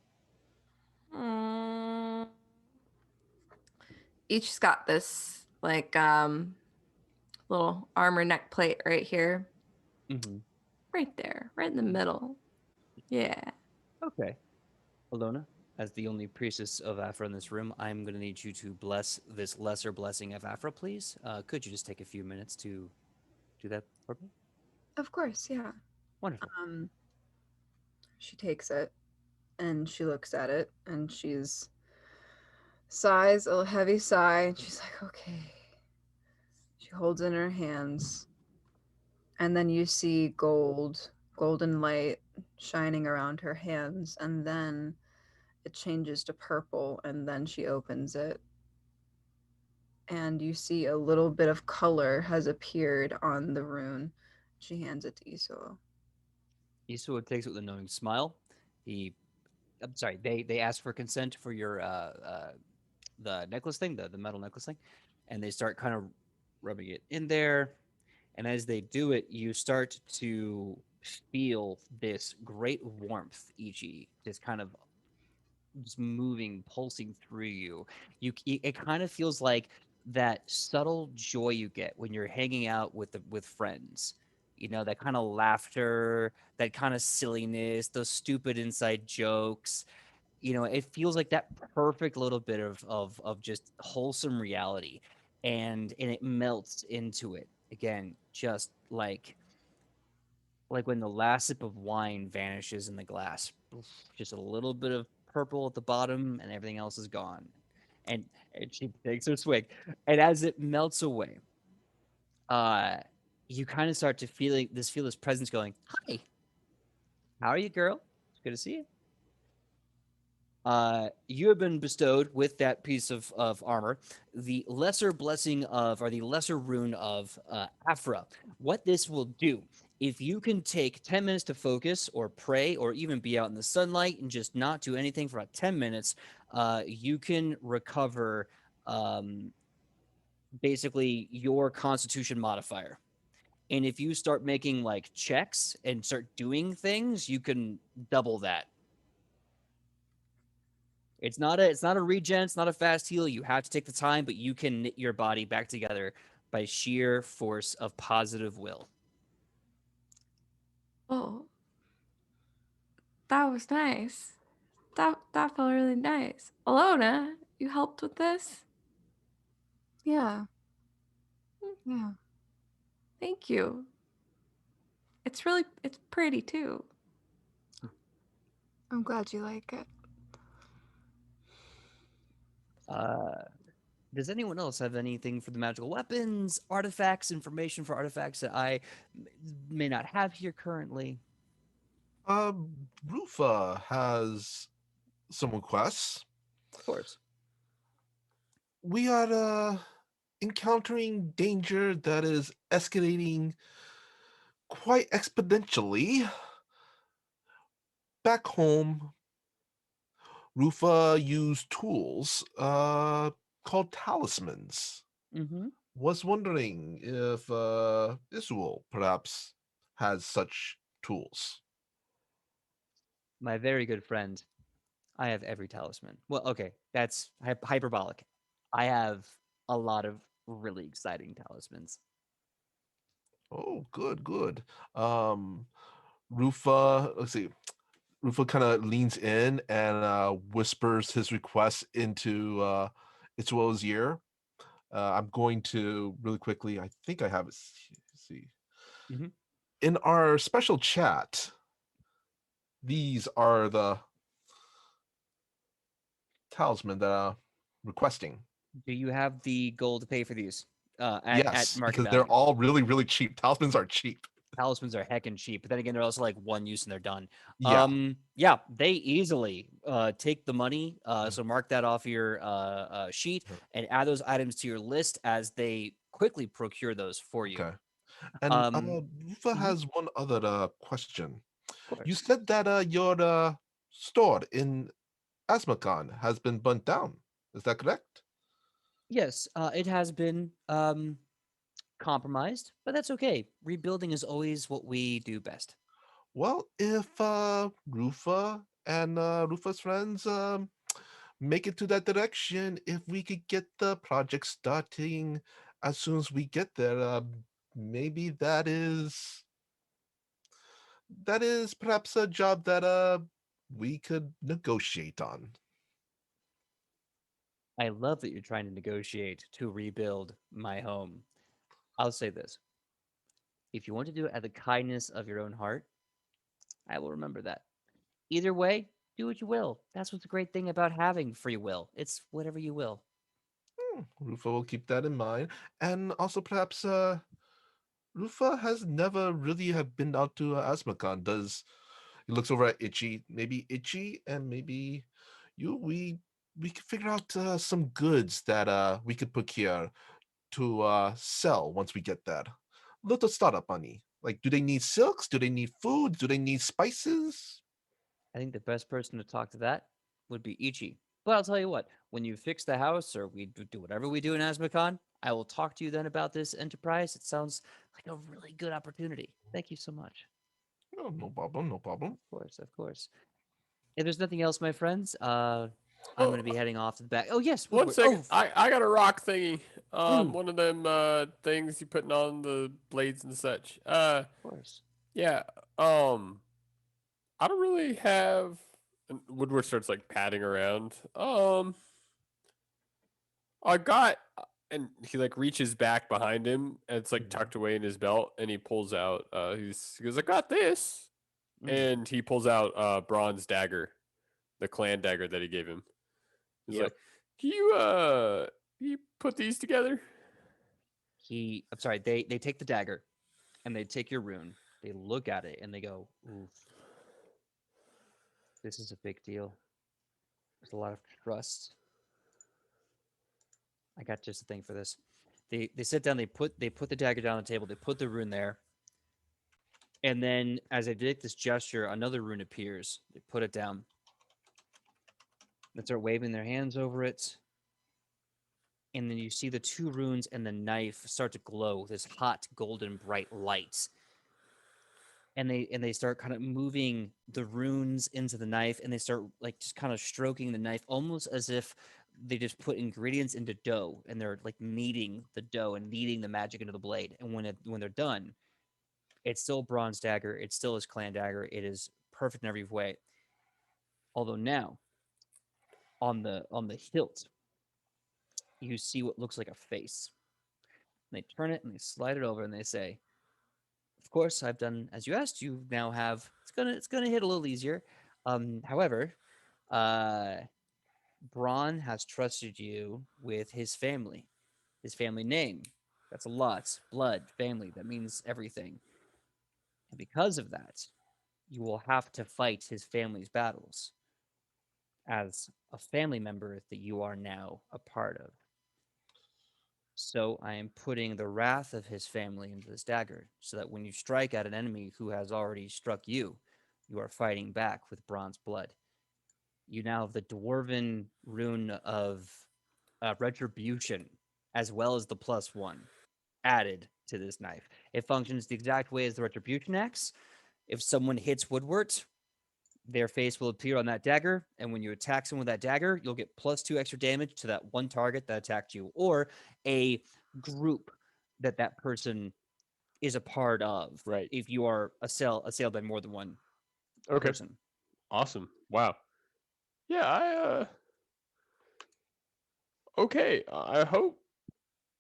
Mm. Each's got this like little armor neck plate right here. Mm-hmm. Right there. Right in the middle. Yeah. Okay. Alona, as the only priestess of Afra in this room, I'm going to need you to bless this lesser blessing of Afra, please. Could you just take a few minutes to do that for me? Of course, yeah. Wonderful. Um, she takes it and she looks at it and she's sighs a heavy sigh and she's like, okay. She holds it in her hands, and then you see golden light shining around her hands, and then it changes to purple, and then she opens it, and you see a little bit of color has appeared on the rune. She hands it to Iso. Isuo takes it with a knowing smile. He, I'm sorry, they ask for consent for your the necklace thing, the metal necklace thing, and they start kind of rubbing it in there. And as they do it, you start to feel this great warmth, Ichi, just kind of just moving, pulsing through you. It kind of feels like that subtle joy you get when you're hanging out with friends. You know, that kind of laughter, that kind of silliness, those stupid inside jokes. You know, it feels like that perfect little bit of just wholesome reality. And it melts into it again, just like when the last sip of wine vanishes in the glass. Just a little bit of purple at the bottom and everything else is gone. And she takes her swig. And as it melts away, uh you kind of start to feel this presence going, hi, how are you, girl? It's good to see you. You have been bestowed with that piece of armor the lesser blessing of, or the lesser rune of Afra. What this will do, if you can take 10 minutes to focus or pray or even be out in the sunlight and just not do anything for about 10 minutes, you can recover um, basically your constitution modifier. And if you start making like checks and start doing things, you can double that. It's not a regen, it's not a fast heal. You have to take the time, but you can knit your body back together by sheer force of positive will. Oh, that was nice. That felt really nice. Alona, you helped with this? Yeah. Yeah. Thank you. it's pretty too. I'm glad you like it. Does anyone else have anything for the magical weapons, artifacts, information for artifacts that I may not have here currently? Rufa has some requests. Of course. We are encountering danger that is escalating quite exponentially. Back home, Rufa used tools called talismans. Mm-hmm. Was wondering if Isuel perhaps has such tools. My very good friend, I have every talisman. Well, okay, that's hyperbolic. I have a lot of really exciting talismans. Oh, good, good. Rufa, let's see. Rufa kind of leans in and whispers his request into Isuel's ear. I'm going to really quickly, I think I have it. See. Mhm. In our special chat, these are the talisman that I'm requesting. Do you have the gold to pay for these? At Yes, market because they're value. all really, really cheap. Talismans are cheap. Talismans are heckin' cheap, but then again, they're also like one use and they're done. Yeah. Yeah, they easily take the money. Mm. So mark that off your sheet and add those items to your list as they quickly procure those for you. Okay. And Rufa Mhm. has one other question. Of You course. said that your store in Asmakan has been burnt down. Is that correct? Yes, it has been compromised, but that's okay. Rebuilding is always what we do best. Well, if Rufa and Rufa's friends make it to that direction, if we could get the project starting as soon as we get there, maybe that is perhaps a job that we could negotiate on. I love that you're trying to negotiate to rebuild my home. I'll say this. If you want to do it out of the kindness of your own heart, I will remember that. Either way, do what you will. That's what's the great thing about having free will. It's whatever you will. Rufa will keep that in mind, and also perhaps Rufa has never really have been out to Asmakan. Does he looks over at Itchy? Maybe Itchy and maybe you. We could figure out some goods that we could procure to sell once we get that. Little startup money. Like, do they need silks? Do they need food? Do they need spices? I think the best person to talk to that would be Ichi. But I'll tell you what, when you fix the house or we do whatever we do in Asmacon, I will talk to you then about this enterprise. It sounds like a really good opportunity. Thank you so much. Oh, no problem, no problem. Of course, of course. If there's nothing else, my friends, I'm going Oh, to be heading off to the back. Oh, yes. one second. Oh, I got a rock thingy. Mm. One of them things you putting on the blades and such. of course. Yeah. I don't really have. And Woodward starts like patting around. I got, and he like reaches back behind him, and it's like tucked away in his belt, and he pulls out. He goes, "I got this," Mm. and he pulls out bronze dagger, the clan dagger that he gave him. He's Yep. like, "Can you put these together?" I'm sorry, they take the dagger and they take your rune. They look at it and they go, oof, this is a big deal. There's a lot of trust. I got just the thing for this. They sit down, they put the dagger down on the table, they put the rune there. And then as they did this gesture, another rune appears. They put it down. They start waving their hands over it. And then you see the two runes and the knife start to glow with this hot, golden, bright light. And they start kind of moving the runes into the knife, and they start like just kind of stroking the knife, almost as if they just put ingredients into dough, and they're like kneading the dough and kneading the magic into the blade. And when they're done, it's still a bronze dagger. It's still his clan dagger. It is perfect in every way. Although now, on the hilt, you see what looks like a face. And they turn it and they slide it over and they say, of course, I've done as you asked. You now have it's gonna hit a little easier. However, uh, Braun has trusted you with his family name. That's a lot. Blood, family. That means everything. And because of that, you will have to fight his family's battles as a family member that you are now a part of. So I am putting the wrath of his family into this dagger, so that when you strike at an enemy who has already struck you, you are fighting back with bronze blood. You now have the dwarven rune of retribution, as well as the +1 added to this knife. It functions the exact way as the retribution axe. If someone hits Woodward, their face will appear on that dagger, and when you attack someone with that dagger, you'll get +2 extra damage to that one target that attacked you, or a group that that person is a part of. Right. If you are assailed by more than one Okay. person. Awesome. Wow. Yeah, okay. I hope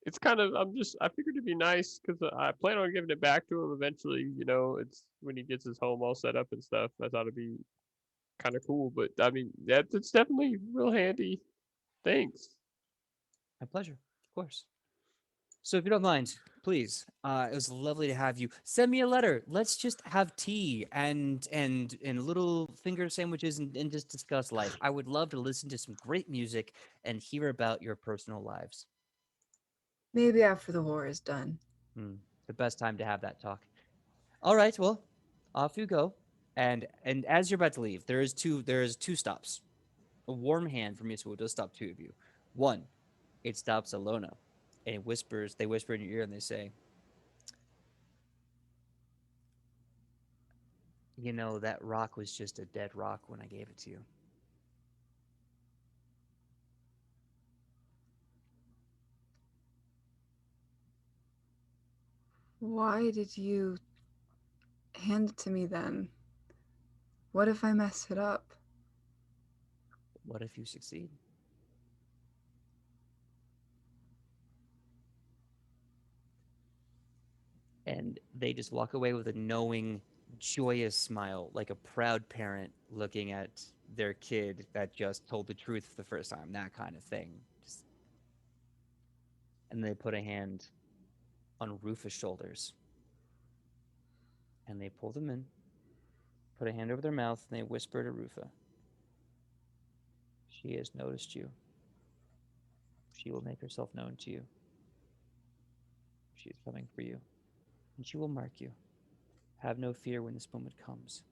it's kind of I figured it'd be nice because I plan on giving it back to him eventually. It's when he gets his home all set up and stuff. I thought it'd be kind of cool, but I mean, it's definitely real handy. Thanks. My pleasure, of course. So if you don't mind, please, it was lovely to have you. Send me a letter. Let's just have tea and little finger sandwiches and just discuss life. I would love to listen to some great music and hear about your personal lives. Maybe after the war is done. The best time to have that talk. All right, well, off you go. And as you're about to leave, there is two stops. A warm hand from Yasuo does stop two of you. One, it stops Alona, and they whisper in your ear and they say, "You know, that rock was just a dead rock when I gave it to you." Why did you hand it to me then? What if I mess it up? What if you succeed? And they just walk away with a knowing, joyous smile, like a proud parent looking at their kid that just told the truth for the first time, that kind of thing. And they put a hand on Rufus' shoulders. And they pull them in, put a hand over their mouth, and they whisper to Rufa, "She has noticed you. She will make herself known to you. She is coming for you, and she will mark you. Have no fear when this moment comes."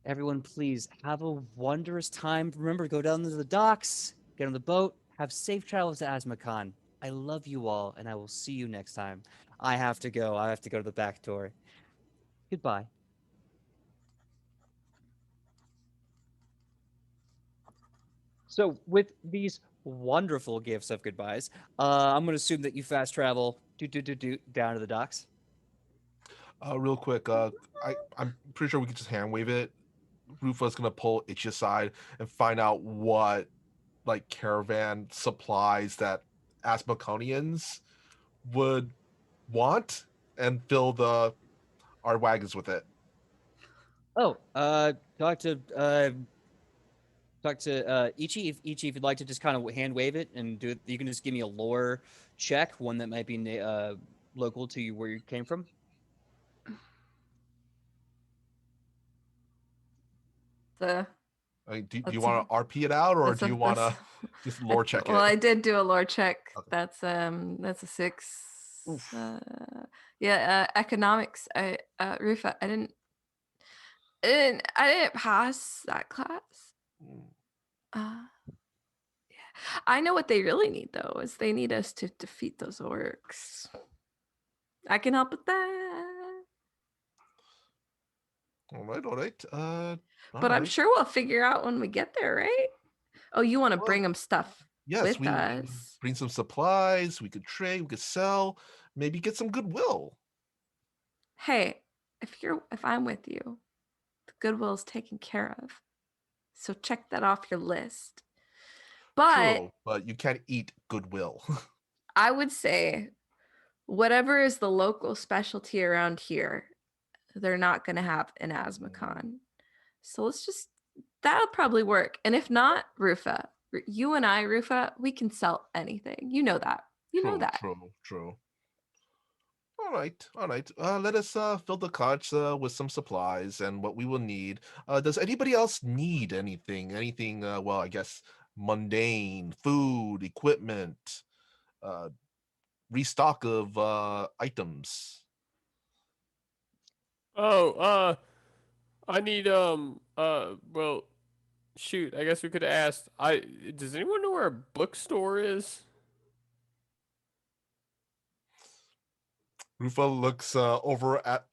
Everyone, please have a wondrous time. Remember, go down to the docks, get on the boat, have safe travels to Azmakan. I love you all, and I will see you next time. I have to go. I have to go to the back door. Goodbye. So, with these wonderful gifts of goodbyes, I'm going to assume that you fast travel down to the docks. Real quick, I'm pretty sure we can just hand wave it. Rufa's gonna pull Itchy aside and find out what like caravan supplies that Asmaconians would want and fill our wagons with it. Oh, talk to Ichi. If you'd like to just kind of hand wave it and do it, you can just give me a lore check, one that might be local to you where you came from. The Do you Let's want to RP it out, or that's do you a- want to that's- just lore check Well, I it? did do a lore check. Okay. That's a 6. Yeah, economics. Rufa, I didn't pass that class. Yeah. I know what they really need though, is they need us to defeat those orcs. I can help with that. All right. But I'm sure we'll figure out when we get there, right? Oh, you want to bring them stuff Yes, with we us? bring some supplies. We could trade. We could sell. Maybe get some goodwill. Hey, if I'm with you, the goodwill's taken care of. So check that off your list. But True, but you can't eat goodwill. I would say whatever is the local specialty around here, they're not going to have in Asmacon. So let's just, that'll probably work. And if not, Rufa, you and I, Rufa, we can sell anything. You know that. You know that. True. All right. Let us fill the carts with some supplies and what we will need. Does anybody else need anything? Anything? Well, I guess mundane, food, equipment, uh, restock of items. Oh, I need well, shoot, I guess we could have asked. Does anyone know where a bookstore is? Rufa looks over at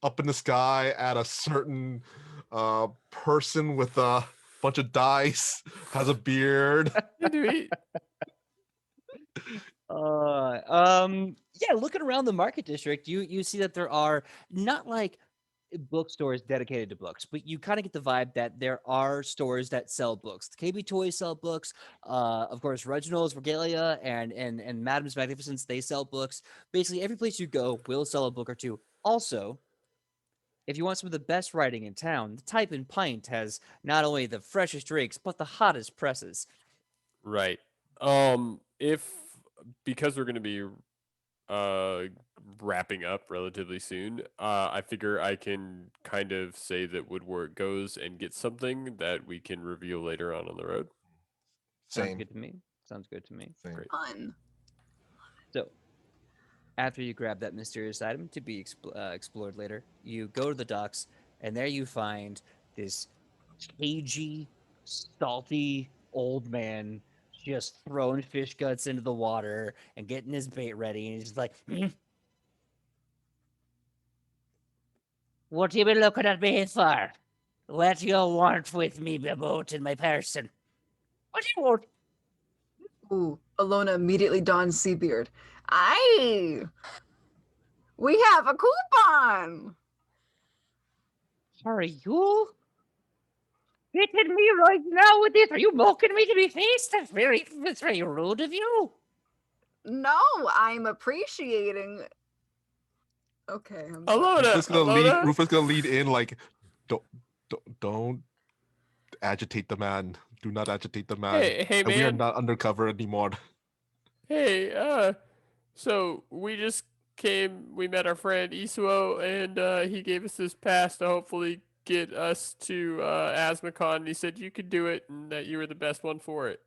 up in the sky at a certain person with a bunch of dice, has a beard. Do we? Yeah, looking around the market district, you see that there are not like bookstores dedicated to books, but you kind of get the vibe that there are stores that sell books. The KB Toys sell books. Of course, Reginald's Regalia and Madam's Magnificence, they sell books. Basically, every place you go will sell a book or two. Also, if you want some of the best writing in town, the Type and Pint has not only the freshest drinks, but the hottest presses. Right. If because we're gonna be uh wrapping up relatively soon, I figure I can kind of say that Woodward goes and get something that we can reveal later on the road. Sounds Same. good to me. Sounds good to me. Same. Great. Fun. So, after you grab that mysterious item to be explored later, you go to the docks, and there you find this cagey, salty old man just throwing fish guts into the water and getting his bait ready. And he's just like, "What you been looking at me for? What you want with me, my boat and my person? What do you want?" Ooh, Alona immediately dons Seabeard. Aye! We have a coupon! Are you hitting me right now with this? Are you mocking me to my face? That's very rude of you. No, I'm appreciating. Okay, I'm sorry. Alona, Rufa's gonna lead in like, don't agitate the man. Do not agitate the man. Hey, And we are man. not undercover anymore. Hey, so we just we met our friend Isuo, and he gave us this pass to hopefully get us to Asmacon, and he said you could do it and that you were the best one for it.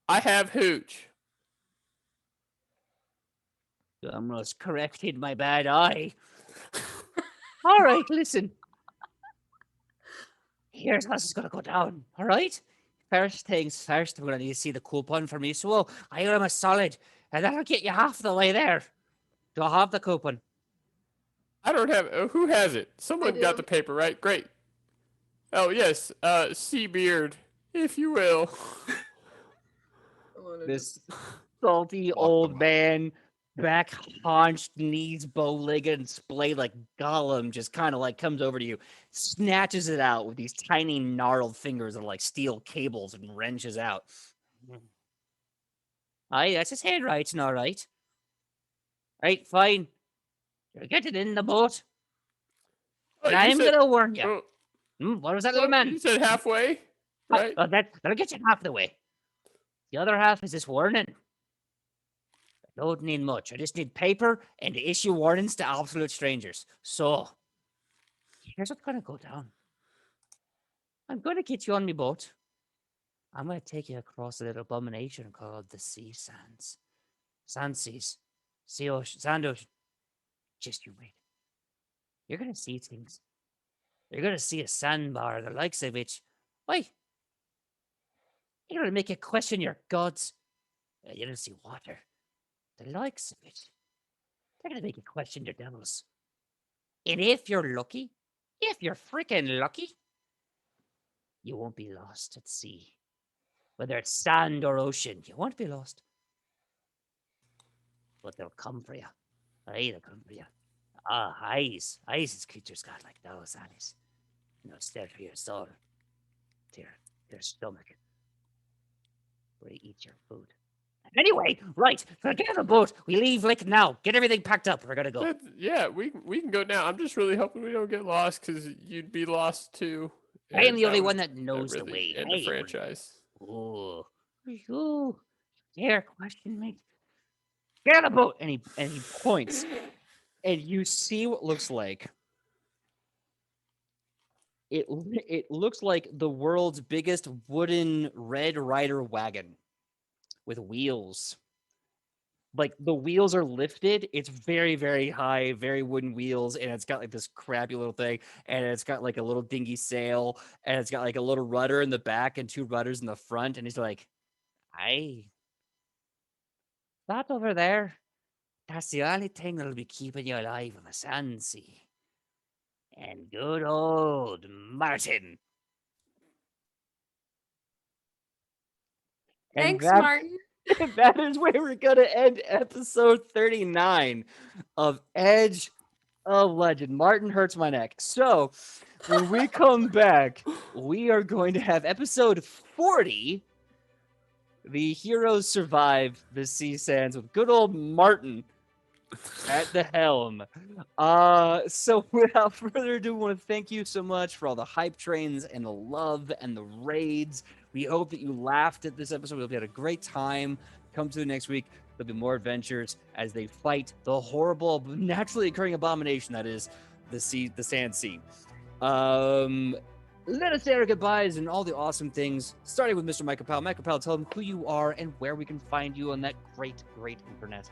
I have Hooch. I almost corrected my bad eye. All right, listen. Here's how this is gonna go down. All right. First things first, we're gonna need to see the coupon from you. So I am a solid, and that'll get you half the way there. Do I have the coupon? I don't have. Who has it? Someone got do. the paper, right? Great. Oh yes, Seabeard, if you will. Alona This just- salty Fuck old them. man, back haunched, knees bow-legged, and splayed like Gollum, just kind of like comes over to you, snatches it out with these tiny gnarled fingers of like steel cables and wrenches out. Aye, that's his handwriting, all right. Right, fine. You're getting in the boat. Oh, And you I'm said- gonna warn you. oh, What was that little well, man? You said halfway, right? That'll get you half the way. The other half is this warning. I don't need much. I just need paper and to issue warnings to absolute strangers. So, here's what's gonna go down. I'm gonna get you on my boat. I'm gonna take you across a little abomination called the Sea Sands. Sand seas. Sea ocean. Sand ocean. Just you wait. You're gonna see things. You're gonna see a sandbar, the likes of which. Why? You're gonna make you question your gods. You're gonna see water. The likes of it. They're gonna make you question your devils. And if you're lucky, if you're freaking lucky, you won't be lost at sea. Whether it's sand or ocean, you won't be lost. But they'll come for you. Aye, they'll come for you. Ah, eyes. Eyes is creatures got like those eyes. No, stare for your soul. To your stomach. Where you eat your food. Anyway, right. Get on the boat. We leave like now. Get everything packed up. We're gonna go. Yeah, we can go now. I'm just really hoping we don't get lost because you'd be lost too. I am and the only would- one that knows the really way. end the Hey, franchise. ooh, ooh. Dare question me. Get on the boat. And he points, and you see what looks like it looks like the world's biggest wooden Red Rider wagon with wheels. Like the wheels are lifted. It's very, very high, very wooden wheels, and it's got like this crappy little thing, and it's got like a little dingy sail, and it's got like a little rudder in the back and two rudders in the front. And he's like, "Aye, that over there, that's the only thing that'll be keeping you alive on the sand sea." And good old Martin. And Thanks, that, Martin. that is where we're going to end episode 39 of Edge of Legend. Martin hurts my neck. So when we come back, we are going to have episode 40. The heroes survive the sea sands with good old Martin at the helm. So without further ado, I want to thank you so much for all the hype trains and the love and the raids. We hope that you laughed at this episode. We hope you had a great time. Come to the next week. There'll be more adventures as they fight the horrible, naturally occurring abomination that is the sand sea. Let us say our goodbyes and all the awesome things, starting with Mr. Michael Powell. Michael Powell, tell them who you are and where we can find you on that great, great internet.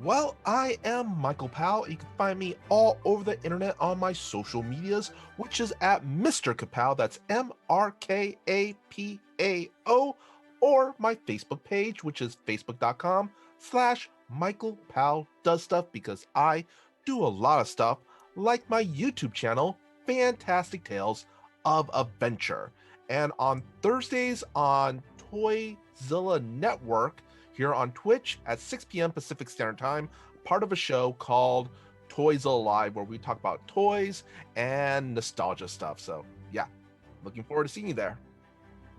Well, I am Michael Powell. You can find me all over the internet on my social medias, which is at Mr. Kapow. That's MrKapao, or my Facebook page, which is facebook.com/Michael Powell Does Stuff, because I do a lot of stuff, like my YouTube channel, Fantastic Tales of Adventure. And on Thursdays on Toyzilla Network, here on Twitch at 6 p.m. Pacific Standard Time, part of a show called Toys Alive, where we talk about toys and nostalgia stuff. So yeah, looking forward to seeing you there.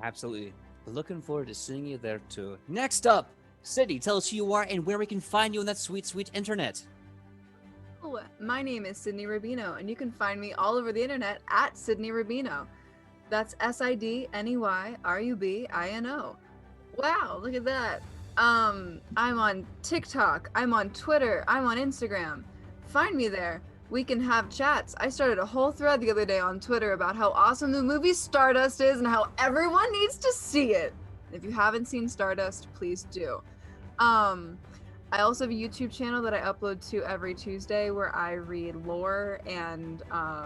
Absolutely. Looking forward to seeing you there too. Next up, Sidney, tell us who you are and where we can find you on that sweet, sweet internet. Oh, my name is Sidney Rubino, and you can find me all over the internet at Sidney Rubino. That's SIDNEYRUBINO. Wow, look at that. I'm on TikTok, I'm on Twitter, I'm on Instagram. Find me there. We can have chats. I started a whole thread the other day on Twitter about how awesome the movie Stardust is and how everyone needs to see it. If you haven't seen Stardust, please do. I also have a YouTube channel that I upload to every Tuesday where I read lore and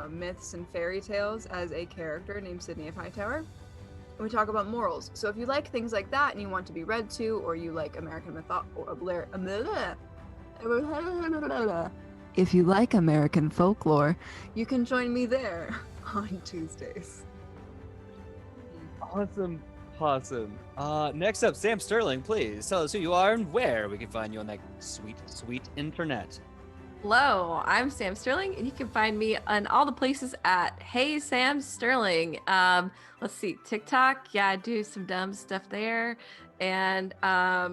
myths and fairy tales as a character named Sidney of Hightower. We talk about morals. So if you like things like that and you want to be read to, or you like American if you like American folklore, you can join me there on Tuesdays. Awesome. Next up, Sam Sterling, please tell us who you are and where we can find you on that sweet, sweet internet. Hello, I'm Sam Sterling, and you can find me on all the places at Hey Sam Sterling. Let's see, TikTok, yeah, I do some dumb stuff there, and I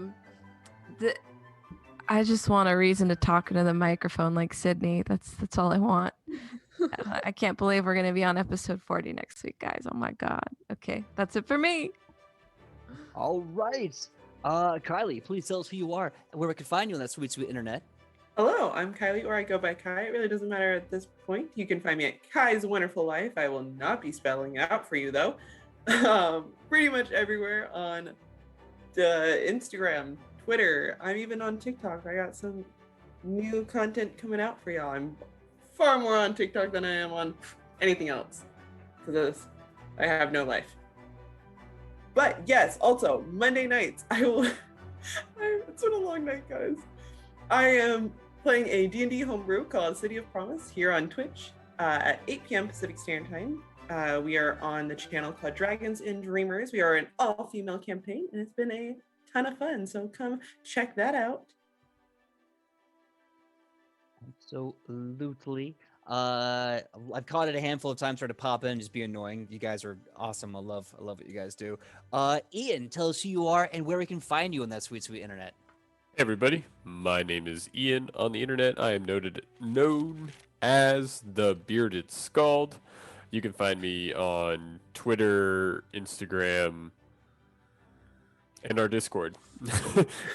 just want a reason to talk into the microphone like Sidney. That's all I want. I can't believe we're gonna be on episode 40 next week, guys. Oh my god. Okay, that's it for me. All right. Kylie, please tell us who you are and where we can find you on that sweet, sweet internet. Hello, I'm Kylie, or I go by Kai. It really doesn't matter at this point. You can find me at Kai's Wonderful Life. I will not be spelling it out for you, though. Pretty much everywhere on the Instagram, Twitter. I'm even on TikTok. I got some new content coming out for y'all. I'm far more on TikTok than I am on anything else, because I have no life. But yes, also, Monday nights, it's been a long night, guys. I am playing a D&D homebrew called City of Promise here on Twitch at 8 p.m. Pacific Standard Time. We are on the channel called Dragons and Dreamers. We are an all-female campaign, and it's been a ton of fun, so come check that out. Absolutely. I've caught it a handful of times, trying to pop in and just be annoying. You guys are awesome. I love what you guys do. Ian, tell us who you are and where we can find you on that sweet internet. Hey everybody, my name is Ian. On the internet, I am known as the Bearded Scald. You can find me on Twitter, Instagram, and our Discord.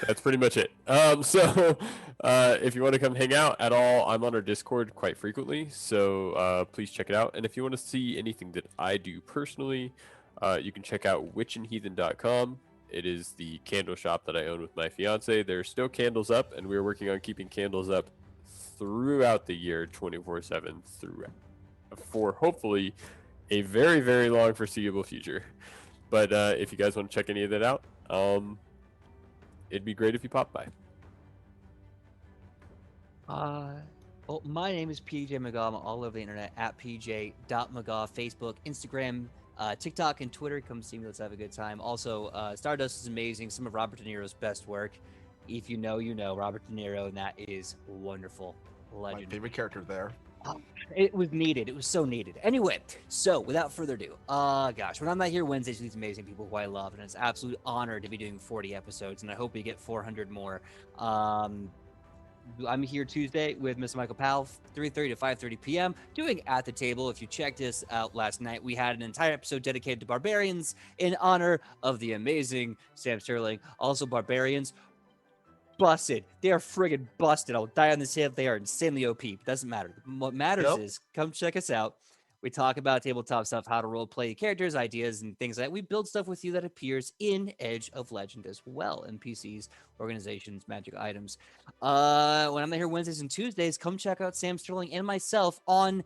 That's pretty much it. If you want to come hang out at all, I'm on our Discord quite frequently, so please check it out. And if you want to see anything that I do personally, you can check out witchandheathen.com. It is the candle shop that I own with my fiance. There are still candles up, and we are working on keeping candles up throughout the year, 24/7, for hopefully a very, very long foreseeable future. But if you guys want to check any of that out, it'd be great if you pop by. Well, my name is PJ Megaw. I'm all over the internet at pj.megaw, Facebook, Instagram, TikTok, and Twitter. Come see me. Let's have a good time. Also, Stardust is amazing. Some of Robert De Niro's best work. If you know, you know Robert De Niro, and that is wonderful. Legend. My favorite character there. It was needed. It was so needed. Anyway, so without further ado, gosh, when I'm not here Wednesdays with these amazing people who I love, and it's an absolute honor to be doing 40 episodes, and I hope we get 400 more. I'm here Tuesday with Mr. Michael Powell, 3:30 to 5:30 p.m. doing At the Table. If you checked this out last night, we had an entire episode dedicated to Barbarians in honor of the amazing Sam Sterling. Also, Barbarians, busted. They are friggin' busted. I'll die on this hill. They are insanely OP. Doesn't matter. What matters is come check us out. We talk about tabletop stuff, how to role play characters, ideas, and things like that. We build stuff with you that appears in Edge of Legend as well. NPCs, organizations, magic items. When I'm here Wednesdays and Tuesdays, come check out Sam Sterling and myself on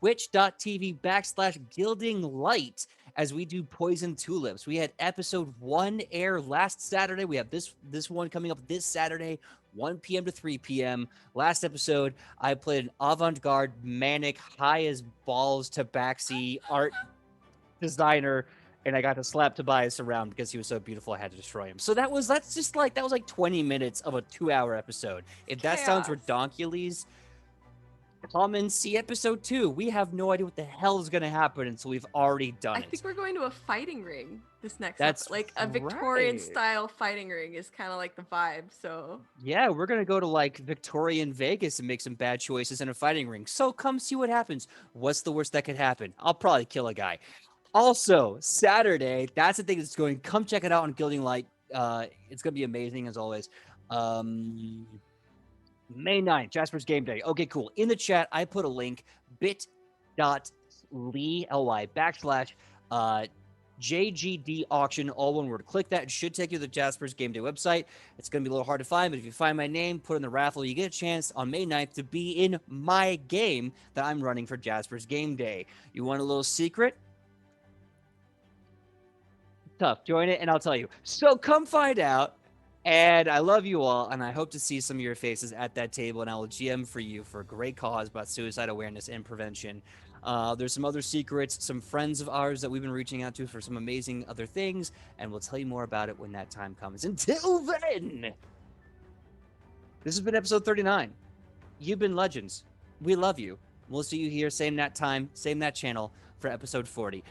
twitch.tv/Gilding Light as we do Poison Tulips. We had episode 1 air last Saturday. We have this one coming up this Saturday, 1 p.m. to 3 p.m. Last episode, I played an avant-garde, manic, high as balls tabaxi art designer, and I got to slap Tobias around because he was so beautiful I had to destroy him. So that was like 20 minutes of a 2-hour episode. If that sounds redonkulous, come and see episode 2. We have no idea what the hell is going to happen until we've already done it. I think we're going to a fighting ring this next That's like a Victorian right. style fighting ring is kind of like the vibe. So yeah, we're going to go to like Victorian Vegas and make some bad choices in a fighting ring. So come see what happens. What's the worst that could happen? I'll probably kill a guy. Also, Saturday, that's the thing that's going. Come check it out on Gilding Light. It's going to be amazing as always. May 9th, Jasper's Game Day. Okay, cool. In the chat, I put a link, bit.ly/ JGD auction, all one word. Click that. It should take you to the Jasper's Game Day website. It's going to be a little hard to find, but if you find my name, put in the raffle, you get a chance on May 9th to be in my game that I'm running for Jasper's Game Day. You want a little secret? Tough. Join it, and I'll tell you. So come find out. And I love you all, and I hope to see some of your faces at that table, and I will GM for you for a great cause about suicide awareness and prevention. There's some other secrets, some friends of ours that we've been reaching out to for some amazing other things, and we'll tell you more about it when that time comes. Until then, this has been episode 39. You've been legends. We love you. We'll see you here, same that time, same that channel, for episode 40.